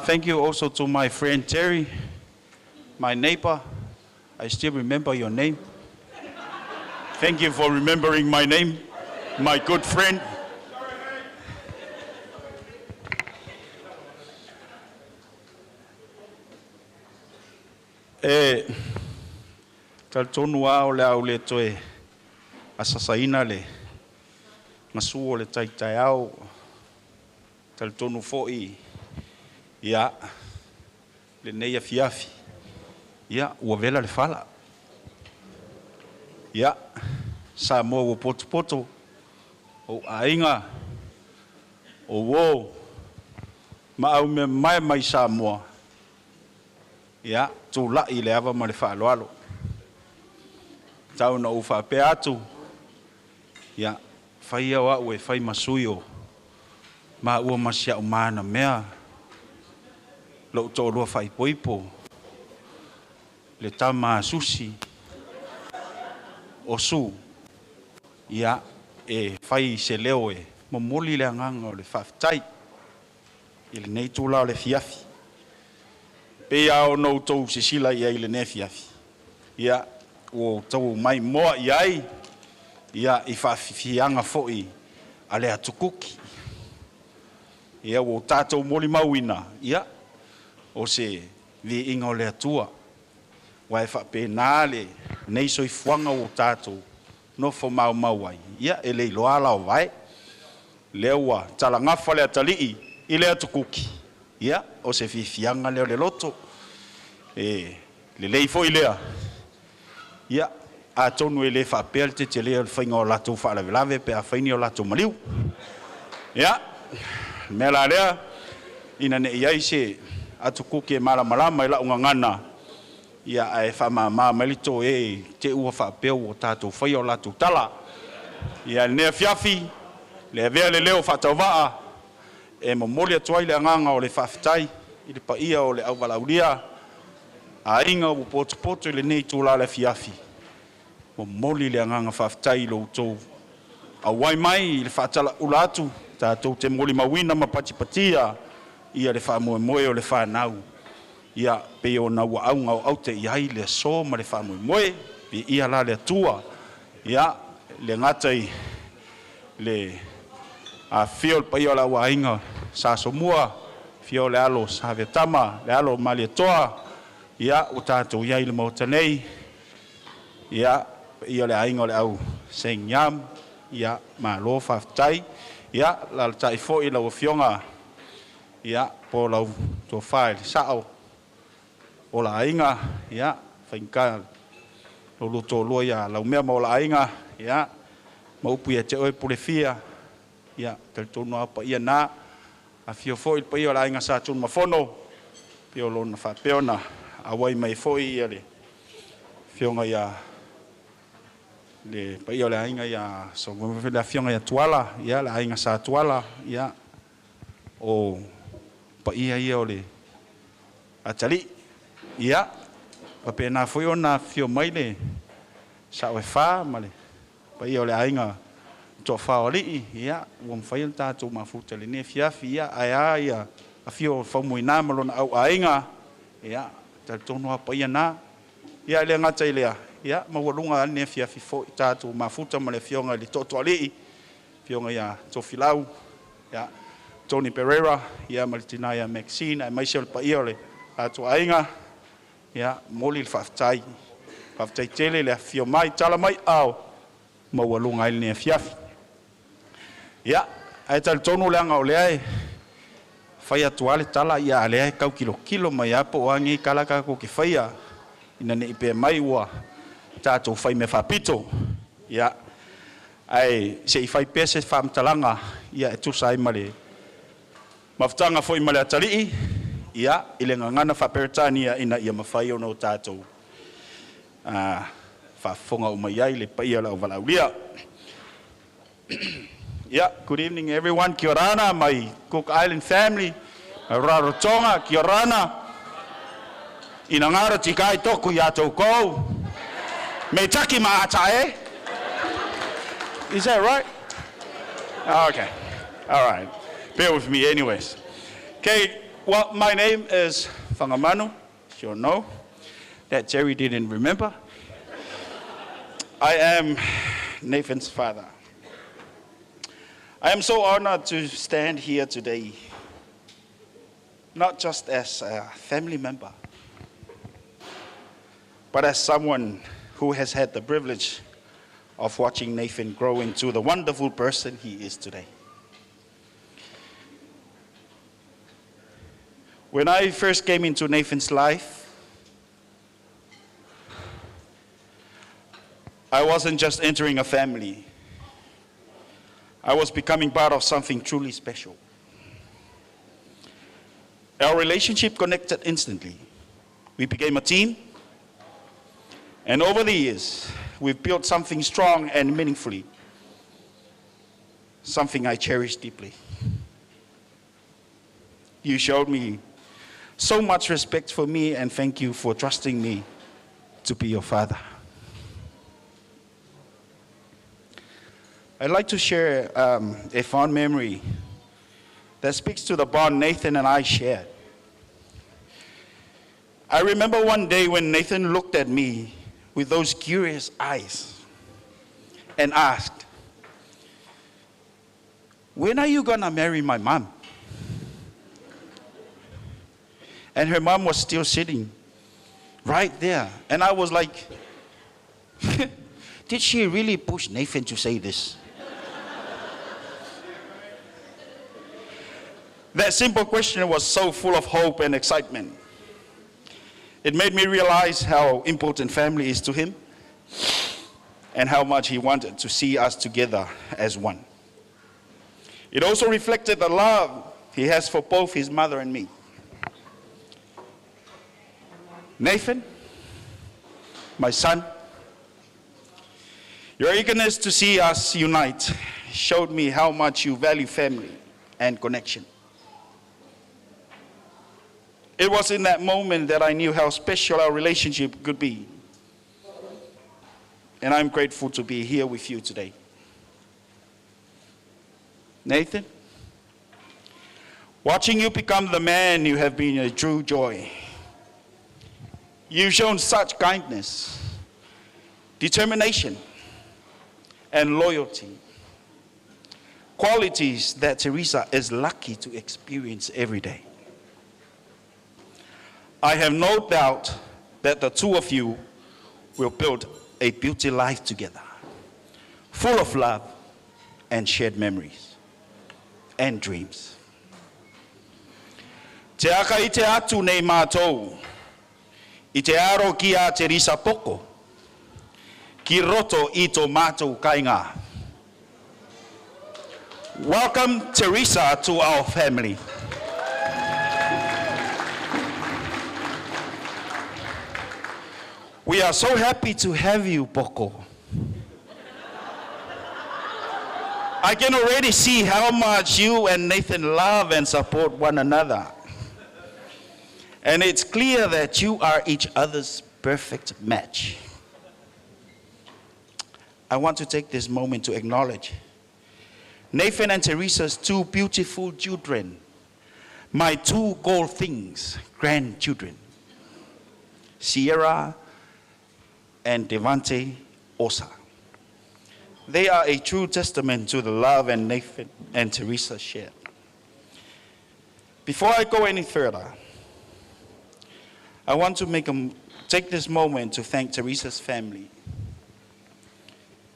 Thank you also to my friend Terry, my neighbor. I still remember your name. Thank you for remembering my name, my good friend. Taltonu au le au le toe asasaina le ngasuo le taitai au taltonu fo'i ia le nei afiafi ia ua vela le fala ia sa mo o poto o ainga o wo ma au me mai sa mo ia tu la i le ava ma le whaaloalo. Tau na uwha pe atu. Ia, whai au au e whai masui o. Ma ua masia o mana mea. Lau tō rua whai poipo. Le tama susi. O su. Ia, e whai se leo e. Momoli le anganga o le whaftai. I le nei tūla o le fiafi. Pea o nou tau se sila ia i le nefiafi. Ia o tau mai moa iai. Ia i whawhianga fo'i a le atukuki. Ia o tātou moli mauina. Ia o se vi inga o le atua. Wai whape nāle nei soi fuanga o tātou. No fo mau mauai. Ia e le loala o vai. Leua tala ngafa le atalii i le atukuki. Ia, o se fianga leo le loto. Le lei foi lea. Ia, a tonu e le whapel te lea le whainga o lato whaalawelave pe a whaini o lato maliu. Ia, mea la lea, ina ne iai se atukuki e malama i la unga ngana. Ia, e whamama malito e te ua whapel o tato whai o lato tala. Ia, nea fiafi, le vea le leo whatawaa. E momoli atuai le anganga o le whawhitai, i le paia o le auwalauria, a inga o poto i le nei tūla le fiafi. Momoli le anganga whawhitai lo tō. A wai mai i le whaatala ulatu, tātou te moli mawina mapatipatia, ia le whamoe o le whanau. Ia pe o na ua aunga o aute iai le so ma le whamoe, pe ia la le atua. Ia le ngatai le a fiol pa io la wainga sa somua fiol le alo sa vetama le alo malietoa ia o tatou ia ile motanei ia io le ainga le au senyam ia ma lo faftai ia la tai fo i la fionga ia po la to file sao o la ainga ia fainka lo to lo ia la mea mo la ainga ia mo pu ia te oi polefia ia te tono apa ia na A fio foi pa ia la inga sa tun mafono. Pio lo na fa peona. A wai mai foi ia le. Fio nga ia le pa ia la inga ia so go fe la fio nga ia tuala, ia la inga sa tuala, ia o pa ia o le a tali. Ia pa pena foi ona fio mai le sa o fa male. Pa ia le inga to fa oli ia won fail ta to mafuta le ne fia ia a fio fa muina malona au ainga ia ta tono pa ia na ia le ngata ile ia ma wolunga ne fia fo ta to mafuta male fionga le to ali fionga ia to filau ia Tony Pereira ia Martina ia Maxine ai Michelle pa ia le a to ainga ia moli faftai tele le fio mai tala mai au ma wolunga ile ne fia ia ai tal tonu le anga o le ai fai atuale tala ia le ai kau kilo mai apo angi kala ka ko ki faia ina ne ipe mai ua tato fai me fapito ia ai se fai pese fam talanga ia tu sai male maftanga foi male atali ia ile ngana fa pertania ina ia mafai ono tato fa fonga o mai ai le paia la valaulia. Yeah, good evening everyone. Kia orana, my Cook Island family. Rarotonga, kia orana. Inangara tikai toku ya toko. Me taki maata Is that right? Okay. All right. Bear with me anyways. Okay, well, my name is Whangamanu. You know that Jerry didn't remember. I am Nathan's father. I am so honored to stand here today, not just as a family member, but as someone who has had the privilege of watching Nathan grow into the wonderful person he is today. When I first came into Nathan's life, I wasn't just entering a family. I was becoming part of something truly special. Our relationship connected instantly. We became a team, and over the years, we've built something strong and meaningfully, something I cherish deeply. You showed me so much respect for me, and thank you for trusting me to be your father. I'd like to share a fond memory that speaks to the bond Nathan and I shared. I remember one day when Nathan looked at me with those curious eyes and asked, "When are you gonna marry my mom?" And her mom was still sitting right there. And I was like, did she really push Nathan to say this? That simple question was so full of hope and excitement. It made me realize how important family is to him and how much he wanted to see us together as one. It also reflected the love he has for both his mother and me. Nathan, my son, your eagerness to see us unite showed me how much you value family and connection. It was in that moment that I knew how special our relationship could be. And I'm grateful to be here with you today. Nathan, watching you become the man you have been a true joy. You've shown such kindness, determination, and loyalty. Qualities that Teresa is lucky to experience every day. I have no doubt that the two of you will build a beauty life together, full of love and shared memories and dreams. Te aka I te atu nei mātou, I te aro ki a Teresa poko, ki roto I tō mātou kainga. Welcome, Teresa, to our family. We are so happy to have you, Poko. I can already see how much you and Nathan love and support one another. And it's clear that you are each other's perfect match. I want to take this moment to acknowledge Nathan and Teresa's two beautiful children, my two gold things, grandchildren, Sierra and Devante Osa. They are a true testament to the love and Nathan and Teresa share. Before I go any further, I want to take this moment to thank Teresa's family.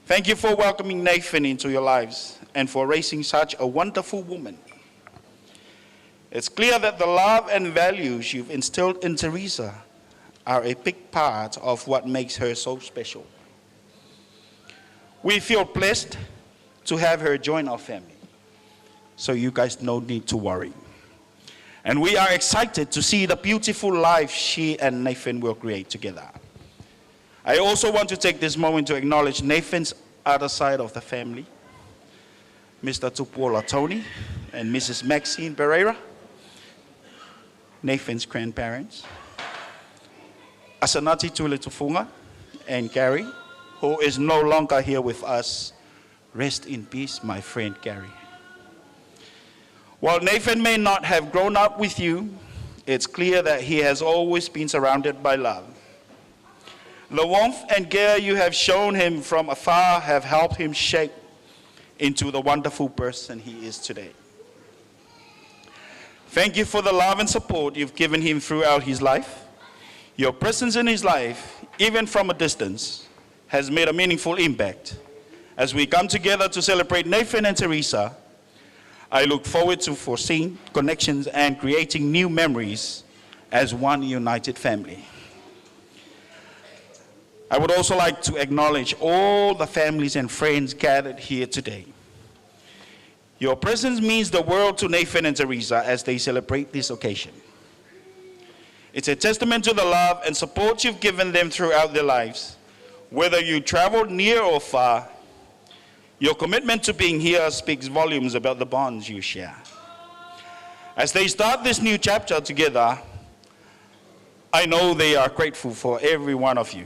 Thank you for welcoming Nathan into your lives and for raising such a wonderful woman. It's clear that the love and values you've instilled in Teresa are a big part of what makes her so special. We feel blessed to have her join our family, so you guys no need to worry. And we are excited to see the beautiful life she and Nathan will create together. I also want to take this moment to acknowledge Nathan's other side of the family, Mr. Tupuola Tony and Mrs. Maxine Pereira, Nathan's grandparents, Asanati Tule Tufunga and Gary, who is no longer here with us. Rest in peace, my friend Gary. While Nathan may not have grown up with you, it's clear that he has always been surrounded by love. The warmth and care you have shown him from afar have helped him shape into the wonderful person he is today. Thank you for the love and support you've given him throughout his life. Your presence in his life, even from a distance, has made a meaningful impact. As we come together to celebrate Nathan and Teresa, I look forward to foreseeing connections and creating new memories as one united family. I would also like to acknowledge all the families and friends gathered here today. Your presence means the world to Nathan and Teresa as they celebrate this occasion. It's a testament to the love and support you've given them throughout their lives. Whether you traveled near or far, your commitment to being here speaks volumes about the bonds you share. As they start this new chapter together, I know they are grateful for every one of you.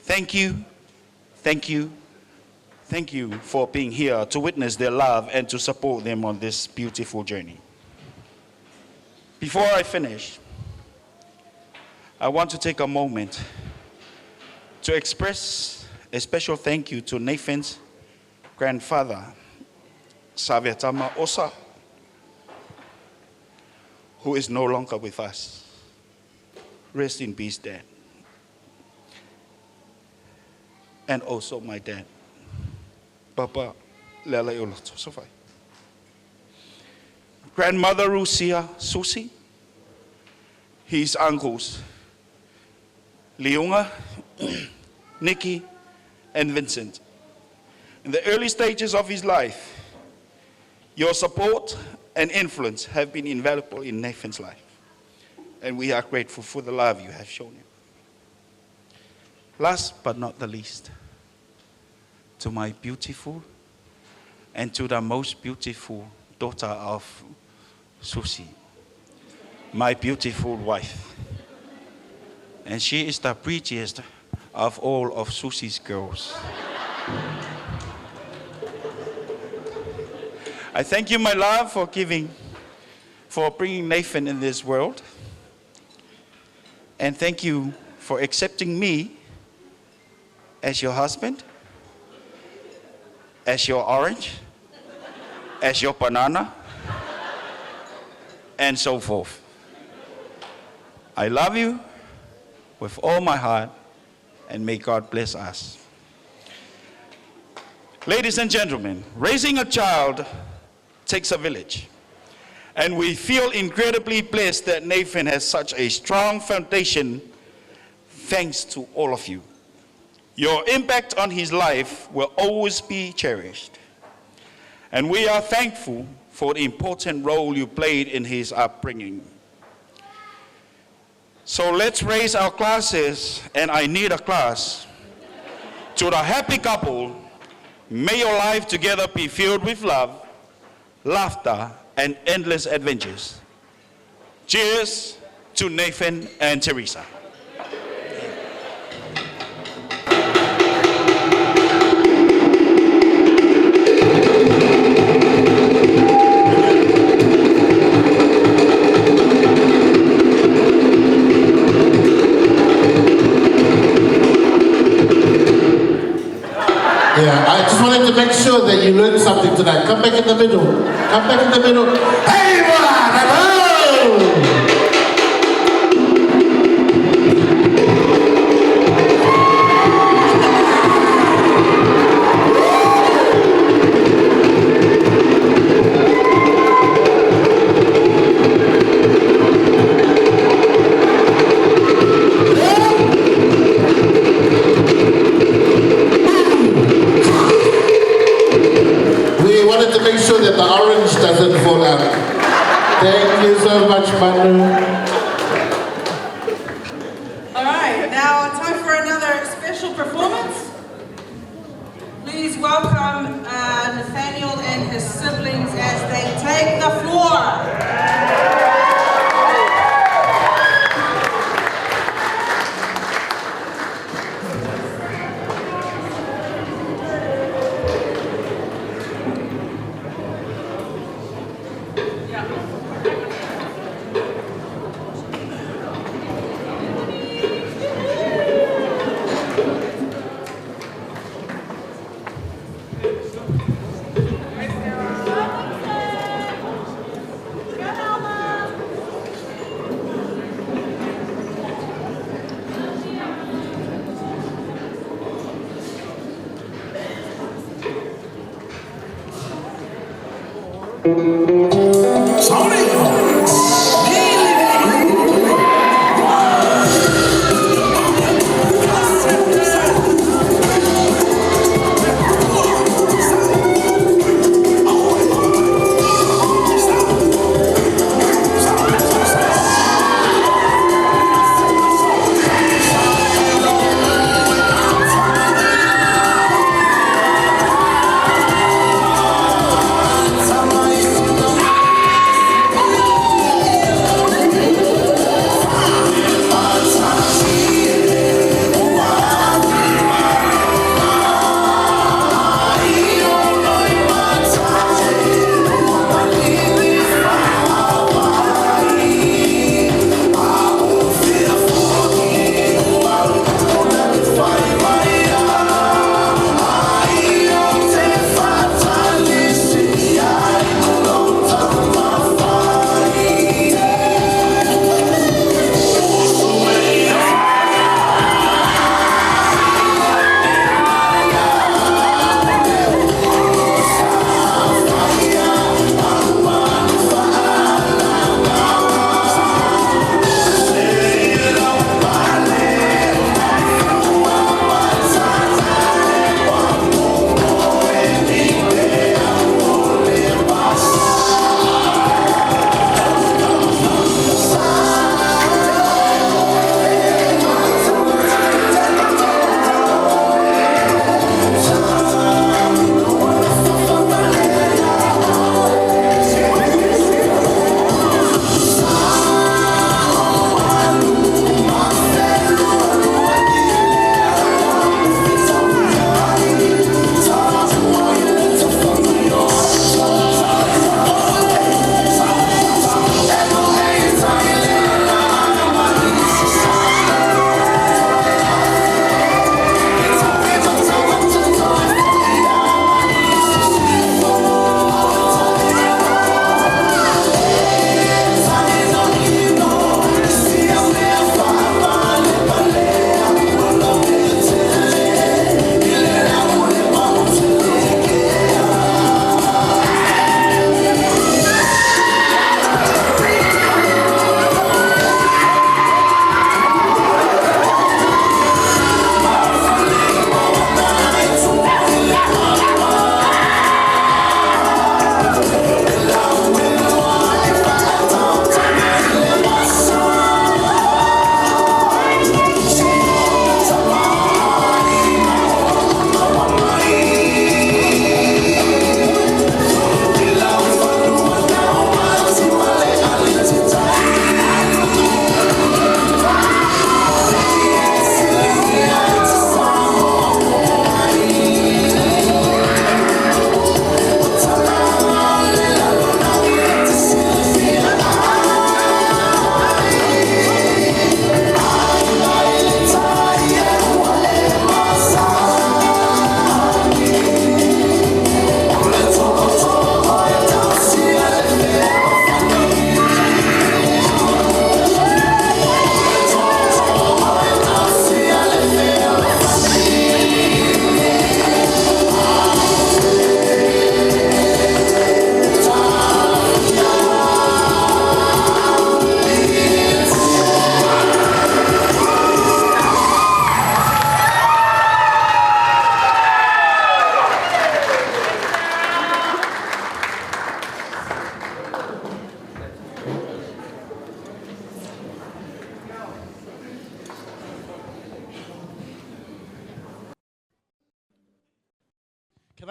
Thank you, thank you, thank you for being here to witness their love and to support them on this beautiful journey. Before I finish, I want to take a moment to express a special thank you to Nathan's grandfather, Saviatama Osa, who is no longer with us. Rest in peace, Dad. And also my dad, Papa Lele Ulotosofai. Grandmother Rusia Susi, his uncles, Leunga, Nikki, and Vincent. In the early stages of his life, your support and influence have been invaluable in Nathan's life, and we are grateful for the love you have shown him. Last but not the least, to my beautiful and to the most beautiful daughter of Susi, my beautiful wife. And she is the prettiest of all of Susi's girls. I thank you, my love, for bringing Nathan in this world. And thank you for accepting me as your husband, as your orange, as your banana, and so forth. I love you with all my heart, and may God bless us. Ladies and gentlemen, raising a child takes a village, and we feel incredibly blessed that Nathan has such a strong foundation thanks to all of you. Your impact on his life will always be cherished, and we are thankful for the important role you played in his upbringing. So let's raise our glasses, and I need a glass. To the happy couple, may your life together be filled with love, laughter, and endless adventures. Cheers to Nathan and Teresa. Yeah, I just wanted to make sure that you learned something tonight. Come back in the middle. Come back in the middle. Hey, that the orange doesn't fall out. Thank you so much, Manu. All right, now time for another special performance. Please welcome Nathaniel and his siblings as they take the floor.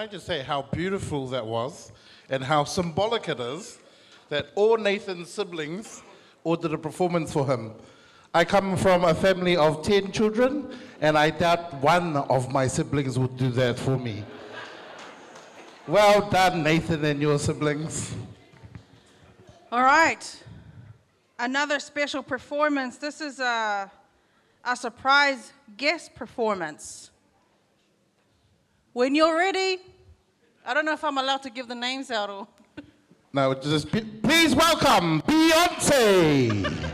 I just say how beautiful that was and how symbolic it is that all Nathan's siblings ordered a performance for him. I come from a family of 10 children, and I doubt one of my siblings would do that for me. Well done, Nathan and your siblings. All right. Another special performance. This is a surprise guest performance. When you're ready, I don't know if I'm allowed to give the names out or... No, just please welcome Beyonce.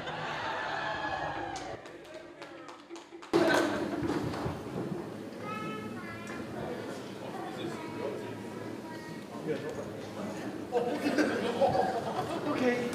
Okay.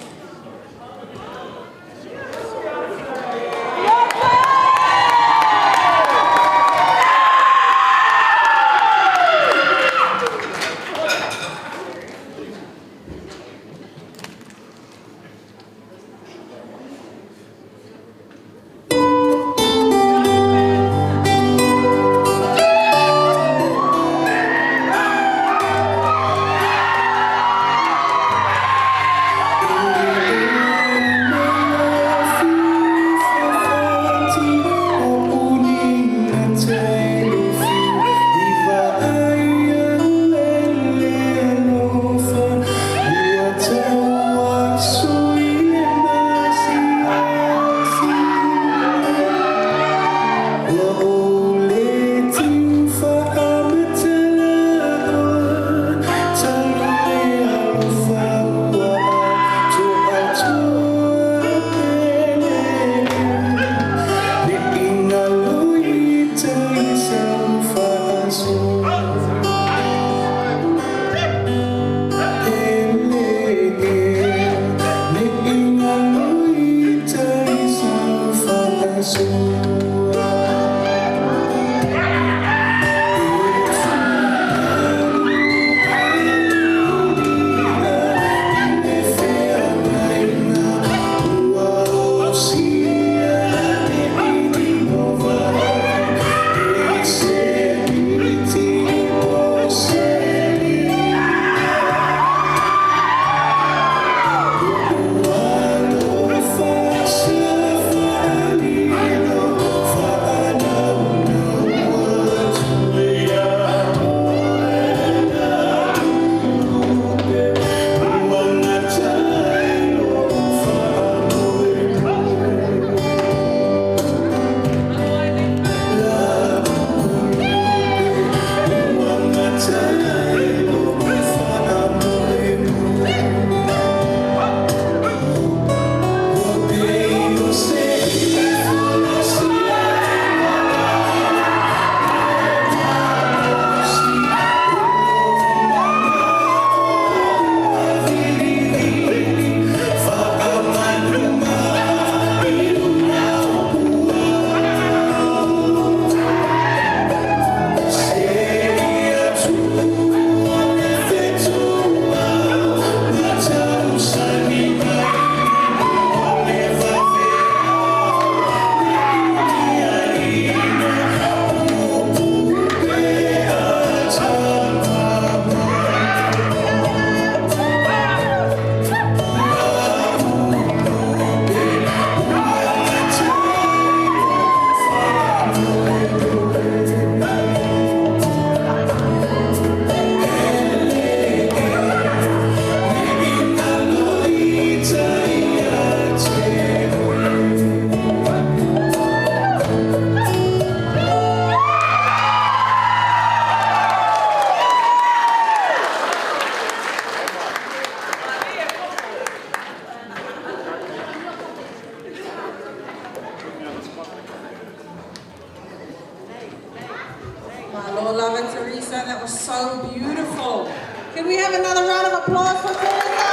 My Lord, love and Teresa, that was so beautiful. Can we have another round of applause for Teresa?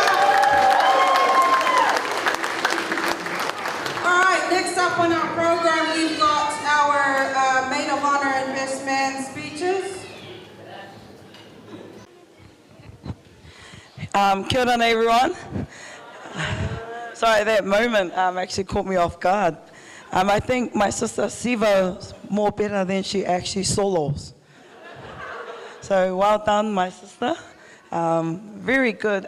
All right, next up on our program, we've got our Maid of Honor and Best Man speeches. Kia ora, everyone. Sorry, that moment actually caught me off guard. I think my sister Siva's more better than she actually solos. So well done, my sister. Very good.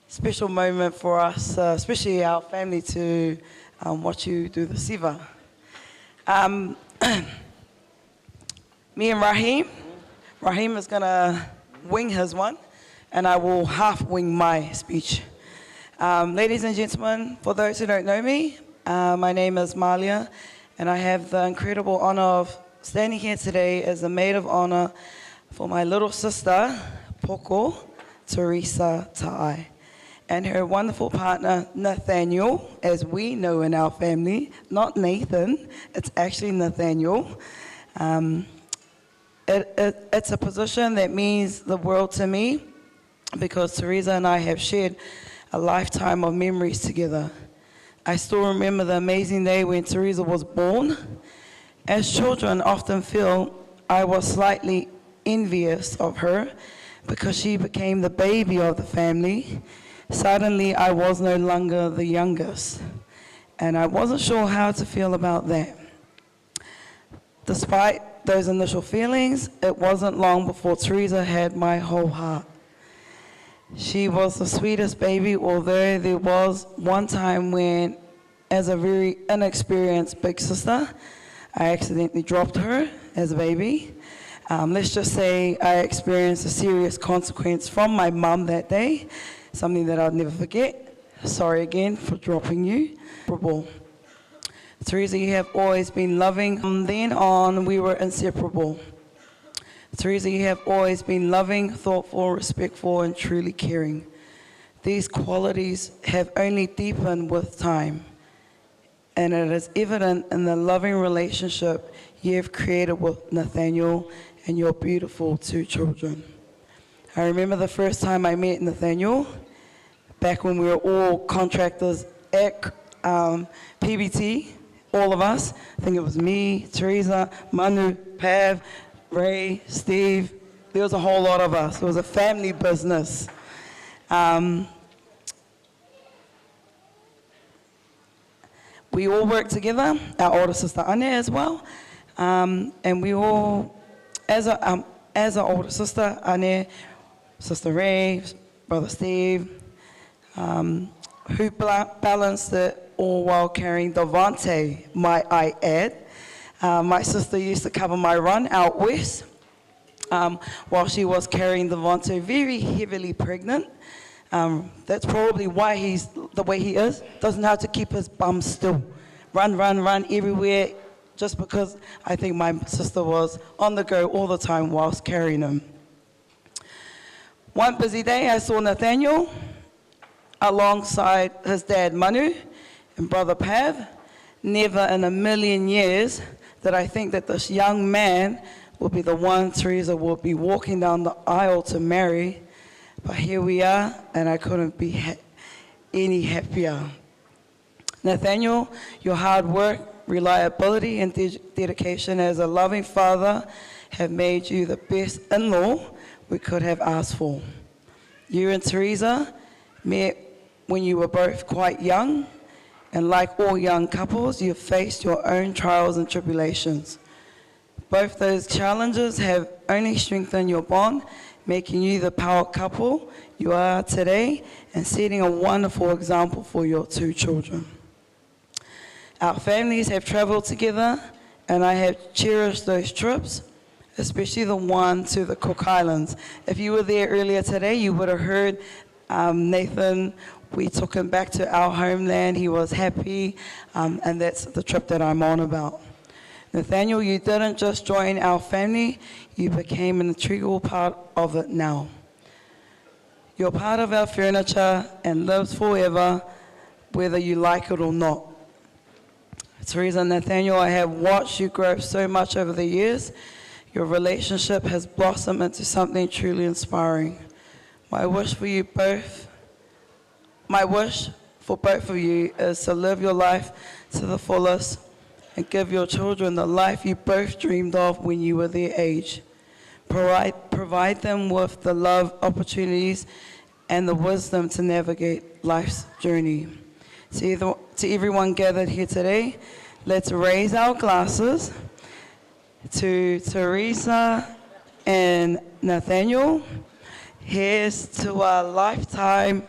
Special moment for us, especially our family, to watch you do the siva. Me and Raheem is going to wing his one, and I will half wing my speech. Ladies and gentlemen, for those who don't know me, my name is Malia, and I have the incredible honor of standing here today as the maid of honor for my little sister, Poko, Teresa Nathaniel, and her wonderful partner, Nathaniel, as we know in our family, not Nathan, it's actually Nathaniel. It's a position that means the world to me because Teresa and I have shared a lifetime of memories together. I still remember the amazing day when Teresa was born. As children often feel, I was slightly envious of her because she became the baby of the family. Suddenly, I was no longer the youngest, and I wasn't sure how to feel about that. Despite those initial feelings, it wasn't long before Teresa had my whole heart. She was the sweetest baby, although there was one time when, as a very inexperienced big sister, I accidentally dropped her as a baby. Let's just say I experienced a serious consequence from my mum that day, something that I'll never forget. Sorry again for dropping you. Teresa, you have always been loving. From then on, we were inseparable. Teresa, you have always been loving, thoughtful, respectful, and truly caring. These qualities have only deepened with time, and it is evident in the loving relationship you have created with Nathaniel and your beautiful 2 children. I remember the first time I met Nathaniel, back when we were all contractors at PBT, all of us. I think it was me, Teresa, Manu, Pav, Ray, Steve. There was a whole lot of us. It was a family business. We all worked together, our older sister Ane as well. And we all, as an older sister, Ane, Sister Ray, Brother Steve, who balanced it all while carrying Devante, might I add. My sister used to cover my run out west while she was carrying Devante, very heavily pregnant. That's probably why he's the way he is. Doesn't have to keep his bum still. Run everywhere, just because I think my sister was on the go all the time whilst carrying him. One busy day, I saw Nathaniel alongside his dad Manu and brother Pav. Never in a million years did I think that this young man would be the one Teresa would be walking down the aisle to marry. But here we are, and I couldn't be any happier. Nathaniel, your hard work, reliability, and dedication as a loving father have made you the best in-law we could have asked for. You and Teresa met when you were both quite young, and like all young couples, you faced your own trials and tribulations. Both those challenges have only strengthened your bond, making you the power couple you are today and setting a wonderful example for your 2 children. Our families have traveled together, and I have cherished those trips, especially the one to the Cook Islands. If you were there earlier today, you would have heard Nathan. We took him back to our homeland. He was happy, and that's the trip that I'm on about. Nathaniel, you didn't just join our family, you became an integral part of it now. You're part of our furniture and lives forever, whether you like it or not. Teresa and Nathaniel, I have watched you grow so much over the years. Your relationship has blossomed into something truly inspiring. My wish for both of you is to live your life to the fullest and give your children the life you both dreamed of when you were their age. Provide them with the love, opportunities, and the wisdom to navigate life's journey. To everyone gathered here today, let's raise our glasses to Teresa and Nathaniel. Here's to a lifetime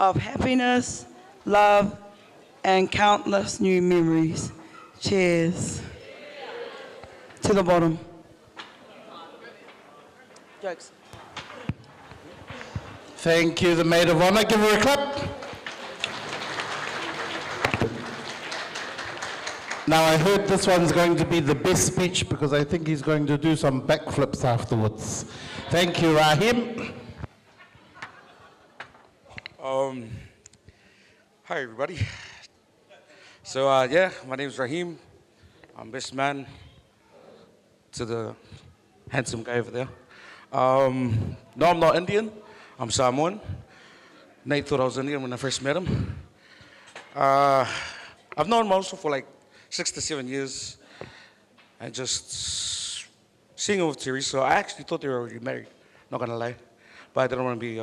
of happiness, love, and countless new memories. Cheers. To the bottom. Jokes. Thank you, the Maid of Honor. Give her a clap. Now, I heard this one's going to be the best speech because I think he's going to do some backflips afterwards. Thank you, Rahim. Hi, everybody. So, my name is Rahim. I'm best man to the handsome guy over there. No, I'm not Indian. I'm Samoan. Nate thought I was Indian when I first met him. I've known Moso for like 6 to 7 years. And just seeing him with Teresa, I actually thought they were already married, not gonna lie. But I didn't want to be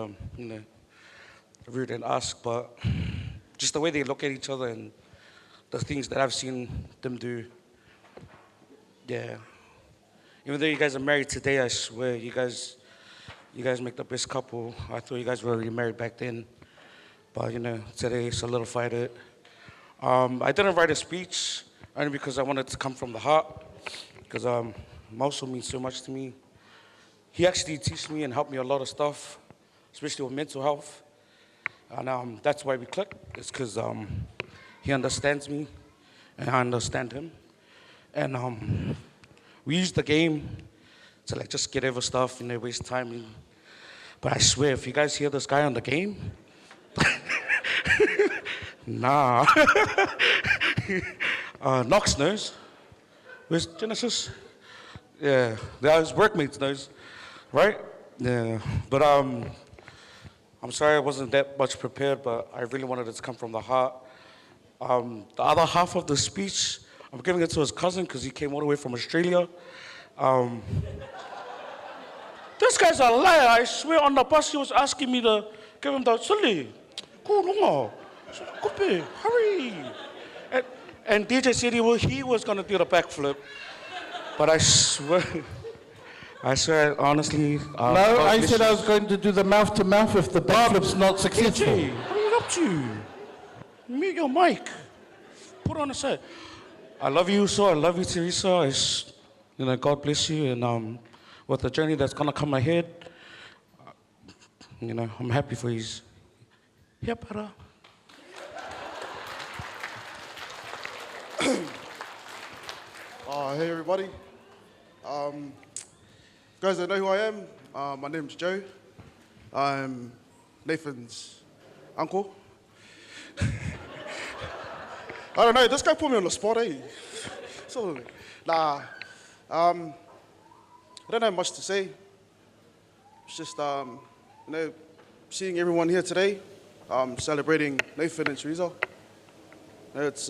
rude and ask, but just the way they look at each other and the things that I've seen them do, yeah. Even though you guys are married today, I swear, you guys make the best couple. I thought you guys were already married back then, but today solidified it. I didn't write a speech only because I wanted to come from the heart, because Moso means so much to me. He actually teaches me and helped me a lot of stuff, especially with mental health. And that's why we click. It's because he understands me, and I understand him. And we use the game to just get over stuff, waste time. But I swear, if you guys hear this guy on the game, nah. Knox knows. Where's Genesis? Yeah, his workmates knows, right? Yeah, but I'm sorry I wasn't that much prepared, but I really wanted it to come from the heart. The other half of the speech, I'm giving it to his cousin because he came all the way from Australia. This guy's a liar. I swear on the bus he was asking me to give him the Sully. Go no, hurry. And DJ said he was gonna do the backflip, but I swear, honestly. No, I said I was going to do the mouth to mouth if the backflip's not successful. DJ, what are you up to? Mute your mic. Put it on the side. I love you, so I love you, Teresa. God bless you, and with the journey that's gonna come ahead, I'm happy for you. Yeah, brother. Hey everybody. Guys that know who I am, my name's Joe. I'm Nathan's uncle. I don't know, this guy put me on the spot, eh? So, I don't have much to say. It's just, seeing everyone here today, celebrating Nathan and Teresa. It's,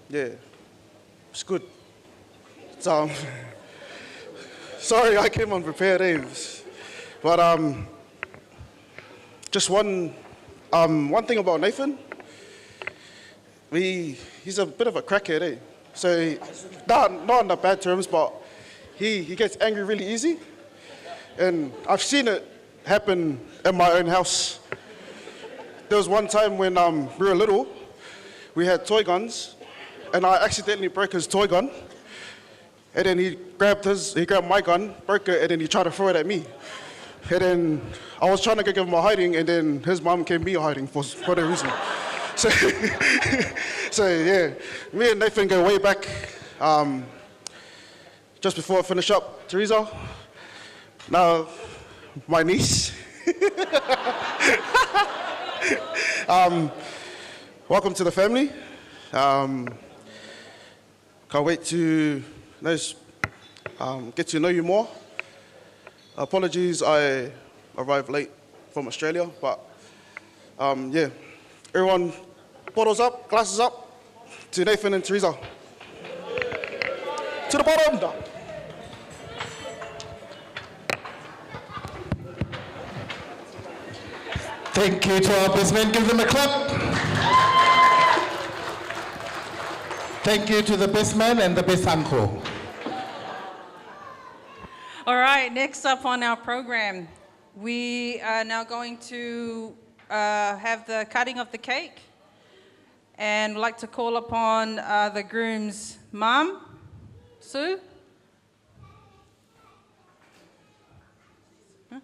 it's good. It's, sorry I came unprepared, eh? But just one thing about Nathan, he's a bit of a crackhead, eh? So, not in the bad terms, but he gets angry really easy. And I've seen it happen in my own house. There was one time when we were little, we had toy guns, and I accidentally broke his toy gun. And then he grabbed my gun, broke it, and then he tried to throw it at me. And then I was trying to give him a hiding, and then his mom gave me a hiding for that reason. So yeah, me and Nathan go way back. Just before I finish up, Teresa, now my niece. Welcome to the family. Can't wait to get to know you more. Apologies, I arrived late from Australia, but yeah. Everyone, bottles up, glasses up, to Nathan and Teresa. To the bottom. Thank you to our best men. Give them a clap. Thank you to the best man and the best uncle. right, next up on our program, we are now going to have the cutting of the cake. And we'd like to call upon the groom's mum, Sue. Huh?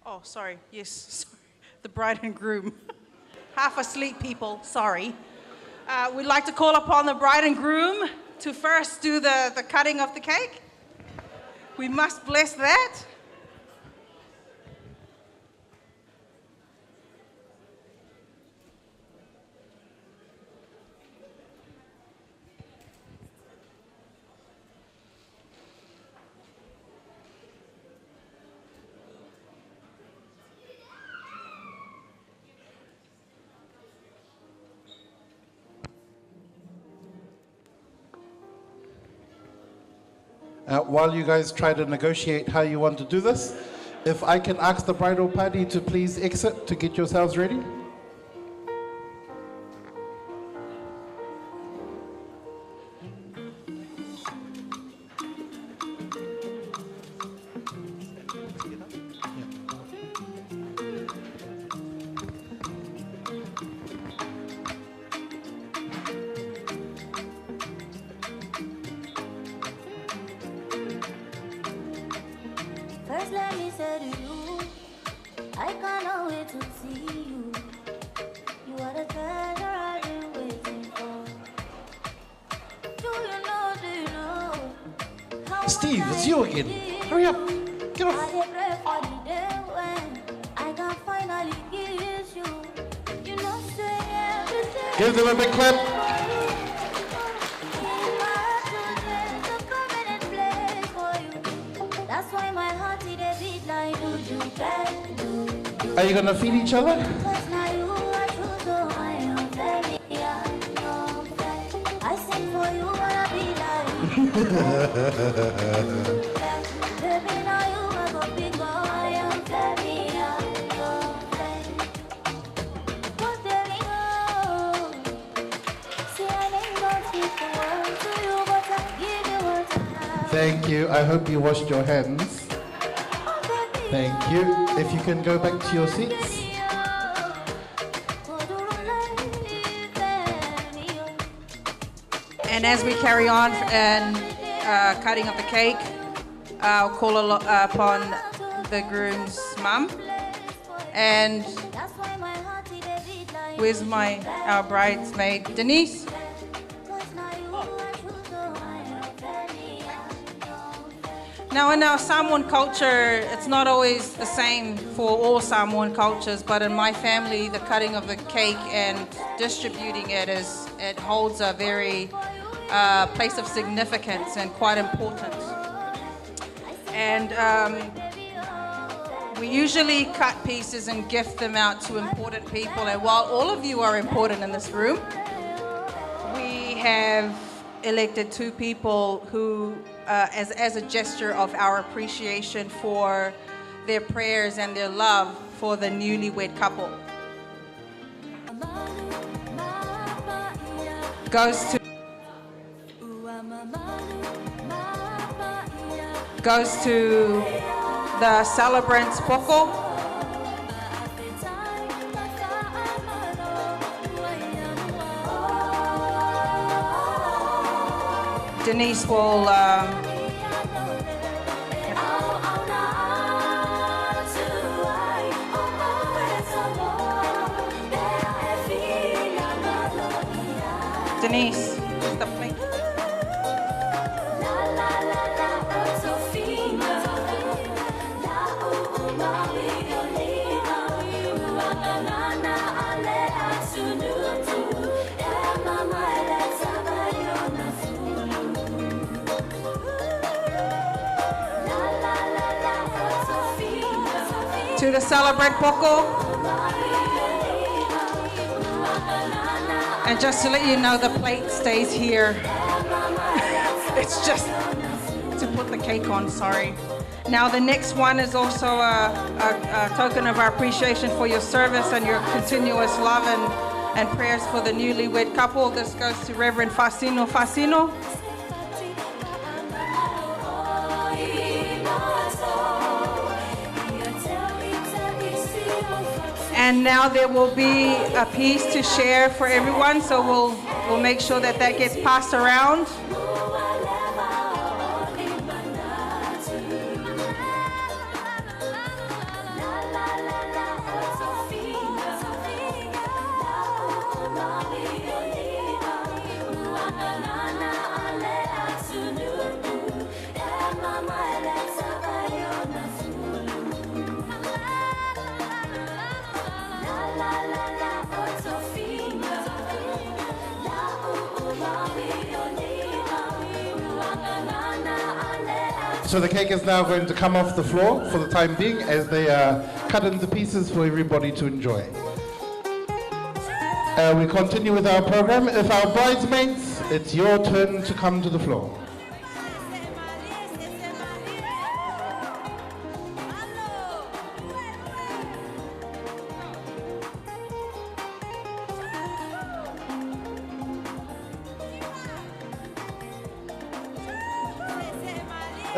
Oh, sorry, yes, sorry. The bride and groom. Half asleep people, sorry. We'd like to call upon the bride and groom to first do the cutting of the cake. We must bless that. While you guys try to negotiate how you want to do this, if I can ask the bridal party to please exit to get yourselves ready. First, let me say to you, I cannot wait to see you. You are the treasure I've been waiting for. Do you know? How Steve, it's you again. Hurry up. Get off. I pray for the day when I can finally kiss you. You know, say everything. Give them a big clap. That's why my heart is a beat like do. Are you gonna feed each other? I sing for you, wanna be like baby, now you are gonna be going, baby, but there we go. See, I ain't gonna speak the word to you, but I give you what I have. Thank you. I hope you washed your hands. Thank you. If you can go back to your seats. And as we carry on and cutting of the cake, I'll call upon the groom's mum. And where's our bridesmaid, Denise? Now in our Samoan culture, it's not always the same for all Samoan cultures, but in my family, the cutting of the cake and distributing it holds a very place of significance and quite important. And we usually cut pieces and gift them out to important people. And while all of you are important in this room, we have elected two people who, as a gesture of our appreciation for their prayers and their love for the newlywed couple, goes to the celebrant's poko. Denise will Denise, the plate. To the celebrant poko. And just to let you know, the plate stays here. It's just to put the cake on, sorry. Now the next one is also a token of our appreciation for your service and your continuous love and prayers for the newlywed couple. This goes to Reverend Fasino. And now there will be a piece to share for everyone, so we'll make sure that that gets passed around. So the cake is now going to come off the floor for the time being as they are cut into pieces for everybody to enjoy. We continue with our program. If our bridesmaids, it's your turn to come to the floor.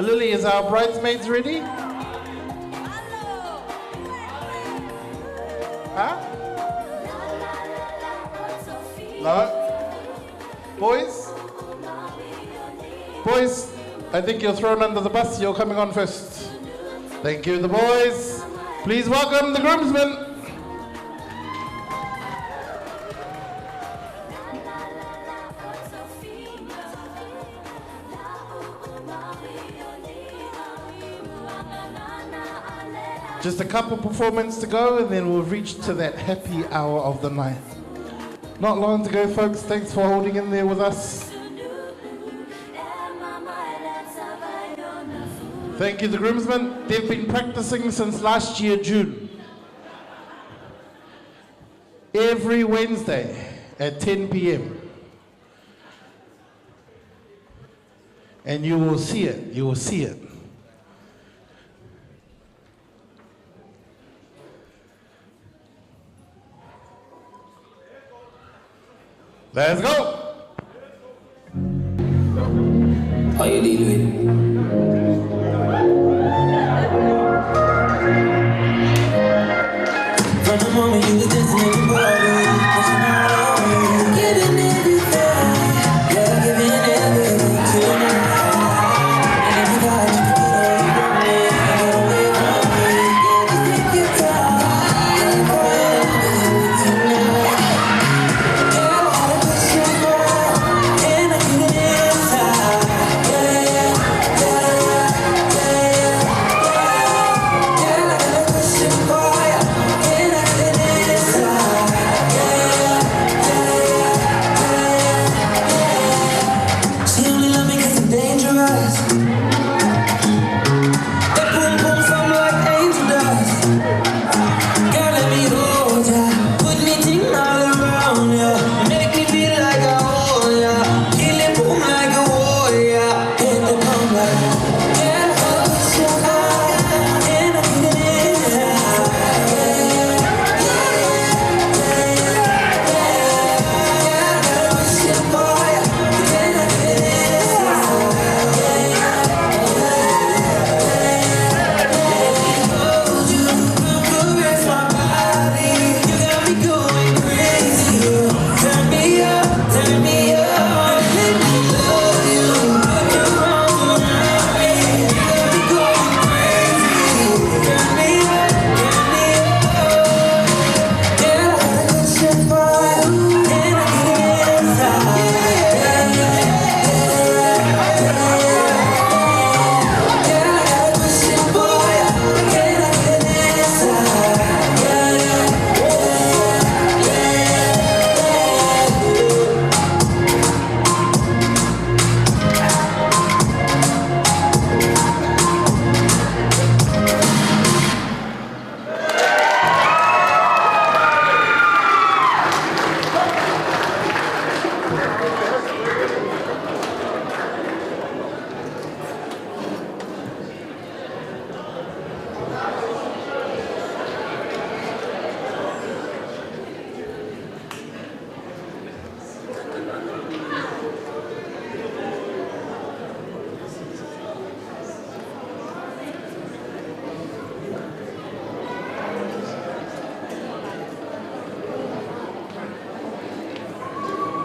Lily, is our bridesmaids ready? Huh? No? Boys? Boys, I think you're thrown under the bus. You're coming on first. Thank you, the boys. Please welcome the groomsmen. Just a couple performances to go and then we'll reach to that happy hour of the night. Not long to go, folks. Thanks for holding in there with us. Thank you, the groomsmen. They've been practicing since last year, June. Every Wednesday at 10 p.m. And you will see it. You will see it. Let's go! How you dealing From the moment you was dancing in the body, giving everything, yeah, giving everything tonight. And if you got you to get away from me, just take your time, and go ahead and do it tonight. And I get inside, yeah.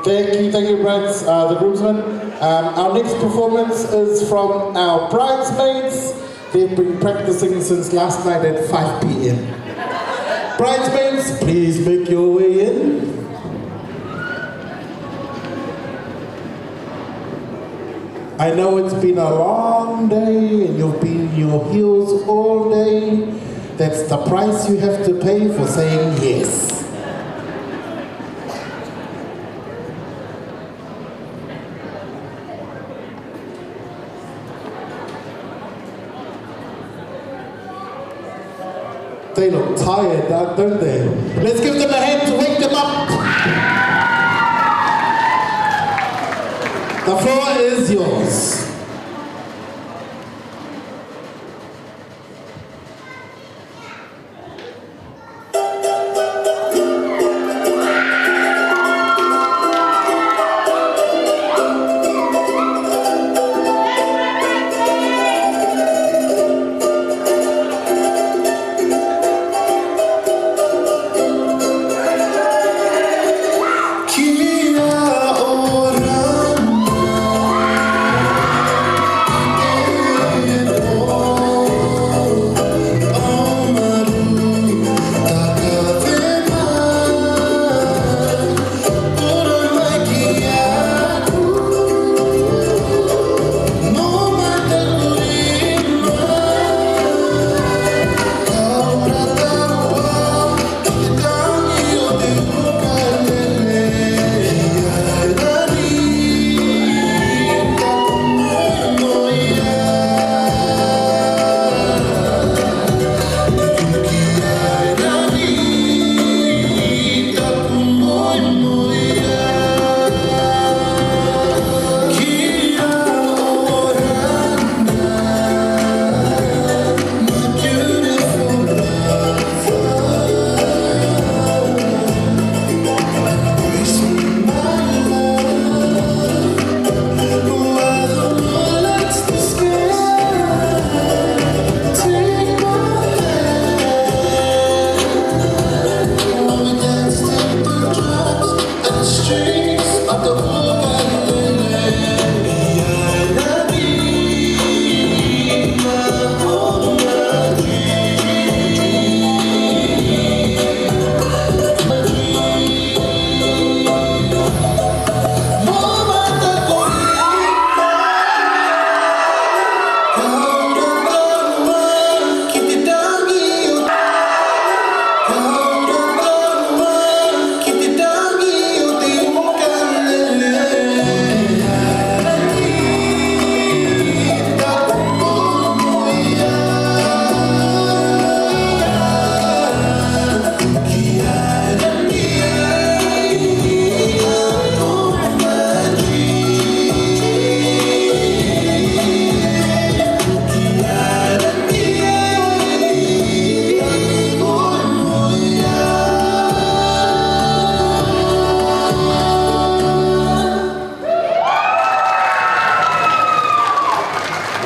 Thank you, brides, the groomsmen. Our next performance is from our bridesmaids. They've been practicing since last night at 5 p.m. Bridesmaids, please make your way in. I know it's been a long day and you've been in your heels all day. That's the price you have to pay for saying yes. They look tired, don't they? Let's give them a hand to wake them up. The floor is yours.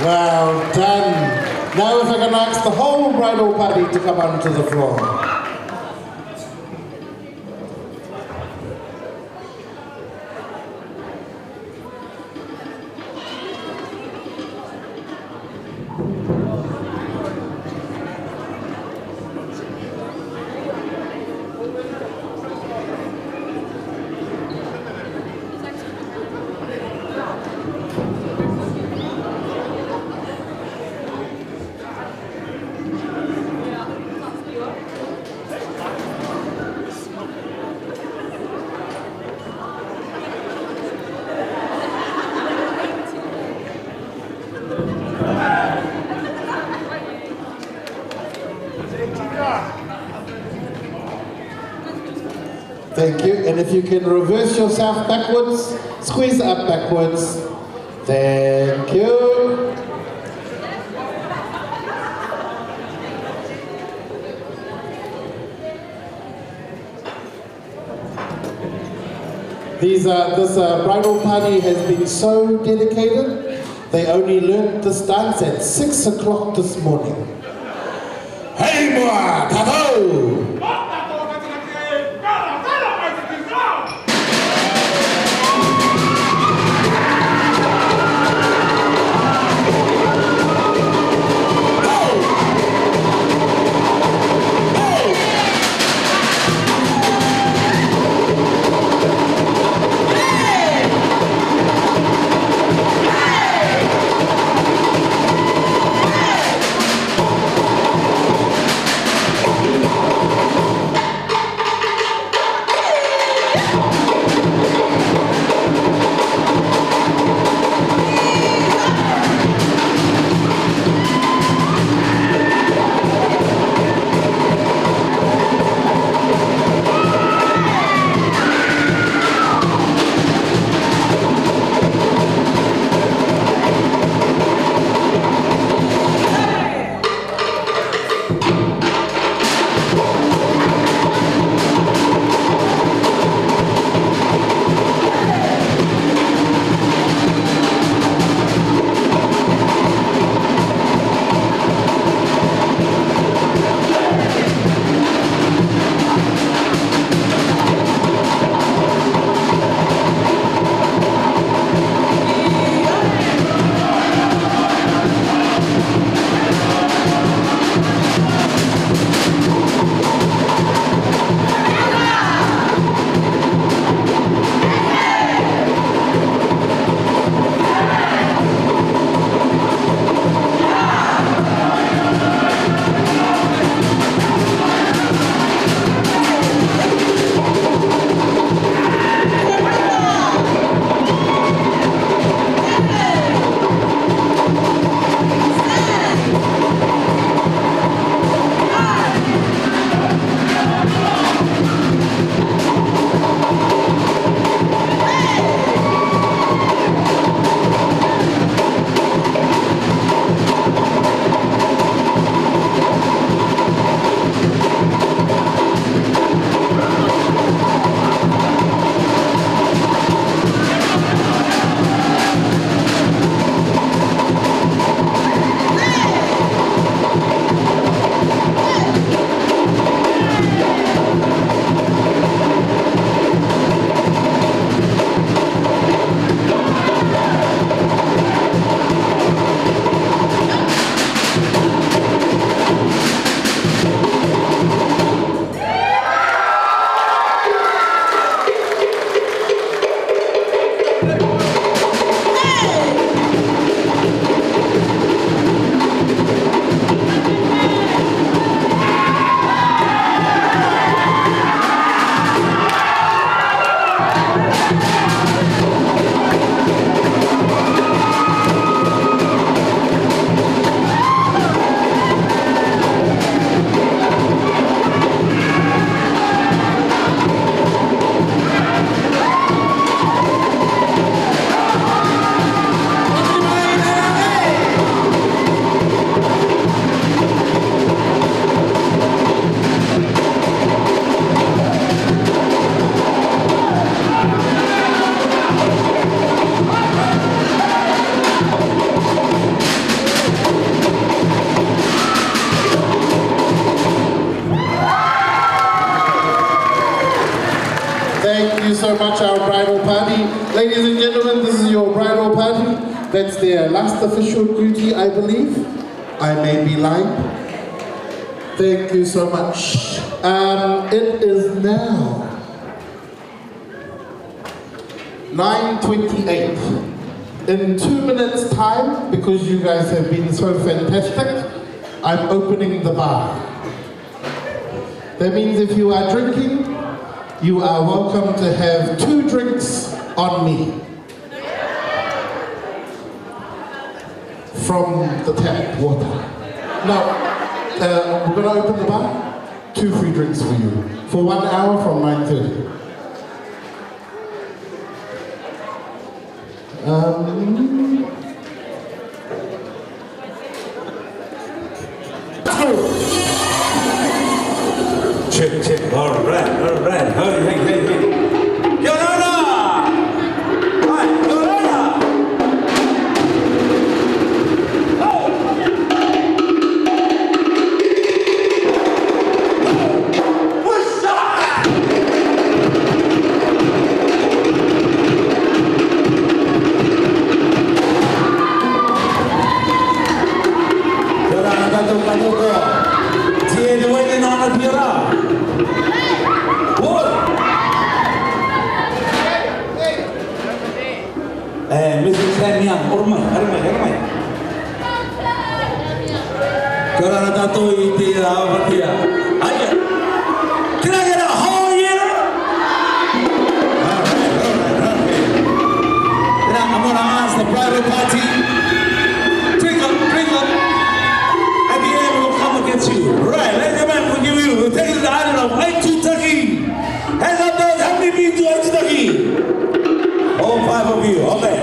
Well done. Now if I can ask the whole bridal party to come onto the floor. Thank you. And if you can reverse yourself backwards, squeeze up backwards. Thank you. This bridal party has been so dedicated, they only learned this dance at 6 o'clock this morning. Hey boy, tato! much, our bridal party. Ladies and gentlemen, this is your bridal party. That's their last official duty, I believe. I may be lying. Thank you so much. It is now 9:28. In 2 minutes' time, because you guys have been so fantastic, I'm opening the bar. That means if you are drinking, you are welcome to have 2 drinks on me. From the tap water. Now, we're going to open the bar. 2 free drinks for you. For 1 hour from 9:30. Check. All right. Hey. Yorana! Hi, Yorana! Mrs. Nathaniel, hormai. Kerana tato iti rawatia. Aja. Can I get a whole year? All right. Now I'm gonna ask the bridal party. Drink up. And the air will come against you. Right, ladies and gentlemen, we'll give you. We'll take it to the island of Aitutaki. Hands up those, how many been to Aitutaki? All 5 of you, okay.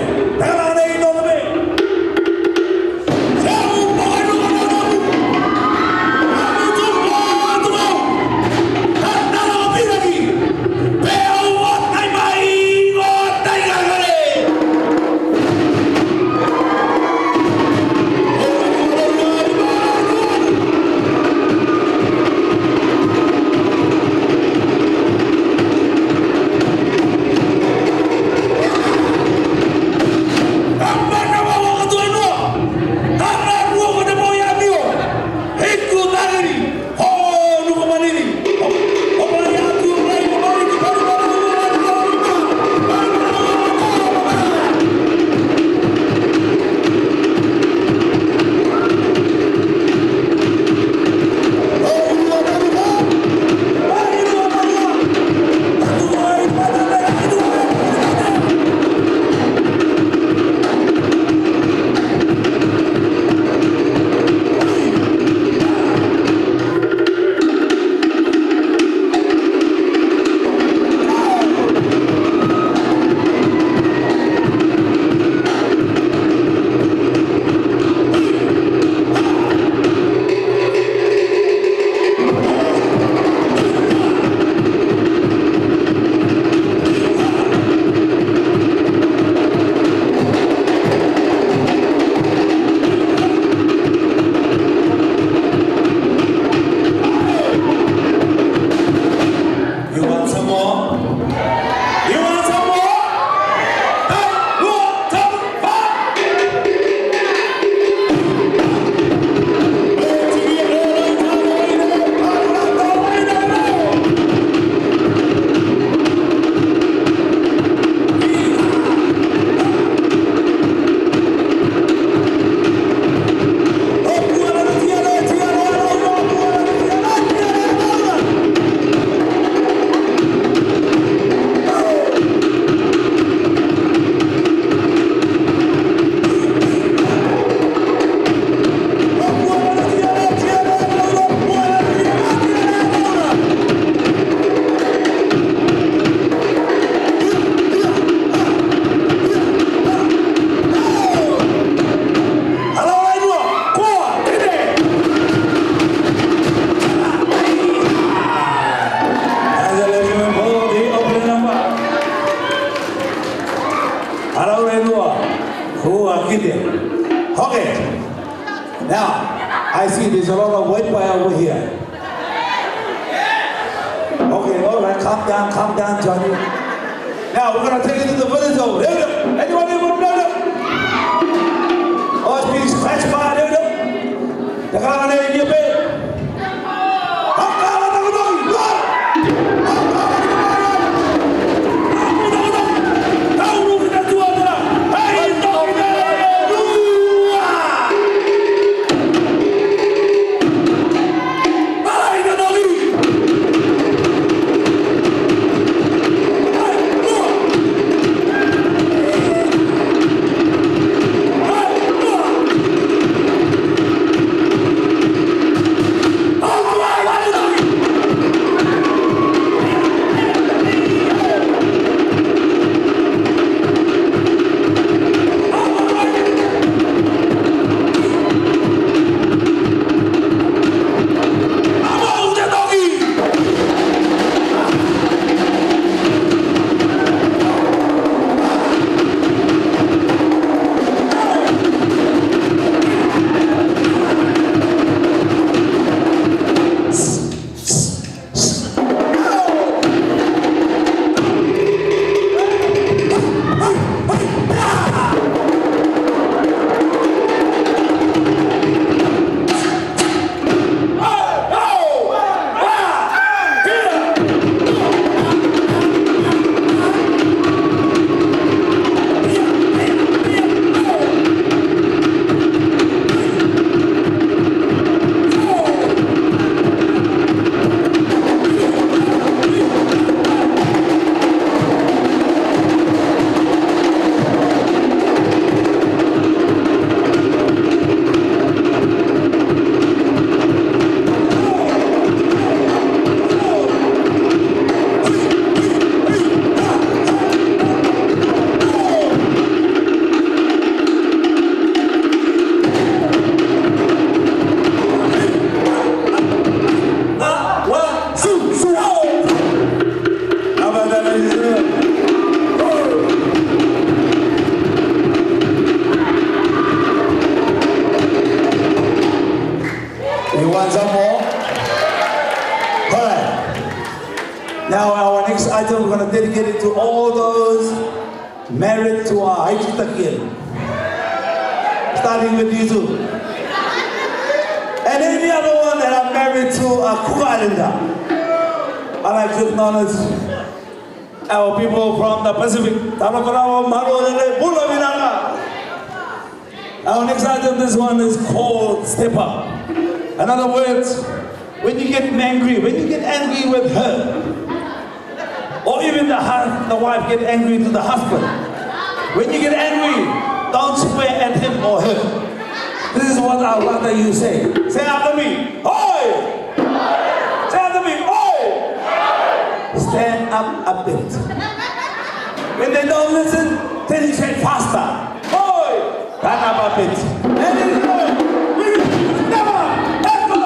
Okay. Now, I see there's a lot of white fire over here. Okay, all right, calm down, Johnny. Now we're gonna take it to the village over. Anyone able to know that? Oh, it's being scratched by there. The guy in your bed. You want some more? All right. Now our next item, we're going to dedicate it to all those married to our HairCutting. Starting with you two. And any other one that are married to a Cook Islander. I'd like to acknowledge our people from the Pacific. Our next item, this one is called Step Up. In other words, when you get angry, with her, or even the wife get angry to the husband, when you get angry, don't swear at him or her. This is what I'd rather you say. Say after me, oi! Say after me, oi! Stand up a bit. When they don't listen, then you say faster. Oi! Stand up a bit. And then you go. Never! Let's go!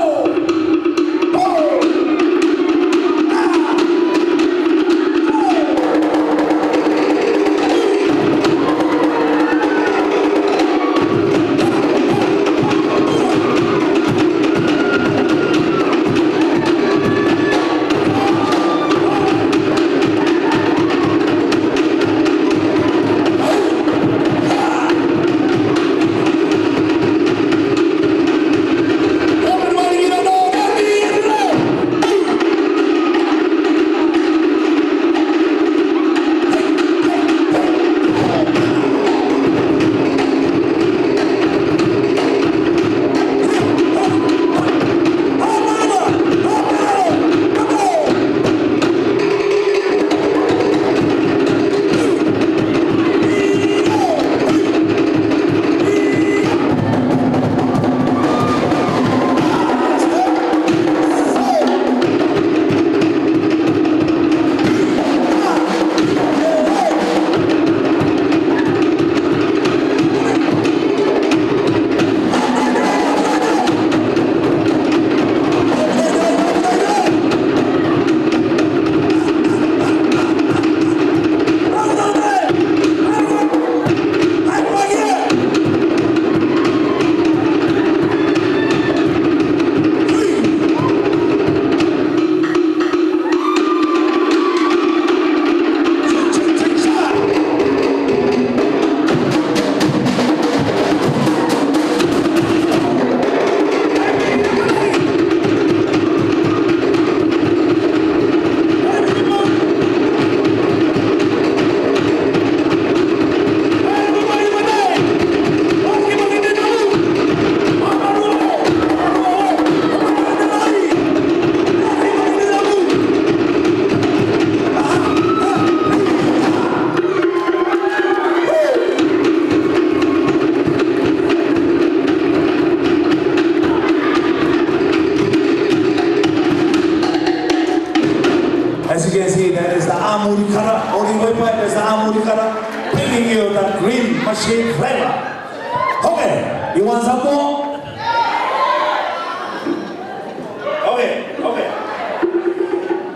you can see, that is the Amurikara. Only way back, there's the Amurikara, bringing you that green machine flavor. Okay, you want some more? Okay, okay.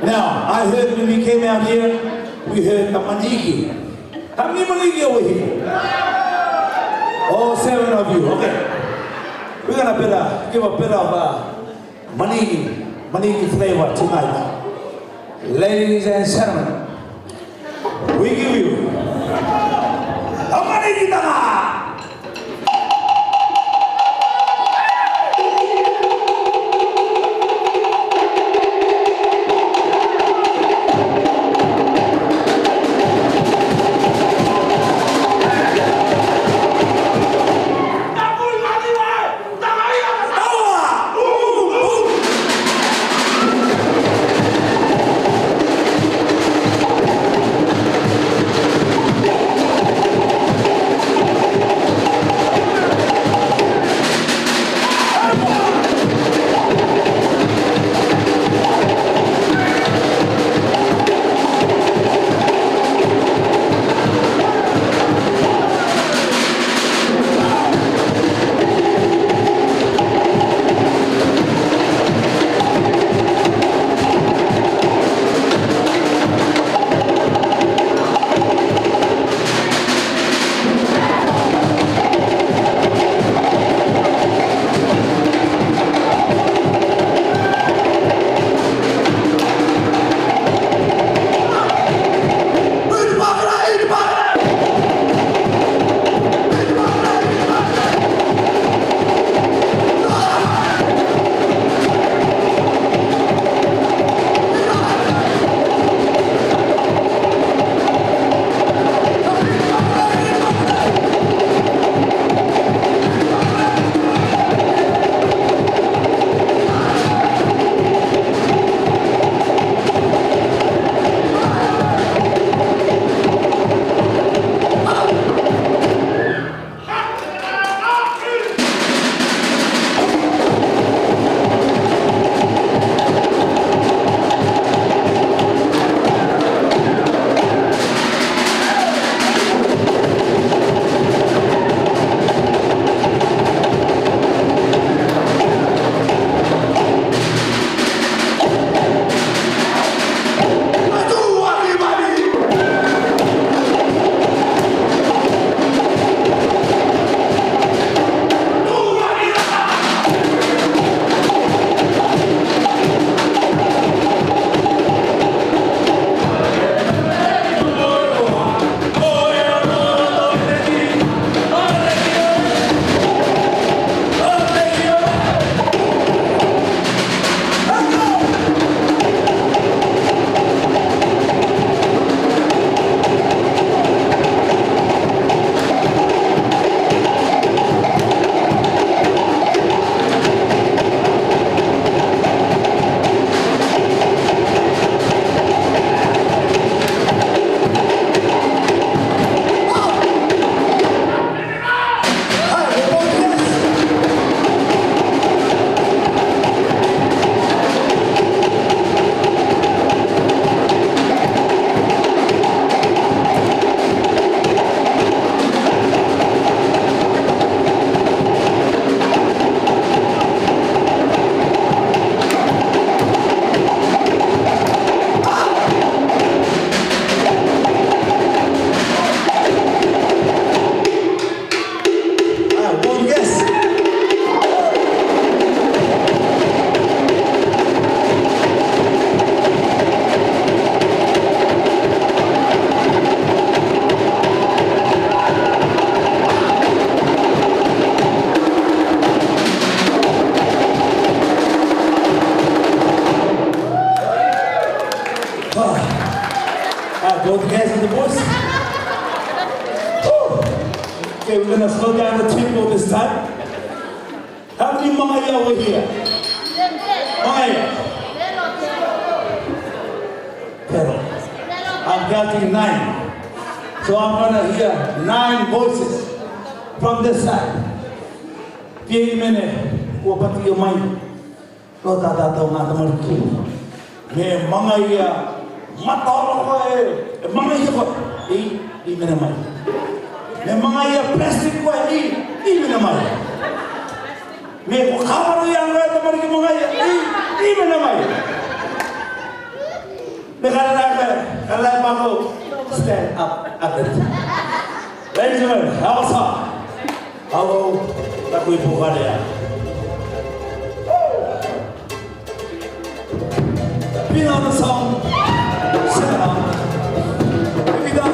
Now, I heard when we came out here, we heard the maniki. How many maniki over here? All 7 of you, okay. We're gonna give a bit of maniki flavor tonight. Ladies and gentlemen, we give you a maniki tanga. Both hands in the voice. Okay, we're gonna slow down the tempo this time. How many Maya over here? Maya. Pero. I'm counting 9. So I'm gonna hear 9 voices from this side. Pieng mene, ko pati yung may. Ko tataw nga naman ko. Me Maya Matolo ko mga iya ko, naman. May mga iya plastic ko, naman. May kukawaro yan rata pa rin mga iya, naman. May kalala ko, stand up agad. Ladies and gentlemen, ako tako'y buka na yan. Pinaw na song, sing along. Here we go.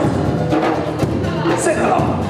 Sing along.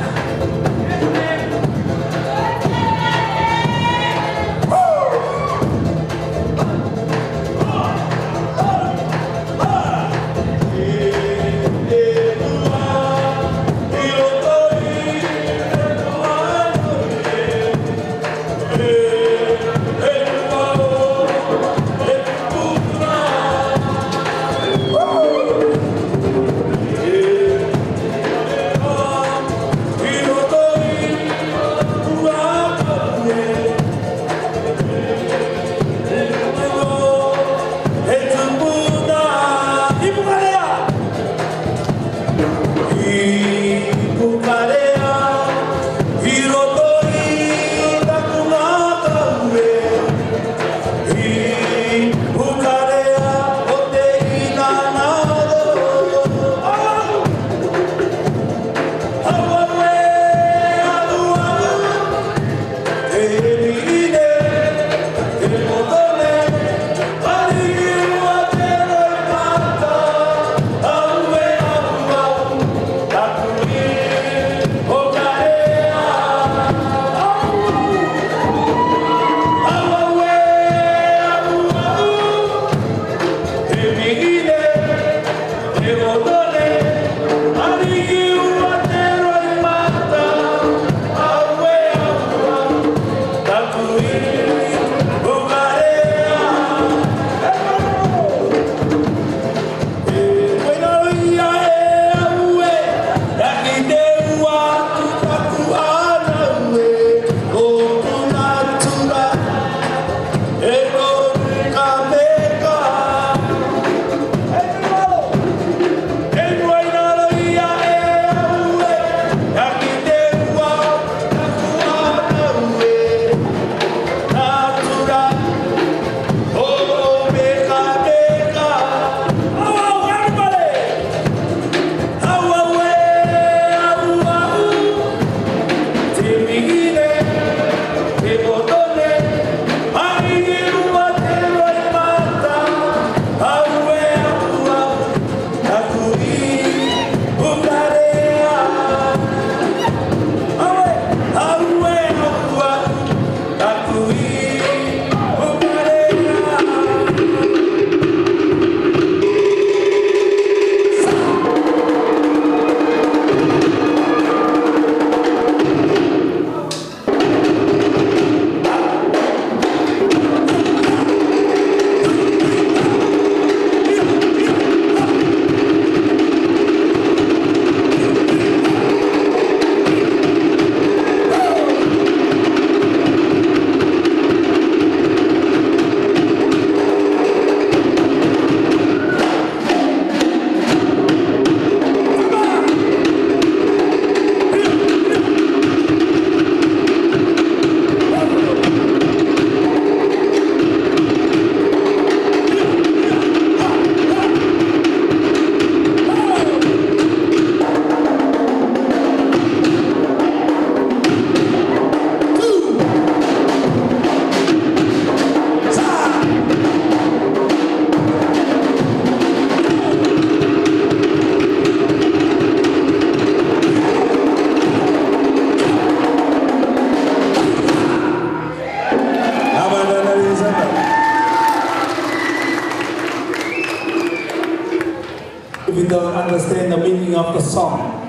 don't understand the meaning of the song,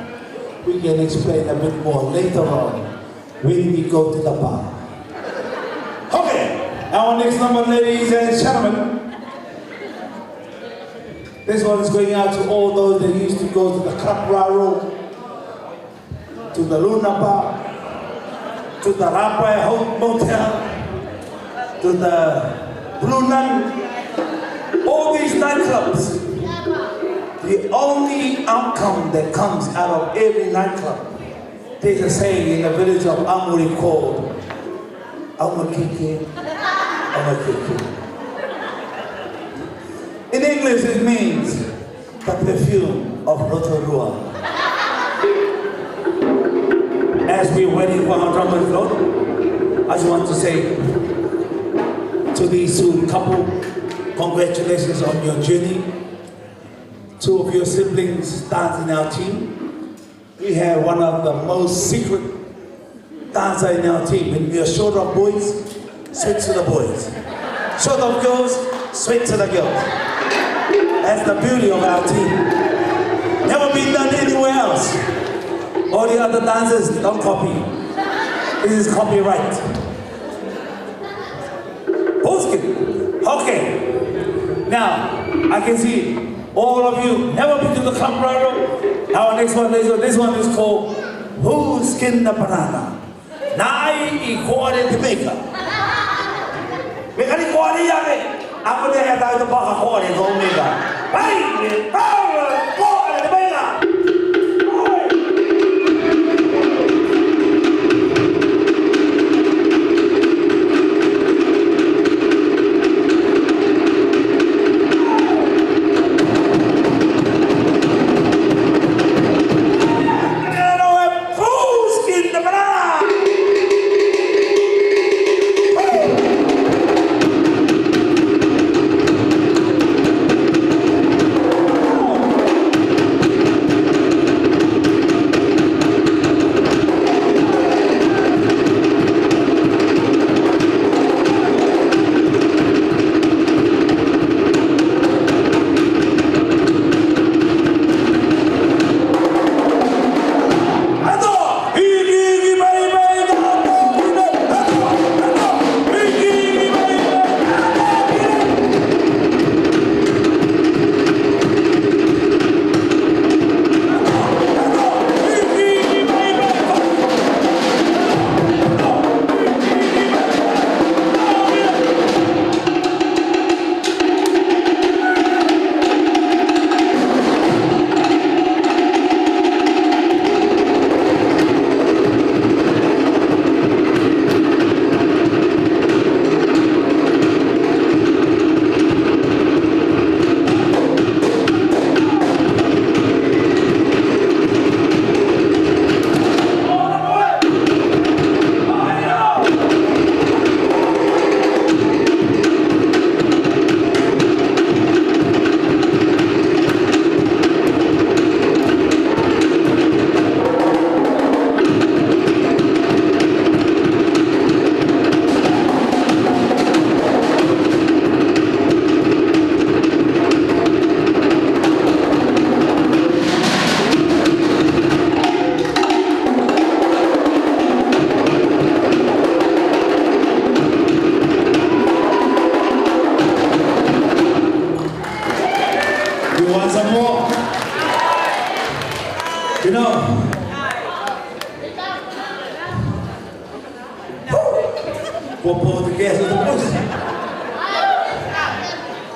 we can explain a bit more later on when we go to the bar. Okay, our next number, ladies and gentlemen. This one is going out to all those that used to go to the Club Raro, to the Luna Bar, to the Rapai Motel, to the Blue Nun, all these nightclubs. the only outcome that comes out of every nightclub, there's a saying in the village of Amuri called Amakiki, Amakiki. In English it means the perfume of Rotorua. As we're waiting for our drum and float, I just want to say to these two couple, congratulations on your journey. Two of your siblings dance in our team. We have one of the most secret dancer in our team. When we are short of boys, switch to the boys. Short of girls, switch to the girls. That's the beauty of our team. Never been done anywhere else. All the other dancers, don't copy. This is copyright. Poskin. Okay. Now, I can see all of you never been to the club bridal. Our next one is this one is called Who Skinned the Banana? Nai equality to Jamaica. Make any quality of it. I'm going to have the Baja quality to Omega. Hey, power, quality to Jamaica.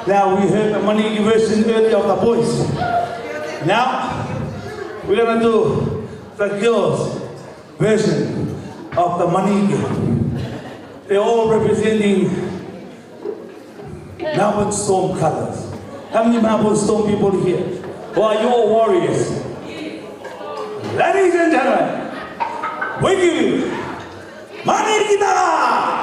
Now we heard the money version earlier of the boys. Now we're gonna do the girls version of the money girl. They're all representing Melbourne Storm colors. How many Melbourne Storm people here? Or are you all warriors? Ladies and gentlemen, we give you Money Guitar!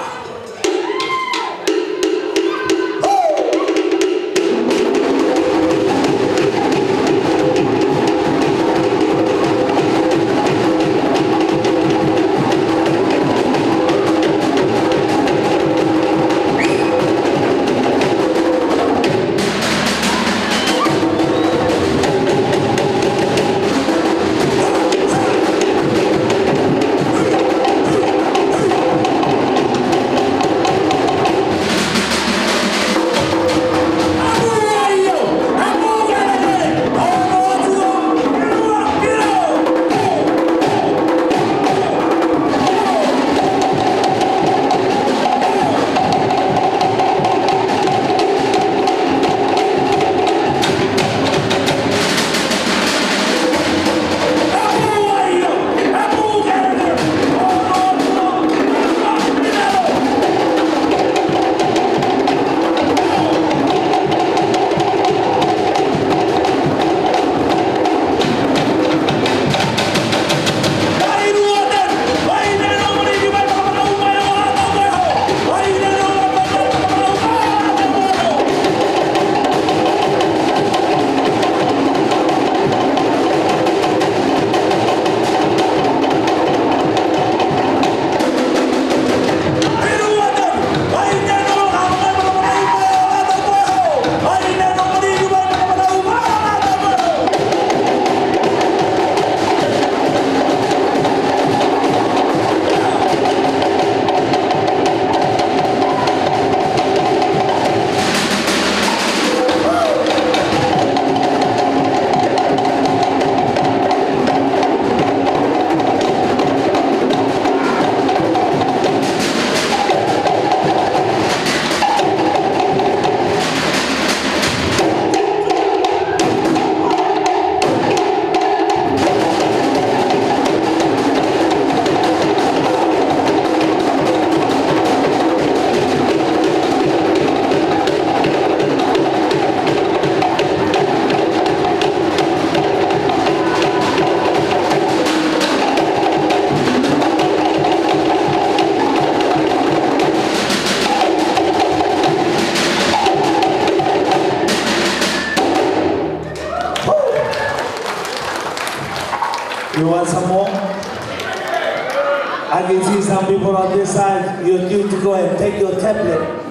You want some more? I can see some people on this side. You're due to go and take your tablet.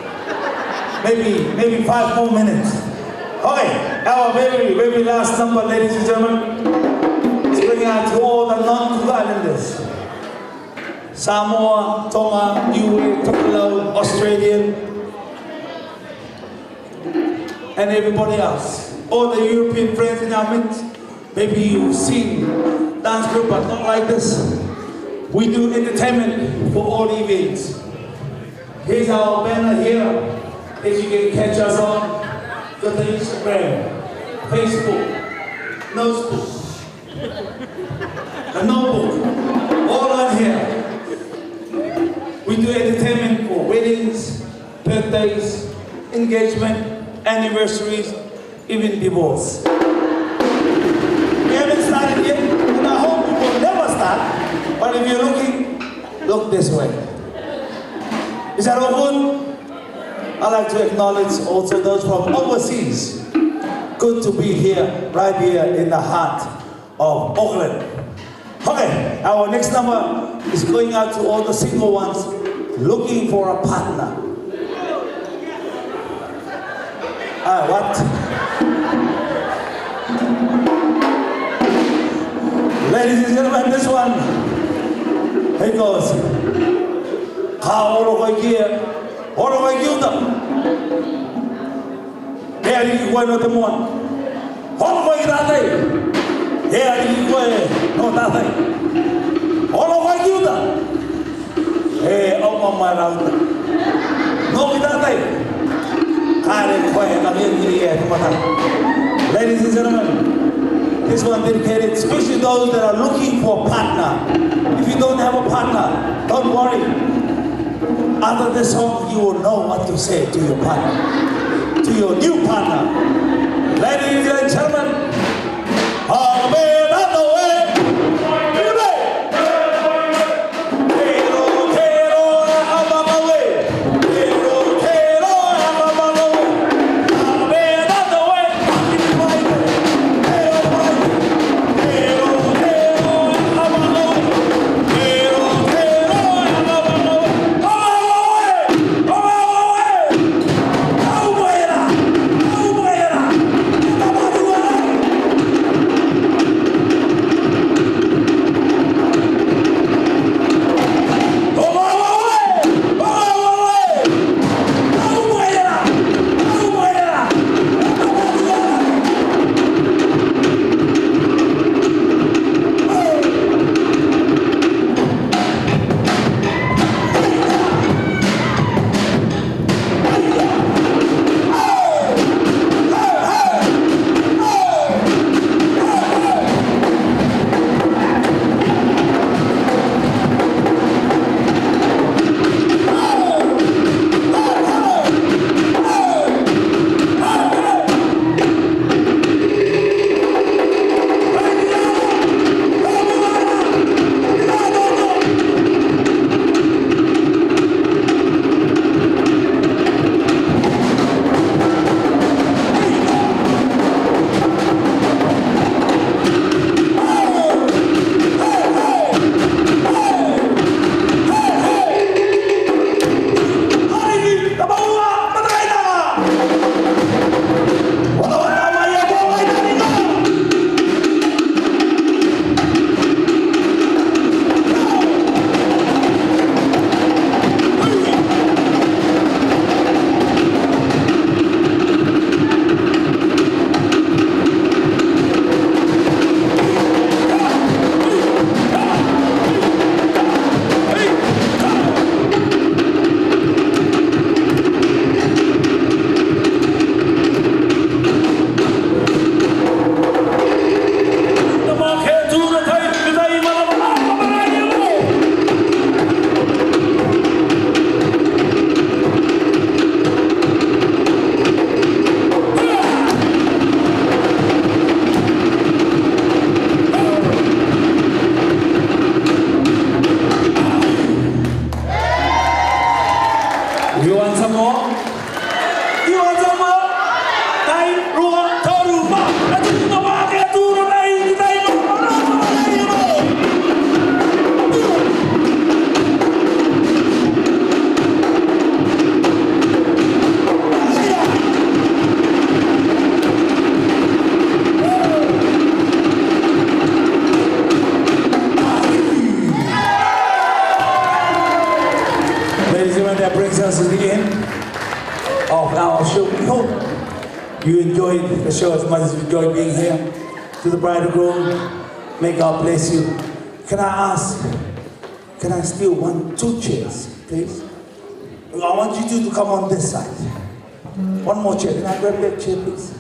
Maybe 5 more minutes. Okay, our very last number, ladies and gentlemen, is going out to all the non-Cook Islanders. Samoa, Tonga, Niue, Tokelo, Australian, and everybody else. All the European friends in our midst. Maybe you've seen dance group, but not like this. We do entertainment for all events. Here's our banner here. As you can catch us on the Instagram, Facebook, Notebook, a notebook, all on here. We do entertainment for weddings, birthdays, engagement, anniversaries, even divorce. We haven't started yet, and I hope we will never start. But if you're looking, look this way. Is that all good? I'd like to acknowledge also those from overseas. Good to be here, right here in the heart of Auckland. Okay, our next number is going out to all the single ones looking for a partner. What? Ladies and gentlemen, this one, here goes. How over here? All over you them. Here you go no the one. All over you that day. Here you go no that day. All over you them. Hey, oh my round. No that day. Ladies and gentlemen, this one dedicated especially those that are looking for a partner. If you don't have a partner, don't worry. After this song, you will know what to say to your partner, to your new partner. Ladies and gentlemen, all the way on the way. you enjoyed the show as much as you enjoyed being here. To the bride and groom, may God bless you. Can I ask, can I steal 2 chairs, please? I want you two to come on this side. One more chair. Can I grab that chair, please?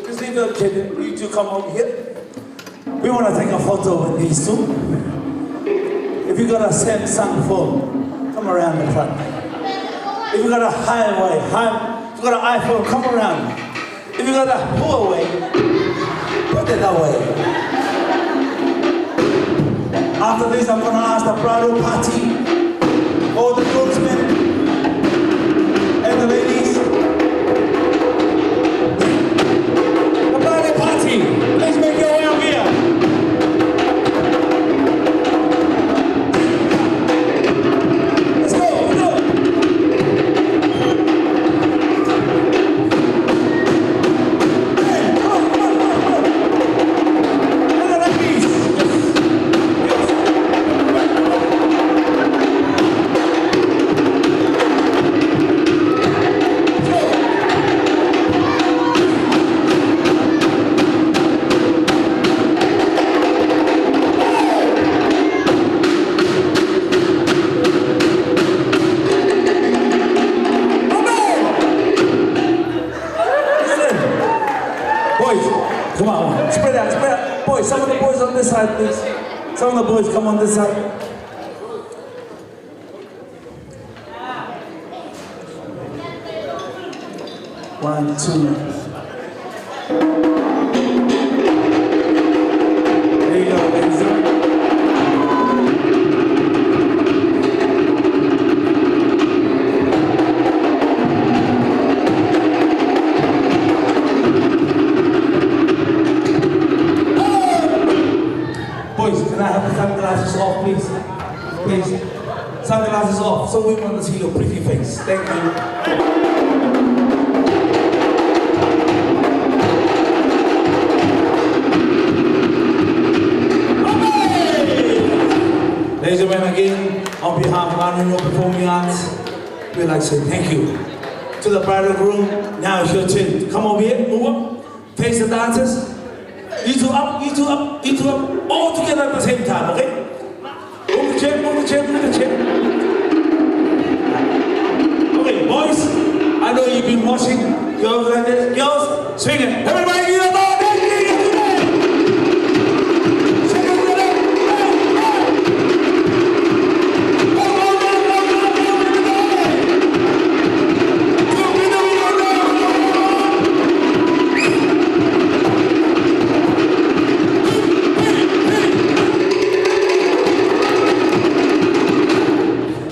Just leave that chair. You two come over here. We want to take a photo with these two. If you got a Samsung phone, come around the front. If you got a Huawei, if you got an iPhone, come around. If you got a Huawei, put it away. After this, I'm going to ask the bridal party, all the groomsmen, and the ladies. The bridal party, please make your way up here. Let's go, let's go. Hey, come on, come on, come on, come on. Look at that piece. Come on, spread out, spread out. Boys, some of the boys on this side, please. Some of the boys come on this side. 1, 2. There you go, ladies and can I have the sunglasses off, please? Please. Sunglasses off, so we want to see your pretty face. Thank you. Ladies and gentlemen, again, on behalf of our New Performing Arts, we'd like to say thank you. To the bridal groom, now it's your turn. Come over here, move up, face the dancers. You two up, you two up, you two up, all together at the same time, okay? Move the chair, move the chair, move the chair. Okay, boys, I know you've been watching. Girls like this, girls, swing it. Everybody get up,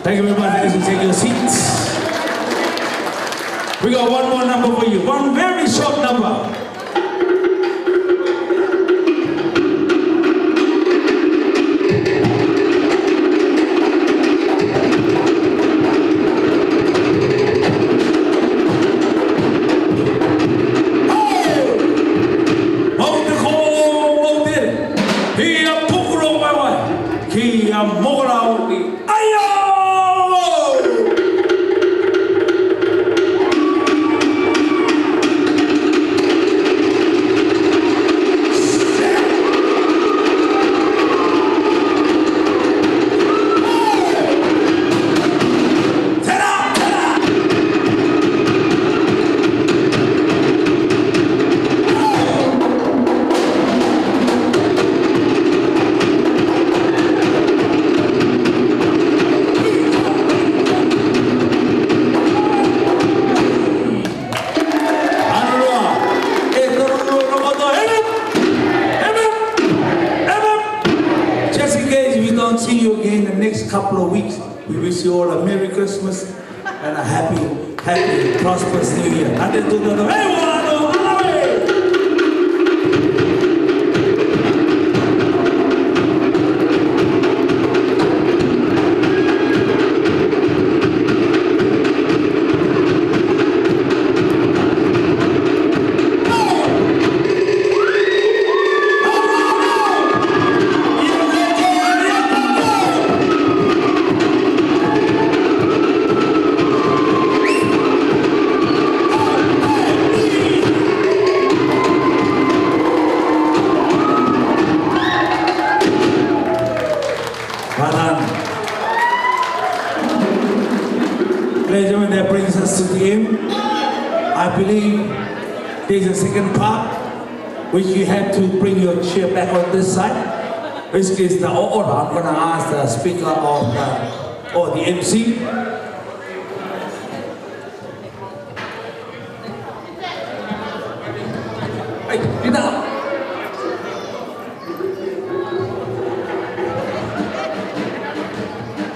Thank you very much, ladies, and take your seats. We got one more number for you, one very short number. Couple of weeks. We wish you all a Merry Christmas and a happy, prosperous New Year. There's a second part, which you have to bring your chair back on this side. Which is the order. I'm going to ask the speaker or the MC. Hey, get up.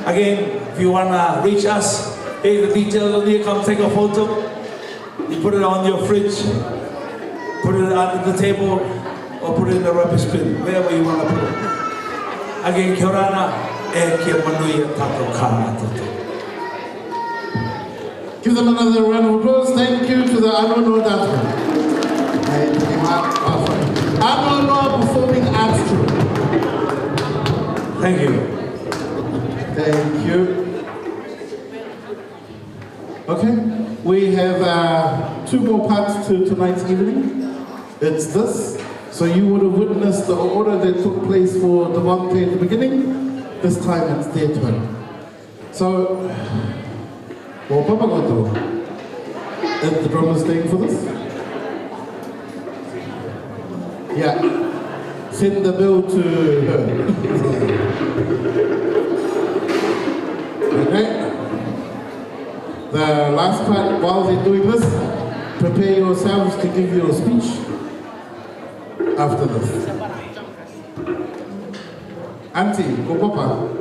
Again, if you want to reach us, here's the details on here. Come take a photo. You put it on your fridge, put it under the table, or put it in the rubbish bin, wherever you want to put it. Again, kia orana e kia manuia tātou kāna. Give them another round of applause. Thank you to the Anuanoa Dancement. Anuanoa Performing Arts Troupe. Thank you. Thank you. Okay, we have 2 more parts to tonight's evening. It's this. So you would have witnessed the order that took place for Devante at the beginning. This time it's their turn. So, well, Papa Goto, is the drummer staying for this? Yeah. Send the bill to her. Okay. The last part, while they're doing this, prepare yourselves to give your speech. After this. Auntie, go papa.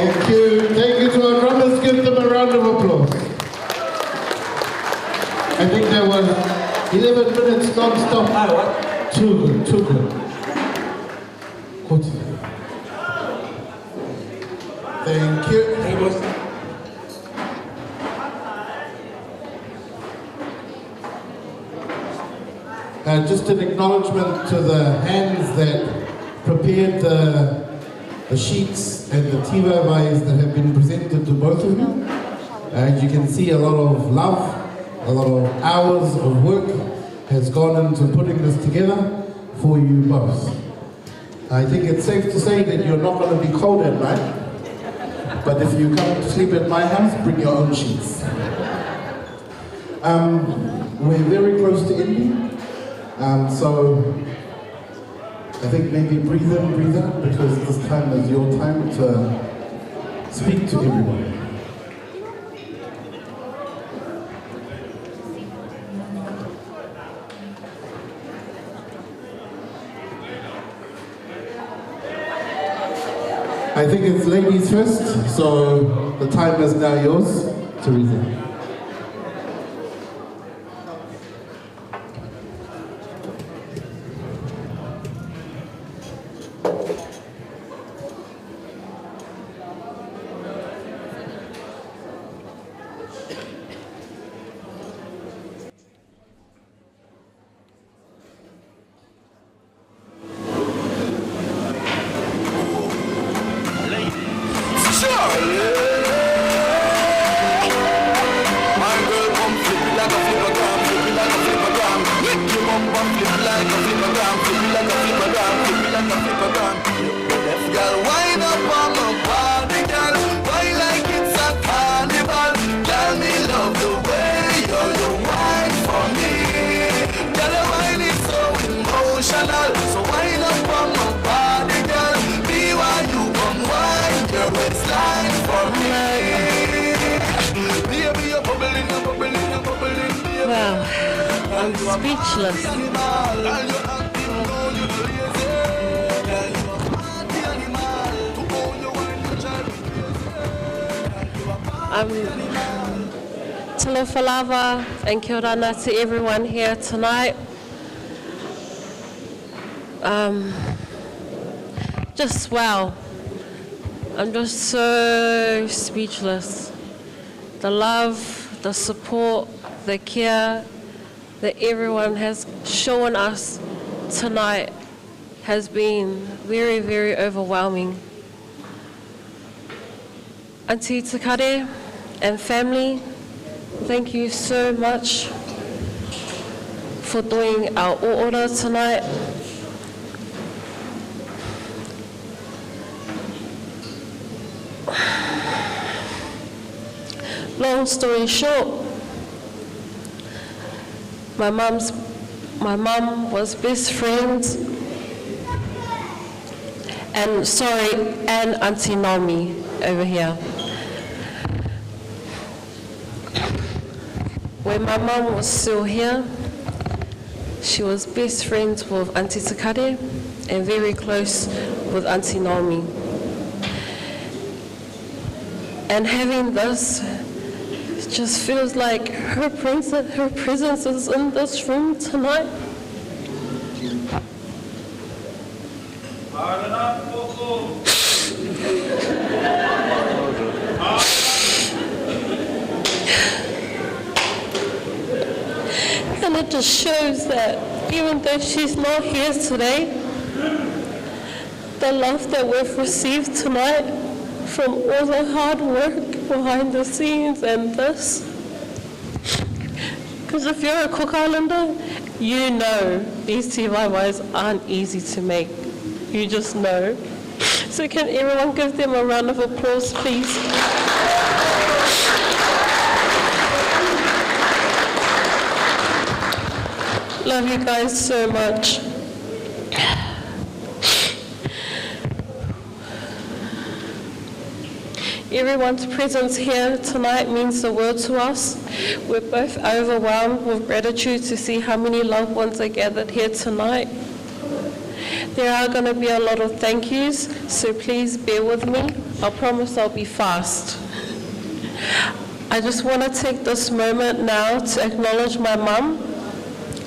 Thank you. Thank you to our drummers. Give them a round of applause. I think there was 11 minutes non-stop. Too good, too good. Good. Thank you. Just an acknowledgement to the hands that prepared the sheets and the G-VAIs that have been presented to both of you. As you can see, a lot of love, a lot of hours of work has gone into putting this together for you both. I think it's safe to say that you're not going to be cold at night, but if you come to sleep at my house, bring your own sheets. We're very close to ending. So I think maybe breathe in, breathe out, because this time is your time to speak to everyone. I think it's ladies first, so the time is now yours, Teresa. Wow, I'm speechless. Talofa lava and kia ora to everyone here tonight. Just wow. I'm just so speechless. The love, the support, the care that everyone has shown us tonight has been very, very overwhelming. Auntie Takare and family, thank you so much for doing our order tonight. Long story short, my mum was best friends and Auntie Naomi over here. When my mum was still here, she was best friends with Auntie Takare and very close with Auntie Naomi. And having this, it just feels like her presence is in this room tonight. And it just shows that even though she's not here today, the love that we've received tonight from all the hard work behind the scenes and this. Because if you're a Cook Islander, you know these G-VAIs aren't easy to make. You just know. So can everyone give them a round of applause, please? Love you guys so much. Everyone's presence here tonight means the world to us. We're both overwhelmed with gratitude to see how many loved ones are gathered here tonight. There are going to be a lot of thank yous, so please bear with me. I promise I'll be fast. I just want to take this moment now to acknowledge my mum,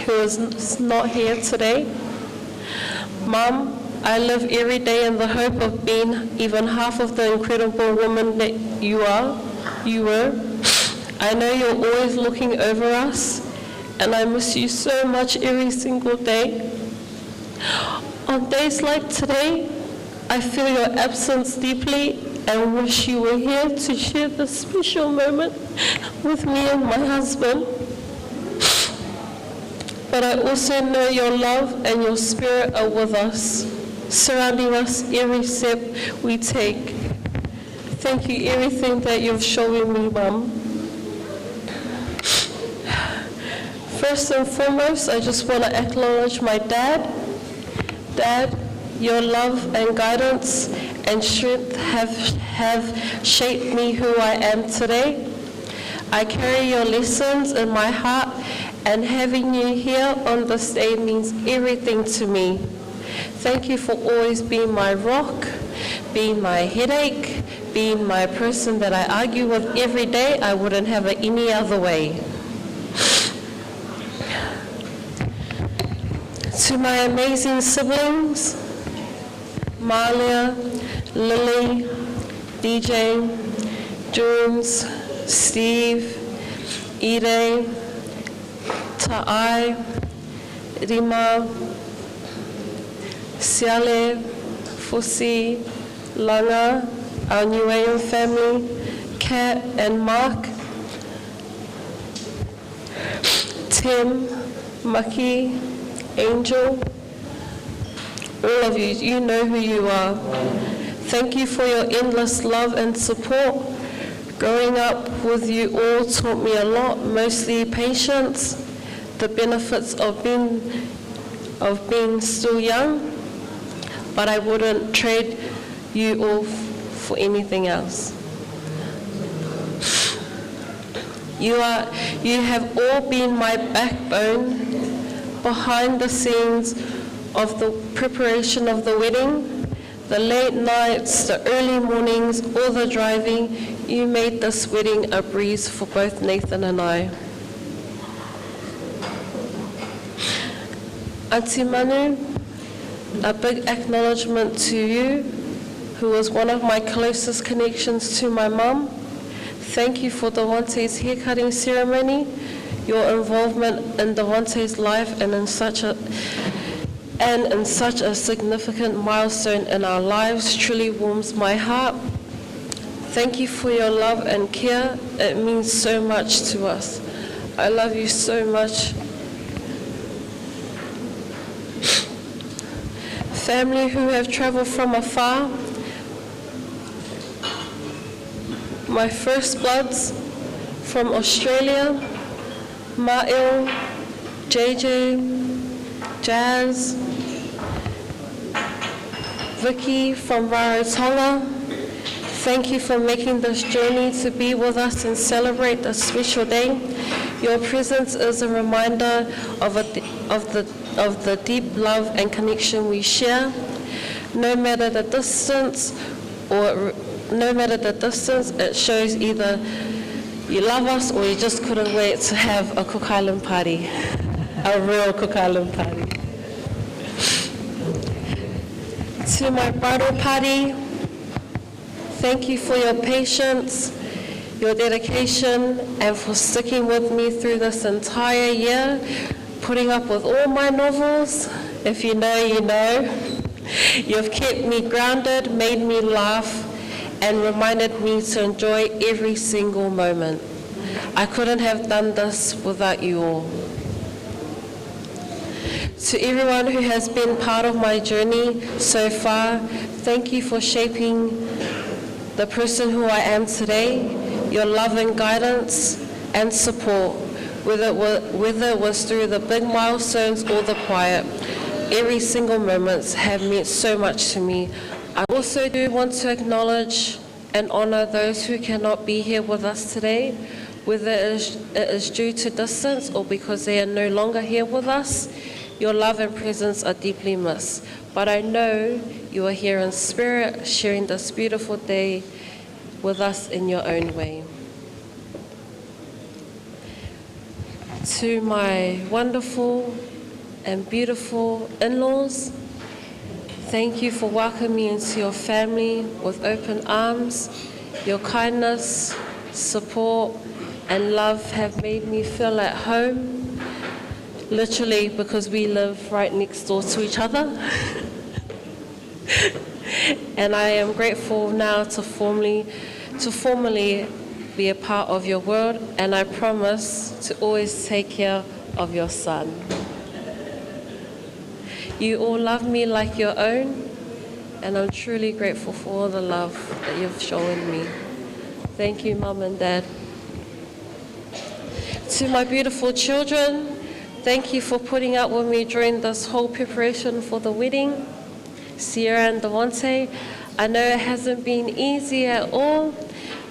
who is not here today. Mum, I live every day in the hope of being even half of the incredible woman that you were. I know you're always looking over us, and I miss you so much every single day. On days like today, I feel your absence deeply and wish you were here to share this special moment with me and my husband. But I also know your love and your spirit are with us, surrounding us every step we take. Thank you everything that you've shown me, Mum. First and foremost, I just want to acknowledge my dad. Dad, your love and guidance and strength have shaped me who I am today. I carry your lessons in my heart, and having you here on this day means everything to me. Thank you for always being my rock, being my headache, being my person that I argue with every day. I wouldn't have it any other way. To my amazing siblings, Malia, Lily, DJ, Jones, Steve, Ide, Ta'ai, Rima, Siale, Fusi, Langa, our Niuean family, Kat and Mark, Tim, Maki, Angel, all of you, you know who you are. Thank you for your endless love and support. Growing up with you all taught me a lot, mostly patience, the benefits of being still young, but I wouldn't trade you all for anything else. You have all been my backbone behind the scenes of the preparation of the wedding, the late nights, the early mornings, all the driving. You made this wedding a breeze for both Nathan and I. Auntie Manu, a big acknowledgement to you, who was one of my closest connections to my mum. Thank you for Devante's haircutting ceremony. Your involvement in Devante's life and in such a significant milestone in our lives truly warms my heart. Thank you for your love and care. It means so much to us. I love you so much. Family who have traveled from afar, my first bloods from Australia, Ma'il, JJ, Jazz, Vicky from Rarotonga. Thank you for making this journey to be with us and celebrate this special day. Your presence is a reminder of the deep love and connection we share. No matter the distance, it shows either you love us or you just couldn't wait to have a Cook Island party, a real Cook Island party. To my bridal party, thank you for your patience, your dedication, and for sticking with me through this entire year, putting up with all my novels. If you know, you know. You've kept me grounded, made me laugh, and reminded me to enjoy every single moment. I couldn't have done this without you all. To everyone who has been part of my journey so far, thank you for shaping the person who I am today. Your love and guidance and support, whether it was through the big milestones or the quiet, every single moment have meant so much to me. I also do want to acknowledge and honor those who cannot be here with us today, whether it is due to distance or because they are no longer here with us. Your love and presence are deeply missed, but I know you are here in spirit, sharing this beautiful day with us in your own way. To my wonderful and beautiful in-laws, thank you for welcoming me into your family with open arms. Your kindness, support, and love have made me feel at home, literally because we live right next door to each other. And I am grateful now to formally be a part of your world, and I promise to always take care of your son. You all love me like your own, and I'm truly grateful for all the love that you've shown me. Thank you, Mum and Dad. To my beautiful children, thank you for putting up with me during this whole preparation for the wedding. Sierra and Devante, I know it hasn't been easy at all,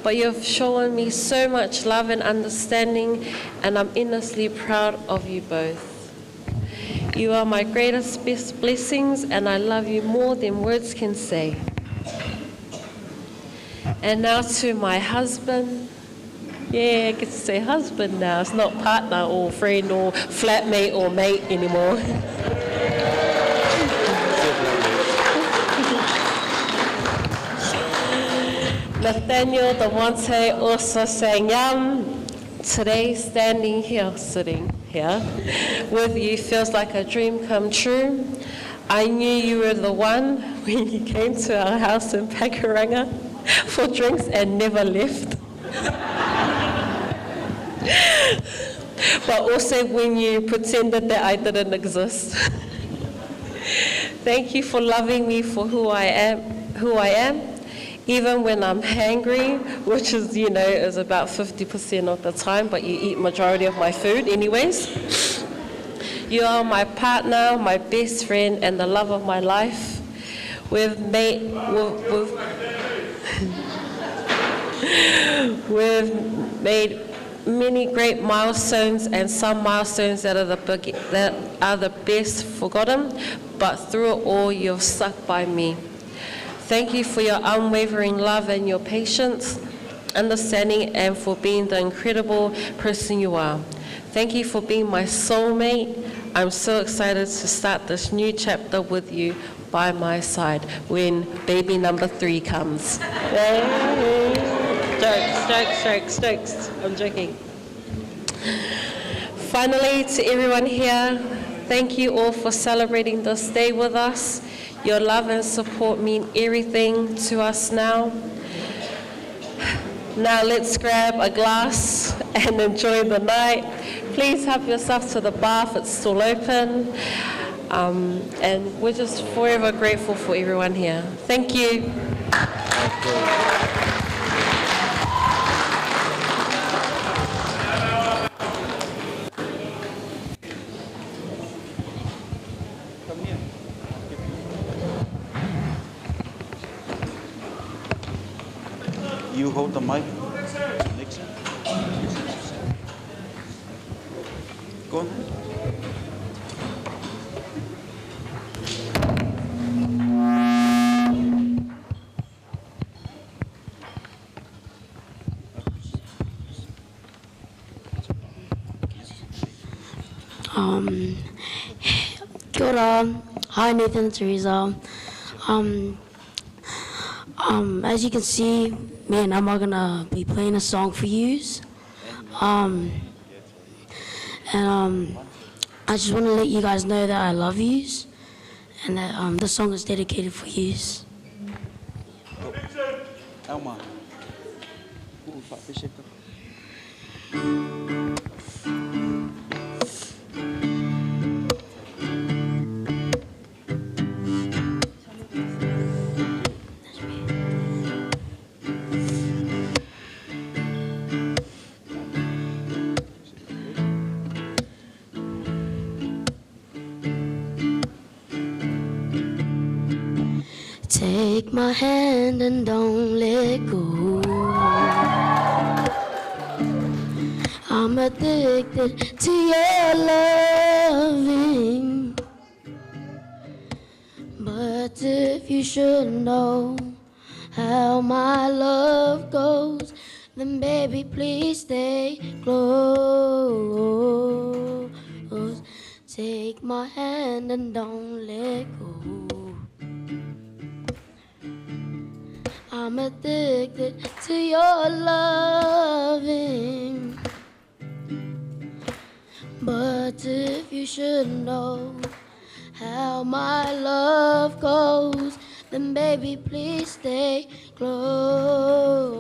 but you've shown me so much love and understanding, and I'm endlessly proud of you both. You are my greatest blessings, and I love you more than words can say. And now to my husband. Yeah, I get to say husband now. It's not partner or friend or flatmate or mate anymore. Nathaniel, Devante, also saying yum. Today, standing here, sitting here with you feels like a dream come true. I knew you were the one when you came to our house in Pakuranga for drinks and never left. But also when you pretended that I didn't exist. Thank you for loving me for who I am. Even when I'm hangry, which is, is about 50% of the time, but you eat majority of my food anyways. You are my partner, my best friend, and the love of my life. We've made many great milestones, and some milestones that are the best forgotten, but through it all, you've stuck by me. Thank you for your unwavering love and your patience, understanding, and for being the incredible person you are. Thank you for being my soulmate. I'm so excited to start this new chapter with you by my side when baby number 3 comes. Jokes. I'm joking. Finally, to everyone here, thank you all for celebrating this day with us. Your love and support mean everything to us now. Now let's grab a glass and enjoy the night. Please help yourself to the bar if it's still open. And we're just forever grateful for everyone here. Thank you. You hold the mic. Nixon. Go ahead. Kia ora. Hi, Nathan and Teresa. As you can see, me and Emma are gonna be playing a song for yous. I just want to let you guys know that I love yous, and that this song is dedicated for yous. Elma. Take my hand and don't let go. I'm addicted to your loving. But if you should know how my love goes, then baby, please stay close. Take my hand and don't let go. I'm addicted to your loving. But if you should know how my love goes, then baby, please stay close.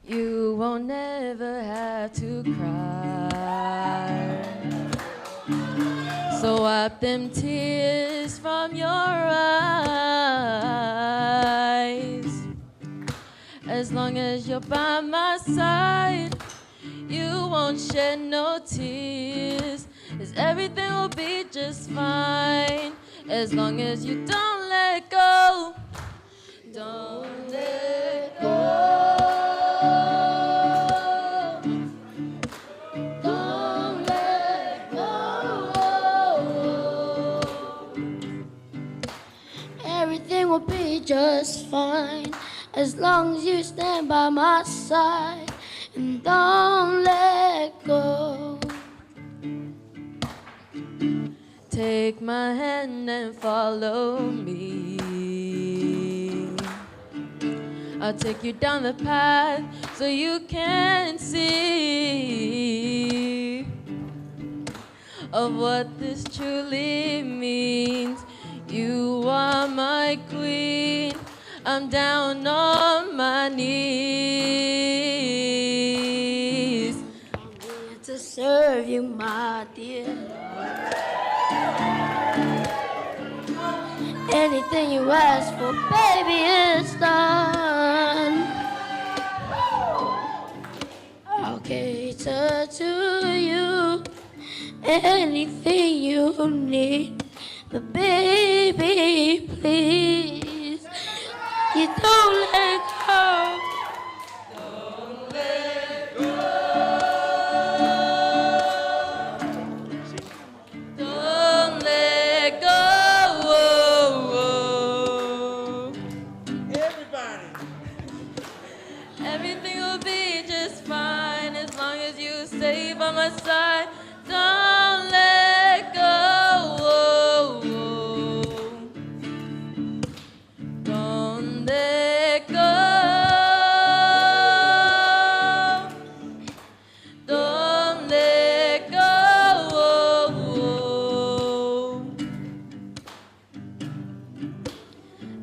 You won't never have to cry. So wipe them tears from your eyes. As long as you're by my side, you won't shed no tears. 'Cause everything will be just fine. As long as you don't let go. Don't let go. Don't let go. Everything will be just fine as long as you stand by my side and don't let go. Take my hand and follow me. I'll take you down the path so you can see of what this truly means. You are my queen. I'm down on my knees. I'm here to serve you, my dear. Anything you ask for, baby, it's done. I'll cater to you. Anything you need, but baby, please, you don't let go. Don't let go. Don't let go. Everybody. Everything will be just fine as long as you stay by my side. Don't let go. Don't let go. Don't let go.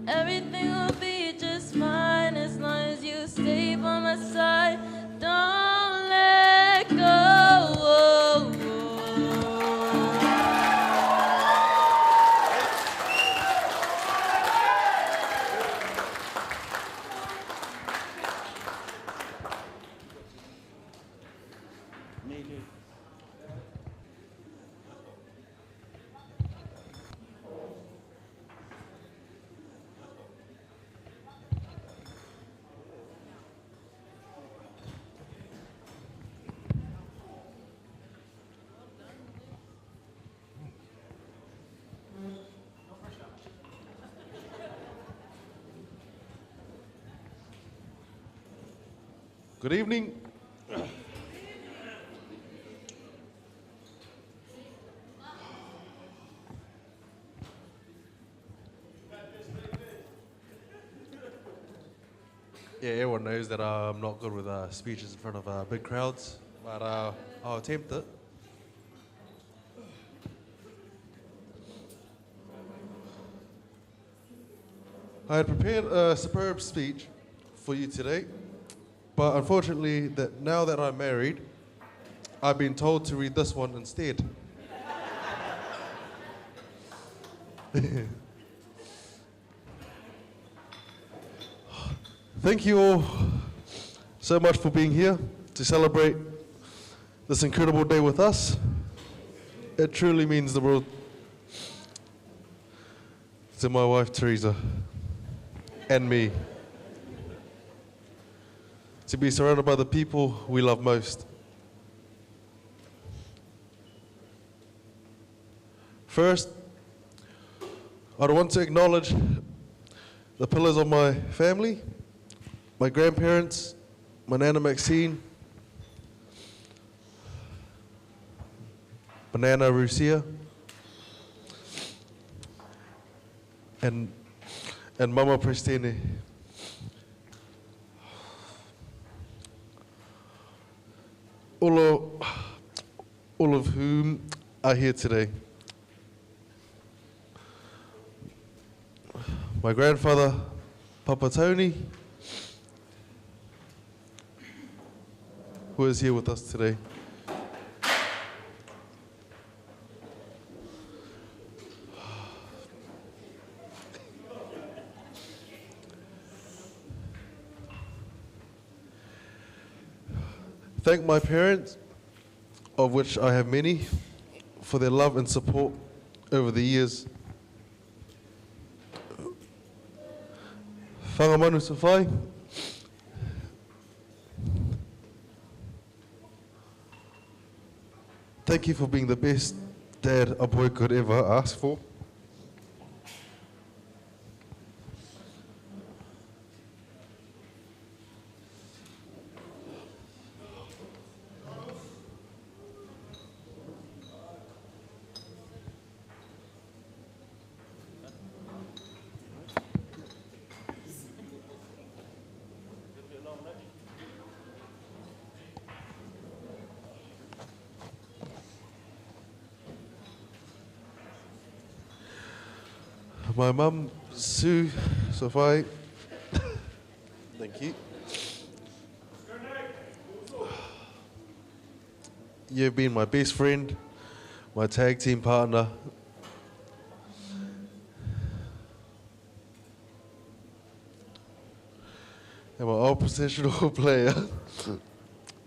Everything will be just fine as long as you stay by my side. Don't let go. Good evening. Yeah, everyone knows that I'm not good with speeches in front of big crowds, but I'll attempt it. I had prepared a superb speech for you today, but unfortunately, now that I'm married, I've been told to read this one instead. Thank you all so much for being here to celebrate this incredible day with us. It truly means the world to my wife, Teresa, and me, to be surrounded by the people we love most. First, I'd want to acknowledge the pillars of my family, my grandparents, my Nana Maxine, Banana Rusia, and Mama Pristine. All of whom are here today. My grandfather, Papa Tony, who is here with us today. Thank my parents, of which I have many, for their love and support over the years. Whangamanu Safai. Thank you for being the best dad a boy could ever ask for. My mum, Sue Safai, thank you. You've been my best friend, my tag team partner, and my old professional player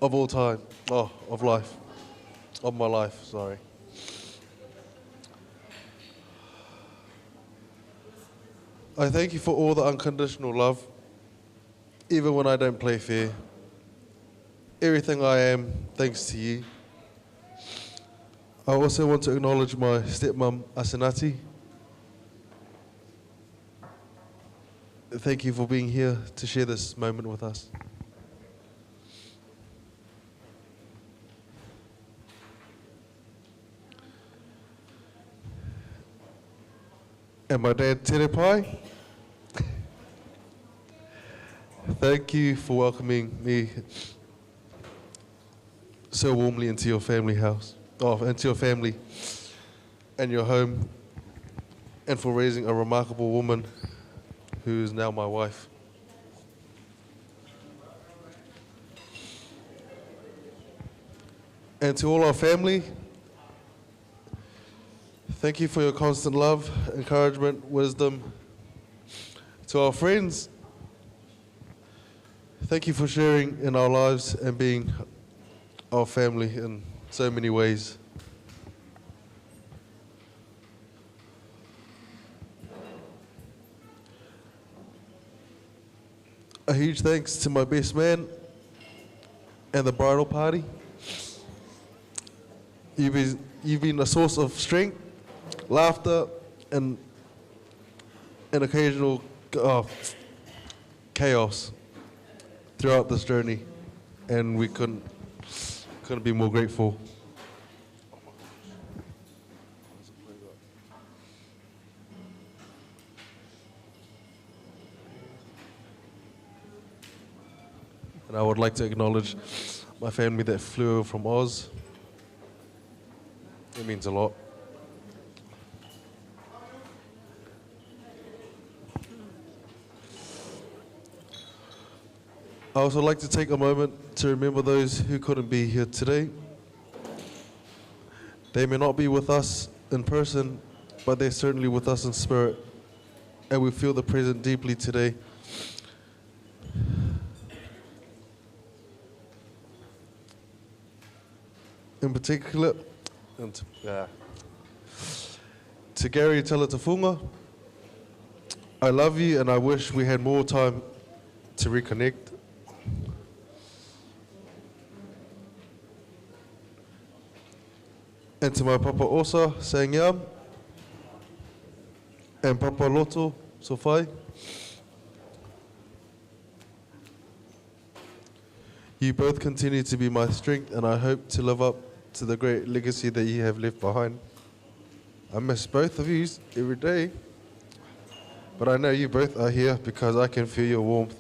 of all time, of life, of my life, sorry. I thank you for all the unconditional love, even when I don't play fair. Everything I am, thanks to you. I also want to acknowledge my stepmom, Asanati. Thank you for being here to share this moment with us. And my dad, Terepai. Thank you for welcoming me so warmly into your family house, into your family and your home, and for raising a remarkable woman who is now my wife. And to all our family, thank you for your constant love, encouragement, wisdom. To our friends, thank you for sharing in our lives and being our family in so many ways. A huge thanks to my best man and the bridal party. You've been a source of strength, laughter, and occasional chaos throughout this journey, and we couldn't be more grateful. And I would like to acknowledge my family that flew over from Oz. It means a lot. I also like to take a moment to remember those who couldn't be here today. They may not be with us in person, but they're certainly with us in spirit, and we feel the present deeply today. In particular, to Gary Teletafunga, I love you and I wish we had more time to reconnect. And to my papa Osa, saying and Papa Loto Sofai. You both continue to be my strength, and I hope to live up to the great legacy that you have left behind. I miss both of you every day, but I know you both are here because I can feel your warmth.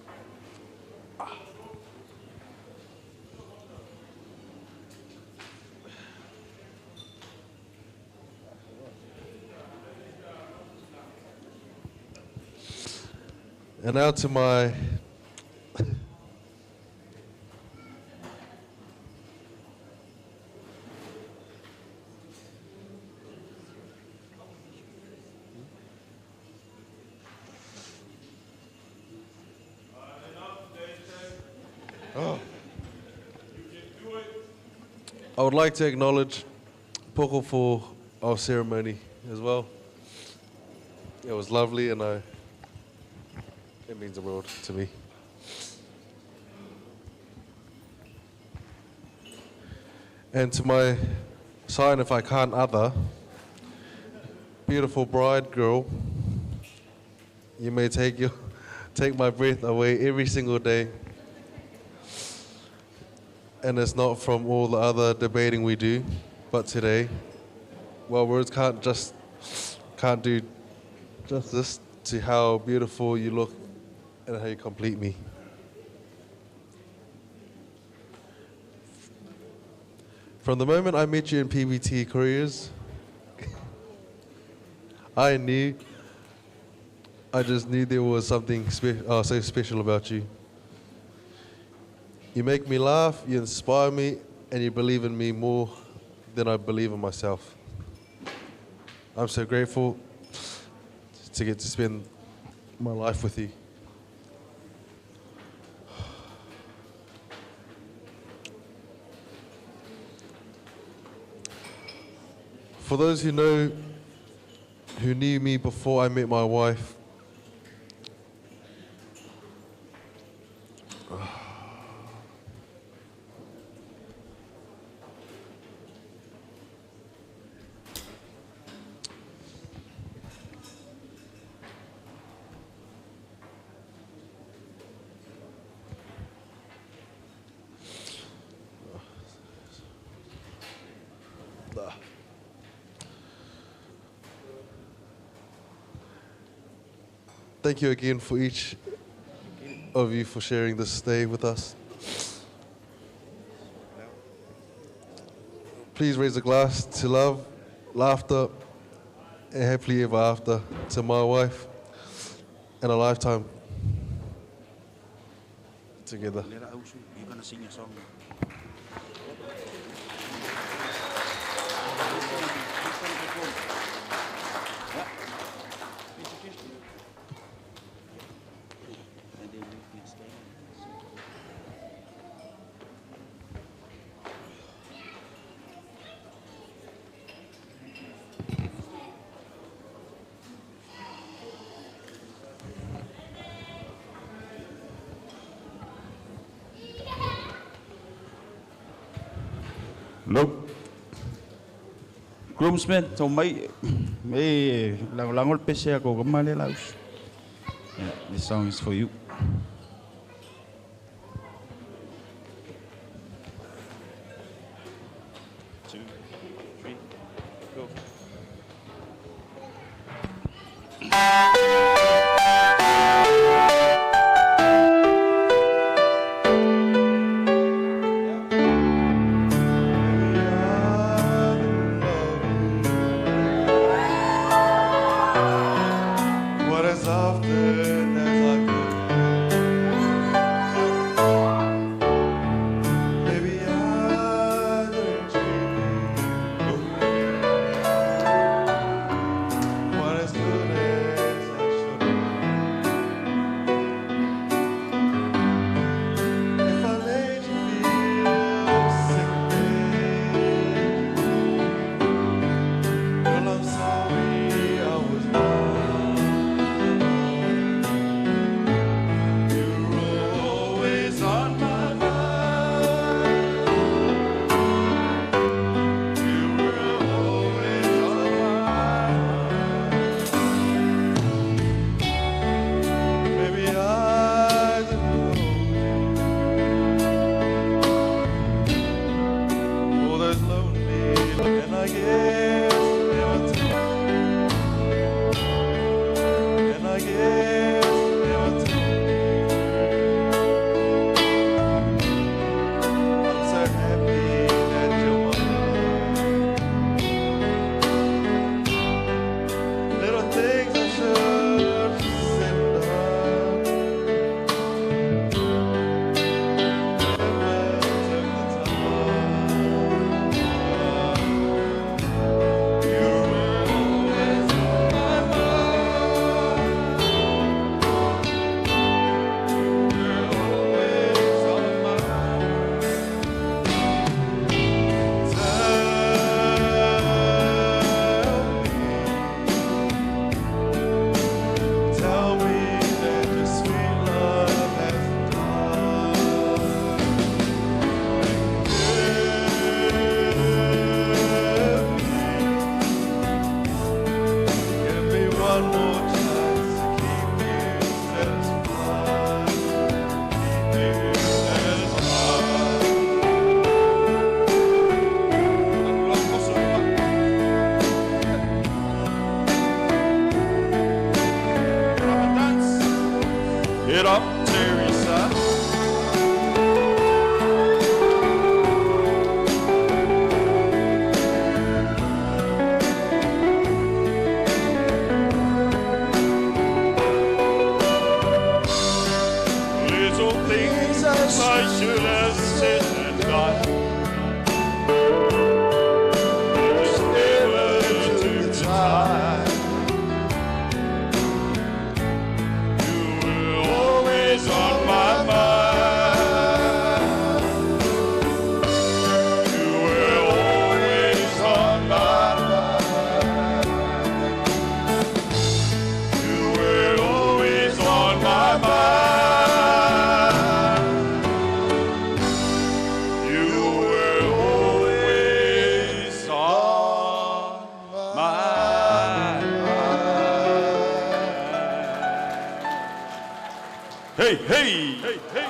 And now to my I would like to acknowledge Poko for our ceremony as well. It was lovely, and it means the world to me. And to my sign if I can't other, beautiful bride girl, you may take my breath away every single day. And it's not from all the other debating we do, but today, well, words can't do justice to how beautiful you look and how you complete me. From the moment I met you in PBT careers, I just knew there was something so special about you. You make me laugh, you inspire me, and you believe in me more than I believe in myself. I'm so grateful to get to spend my life with you. For those who knew me before I met my wife, thank you again for each of you for sharing this day with us. Please raise a glass to love, laughter, and happily ever after to my wife and a lifetime together. You're going to sing a song. Nope. Groomsmen, so may langol pese ako kamali laus. This song is for you. What as often as I could things I should have said and done. Just never took the time. You were always on my mind. You were always on my mind. You were always on my mind. Hey, hey, hey, hey.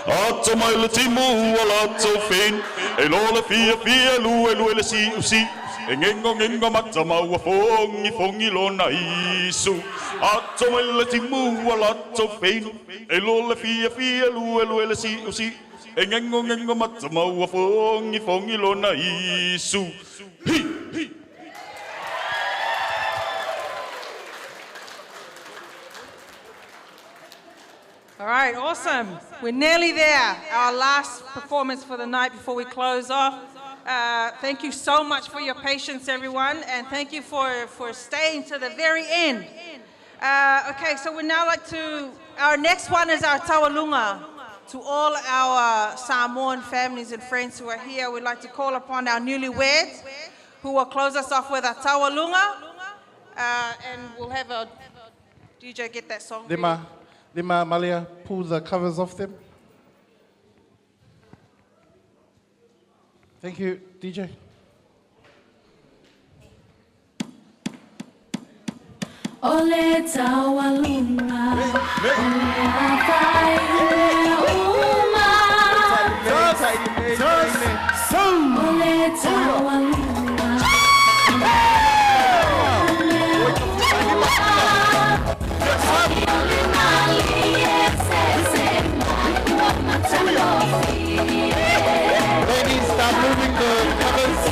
Ato mai le timu ala ato fen e lola fia lu le si usi e ngengo mata mau fongi lona isu ato mai le timu ala ato fen e lola fia lu le si usi e ngengo mata mau fongi lona isu hi hi. All right, awesome. We're nearly there. Our last performance for the night before we close off. Thank you so much for your patience, everyone, and thank you for staying to the very end. Okay, so we'd now like to, our next one is our tawalunga. To all our Samoan families and friends who are here, we'd like to call upon our newlyweds who will close us off with a tawalunga. And we'll have a DJ get that song. Lima Malia, pull the covers off them. Thank you, DJ. Ole tawalunga, ole apai, ole uma. Ole tawalunga. Ladies, start moving the covers.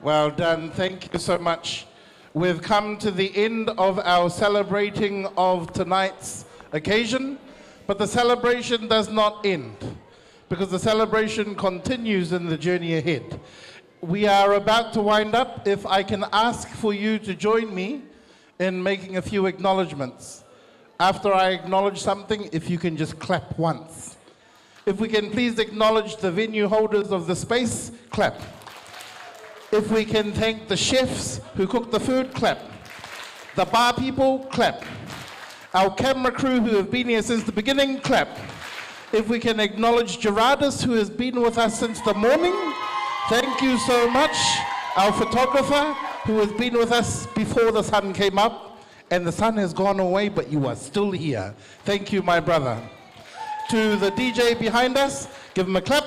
Well done, thank you so much. We've come to the end of our celebrating of tonight's occasion, but the celebration does not end, because the celebration continues in the journey ahead. We are about to wind up. If I can ask for you to join me in making a few acknowledgements. After I acknowledge something, if you can just clap once. If we can please acknowledge the venue holders of the space, clap. If we can thank the chefs who cook the food, clap. The bar people, clap. Our camera crew who have been here since the beginning, clap. If we can acknowledge Gerardus who has been with us since the morning, thank you so much. Our photographer who has been with us before the sun came up, and the sun has gone away, but you are still here. Thank you, my brother. To the DJ behind us, give him a clap.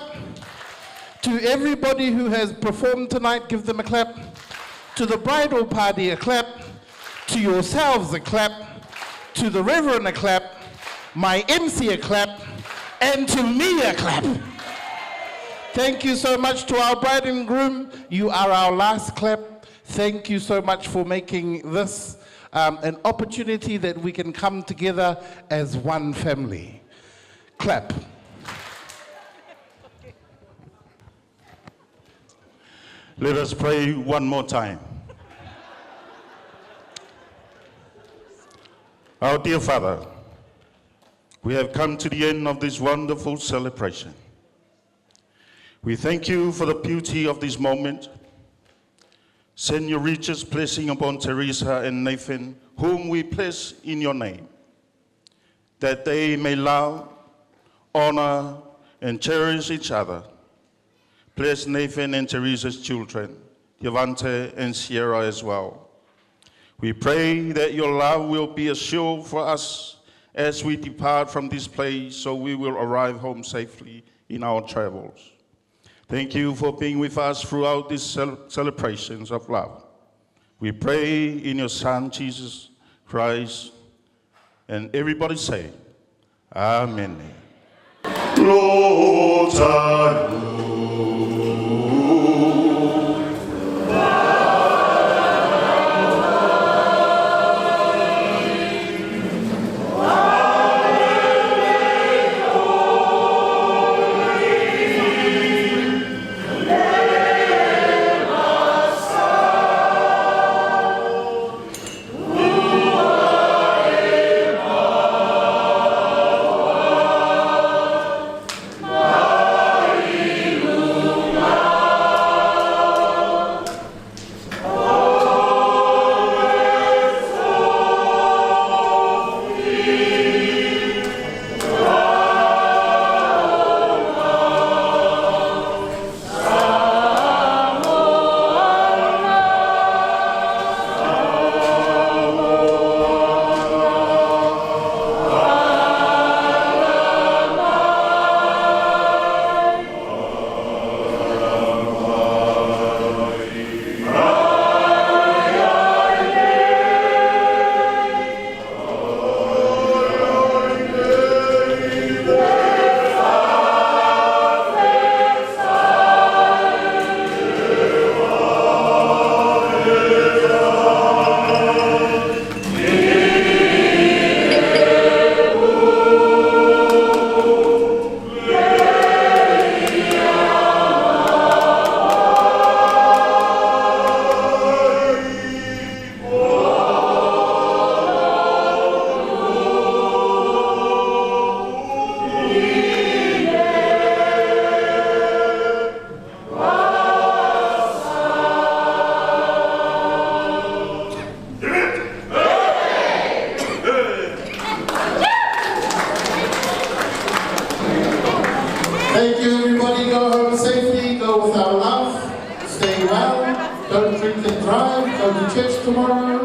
To everybody who has performed tonight, give them a clap. To the bridal party, a clap. To yourselves, a clap. To the Reverend, a clap. My MC, a clap. And to me, a clap. Thank you so much to our bride and groom. You are our last clap. Thank you so much for making this an opportunity that we can come together as one family. Clap. Let us pray one more time. Our dear Father, we have come to the end of this wonderful celebration. We thank you for the beauty of this moment. Send your richest blessing upon Teresa and Nathan, whom we place in your name, that they may love, honor, and cherish each other. Bless Nathan and Teresa's children, Devante and Sierra as well. We pray that your love will be a shield for us as we depart from this place, so we will arrive home safely in our travels. Thank you for being with us throughout these celebrations of love. We pray in your Son, Jesus Christ, and everybody say, Amen. Lord, Thank you, everybody. Go home safely. Go with our love. Stay well. Don't drink and drive. Go to church tomorrow.